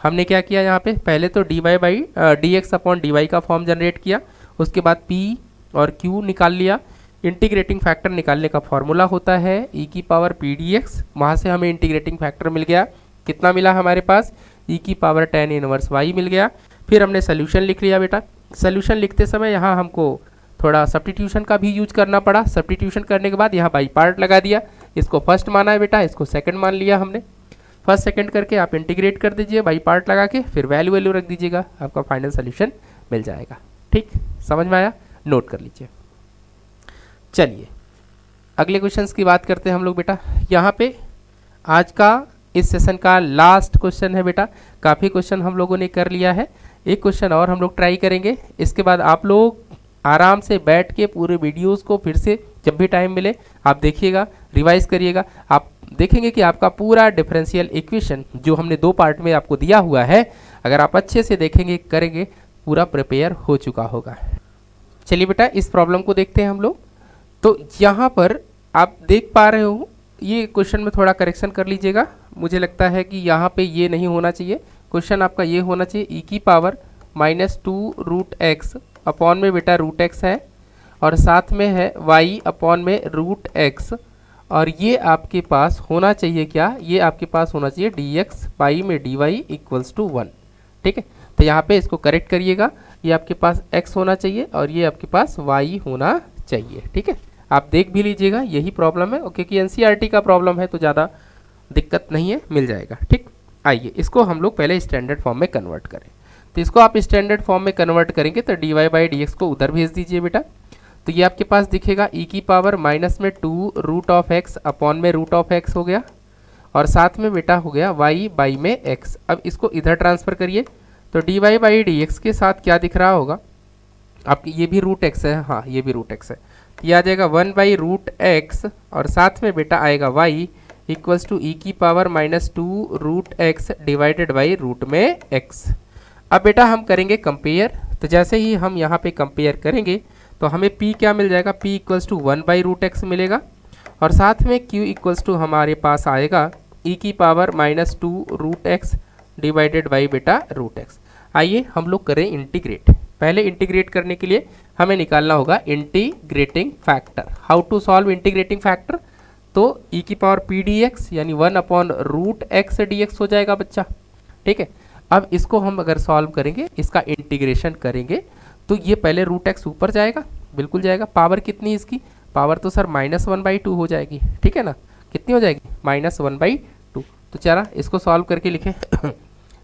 हमने क्या किया यहाँ पे, पहले तो dx अपॉन dy का फॉर्म जनरेट किया, उसके बाद p और q निकाल लिया। इंटीग्रेटिंग फैक्टर निकालने का फॉर्मूला होता है e की पावर p dx, वहाँ से हमें इंटीग्रेटिंग फैक्टर मिल गया, कितना मिला हमारे पास, e की पावर tan इनवर्स y मिल गया। फिर हमने सोल्यूशन लिख लिया बेटा। सोल्यूशन लिखते समय यहाँ हमको थोड़ा सब्स्टिट्यूशन का भी यूज करना पड़ा। सब्स्टिट्यूशन करने के बाद यहाँ बाई पार्ट लगा दिया, इसको फर्स्ट माना है बेटा, इसको सेकंड मान लिया हमने। फर्स्ट सेकंड करके आप इंटीग्रेट कर दीजिए बाई पार्ट लगा के, फिर वैल्यू रख दीजिएगा, आपका फाइनल सोल्यूशन मिल जाएगा। ठीक, समझ में आया, नोट कर लीजिए। चलिए अगले क्वेश्चंस की बात करते हैं हम लोग बेटा। यहाँ पे आज का इस सेशन का लास्ट क्वेश्चन है बेटा। काफ़ी क्वेश्चन हम लोगों ने कर लिया है, एक क्वेश्चन और हम लोग ट्राई करेंगे। इसके बाद आप लोग आराम से बैठ के पूरे वीडियोस को फिर से जब भी टाइम मिले आप देखिएगा, रिवाइज करिएगा। आप देखेंगे कि आपका पूरा डिफरेंशियल इक्वेशन जो हमने 2 पार्ट में आपको दिया हुआ है, अगर आप अच्छे से देखेंगे करेंगे, पूरा प्रिपेयर हो चुका होगा। चलिए बेटा इस प्रॉब्लम को देखते हैं हम लोग। तो यहाँ पर आप देख पा रहे हो, ये क्वेश्चन में थोड़ा करेक्शन कर लीजिएगा, मुझे लगता है कि यहाँ पे ये नहीं होना चाहिए, क्वेश्चन आपका ये होना चाहिए ई की पावर -2√x अपॉन में बेटा √x है और साथ में है y अपॉन में √x और ये आपके पास होना चाहिए क्या, ये आपके पास होना चाहिए dx पाई में dy = 1। ठीक है, तो यहाँ पे इसको करेक्ट करिएगा, ये आपके पास x होना चाहिए और ये आपके पास y होना चाहिए। ठीक है, आप देख भी लीजिएगा, यही प्रॉब्लम है क्योंकि एनसीईआरटी का प्रॉब्लम है तो ज़्यादा दिक्कत नहीं है, मिल जाएगा। ठीक, आइए इसको हम लोग पहले स्टैंडर्ड फॉर्म में कन्वर्ट करें। तो इसको आप स्टैंडर्ड फॉर्म में कन्वर्ट करेंगे तो dy/dx को उधर भेज दीजिए बेटा, तो ये आपके पास दिखेगा ई की पावर माइनस में 2√x अपॉन में √x हो गया और साथ में बेटा हो गया y में x। अब इसको इधर ट्रांसफर करिए तो dy/dx के साथ क्या दिख रहा होगा आपकी, ये भी √x है, हाँ ये भी √x है, तो ये आ जाएगा 1/√x और साथ में बेटा आएगा y = ई की power -2√x divided by root में x। अब बेटा हम करेंगे कंपेयर, तो जैसे ही हम यहाँ पे कंपेयर करेंगे तो हमें p क्या मिल जाएगा, p = 1/√x मिलेगा और साथ में q = हमारे पास आएगा ई की पावर -2√x डिवाइडेड बाई बेटा √x। आइए हम लोग करें इंटीग्रेट। पहले इंटीग्रेट करने के लिए हमें निकालना होगा integrating factor. How to solve integrating factor, तो ई की पावर p dx यानी 1/√x dx हो जाएगा बच्चा। ठीक है, अब इसको हम अगर सॉल्व करेंगे, इसका इंटीग्रेशन करेंगे तो ये पहले √x ऊपर जाएगा, बिल्कुल जाएगा। पावर कितनी इसकी, पावर तो सर -1/2 हो जाएगी। ठीक है ना, कितनी हो जाएगी, -1/2। तो चला इसको सॉल्व करके लिखें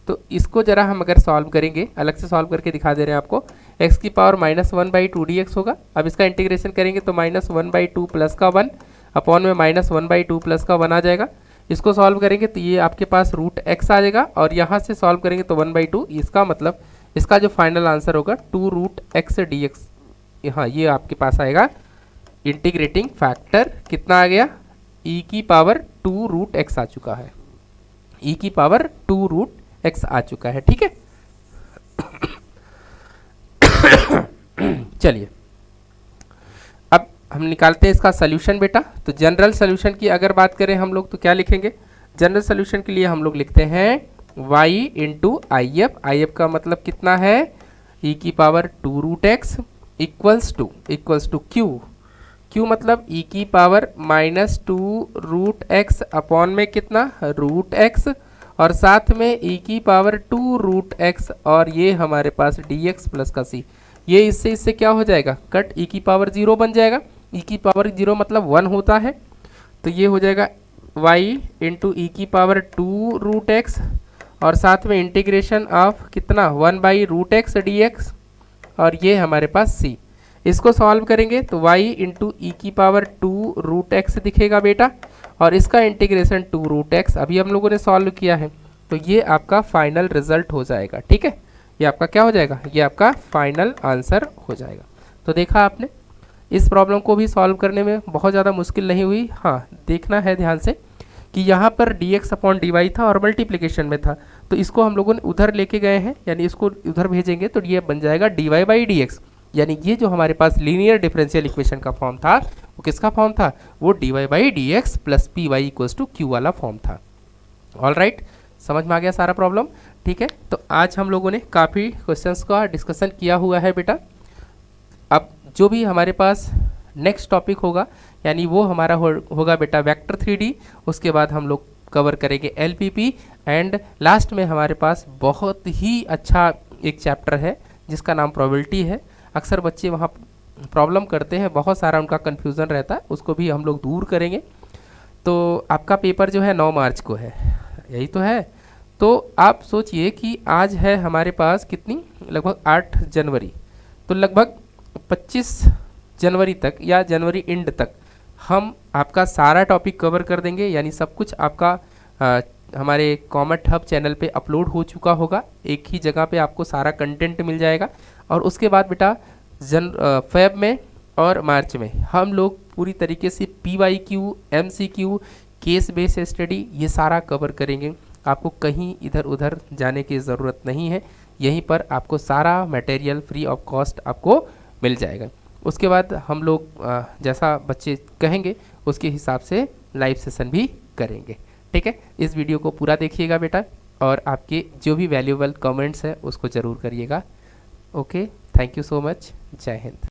तो इसको जरा हम अगर सॉल्व करेंगे, अलग से सॉल्व करके दिखा दे रहे हैं आपको, x की पावर -1/2 dx होगा। अब इसका इंटीग्रेशन करेंगे तो -1/2 प्लस का 1 अपॉन में -1/2 प्लस का 1 आ जाएगा। इसको सॉल्व करेंगे तो ये आपके पास √x आ जाएगा और यहाँ से सॉल्व करेंगे तो 1/2, इसका मतलब इसका जो फाइनल आंसर होगा 2√x dx। हाँ, ये आपके पास आएगा इंटीग्रेटिंग फैक्टर कितना आ गया, e की पावर 2√x आ चुका है, e की पावर 2√x आ चुका है। ठीक है चलिए अब हम निकालते हैं इसका सॉल्यूशन बेटा। तो जनरल सॉल्यूशन की अगर बात करें हम लोग तो क्या लिखेंगे, जनरल सॉल्यूशन के लिए हम लोग लिखते हैं y इंटू if का मतलब कितना है, e की power 2√x equals to q मतलब e की पावर -2√x अपॉन में कितना √x और साथ में e की पावर 2√x और ये हमारे पास dx प्लस का c, ये इससे क्या हो जाएगा, कट e की पावर 0 बन जाएगा। e की पावर 0 मतलब 1 होता है, तो ये हो जाएगा y इंटू ई की पावर 2√x और साथ में इंटीग्रेशन ऑफ कितना 1/√x dx और ये हमारे पास c। इसको सॉल्व करेंगे तो y इंटू ई की पावर 2√x दिखेगा बेटा और इसका इंटीग्रेशन 2√x अभी हम लोगों ने सॉल्व किया है, तो ये आपका फाइनल रिजल्ट हो जाएगा। ठीक है, ये आपका क्या हो जाएगा, ये आपका फाइनल आंसर हो जाएगा। तो देखा आपने, इस प्रॉब्लम को भी सॉल्व करने में बहुत ज़्यादा मुश्किल नहीं हुई। हाँ, देखना है ध्यान से कि यहाँ पर dx अपॉन dy था और मल्टीप्लिकेशन में था, तो इसको हम लोगों ने उधर लेके गए हैं, यानी इसको उधर भेजेंगे तो ये बन जाएगा dy/dx, यानी ये जो हमारे पास लीनियर डिफरेंशियल इक्वेशन का फॉर्म था वो किसका फॉर्म था, वो dy/dx प्लस py = q वाला फॉर्म था। ऑल राइट, समझ में आ गया सारा प्रॉब्लम। ठीक है, तो आज हम लोगों ने काफ़ी क्वेश्चंस का डिस्कशन किया हुआ है बेटा। अब जो भी हमारे पास नेक्स्ट टॉपिक होगा यानी वो हमारा होगा बेटा वेक्टर 3D, उसके बाद हम लोग कवर करेंगे LPP एंड लास्ट में हमारे पास बहुत ही अच्छा एक चैप्टर है जिसका नाम प्रोबेबिलिटी है। अक्सर बच्चे वहाँ प्रॉब्लम करते हैं, बहुत सारा उनका कन्फ्यूज़न रहता है, उसको भी हम लोग दूर करेंगे। तो आपका पेपर जो है 9 मार्च को है, यही तो है। तो आप सोचिए कि आज है हमारे पास कितनी, लगभग 8 जनवरी, तो लगभग 25 जनवरी तक या जनवरी एंड तक हम आपका सारा टॉपिक कवर कर देंगे, यानी सब कुछ आपका हमारे कॉमेट हब चैनल पे अपलोड हो चुका होगा, एक ही जगह पे आपको सारा कंटेंट मिल जाएगा। और उसके बाद बेटा फेब में और मार्च में हम लोग पूरी तरीके से PYQ, MCQ, case base study ये सारा कवर करेंगे। आपको कहीं इधर उधर जाने की ज़रूरत नहीं है, यहीं पर आपको सारा मटेरियल फ्री ऑफ कॉस्ट आपको मिल जाएगा। उसके बाद हम लोग जैसा बच्चे कहेंगे उसके हिसाब से लाइव सेशन भी करेंगे। ठीक है, इस वीडियो को पूरा देखिएगा बेटा, और आपके जो भी वैल्यूएबल कमेंट्स हैं उसको ज़रूर करिएगा। Okay, thank you so much, जय हिंद।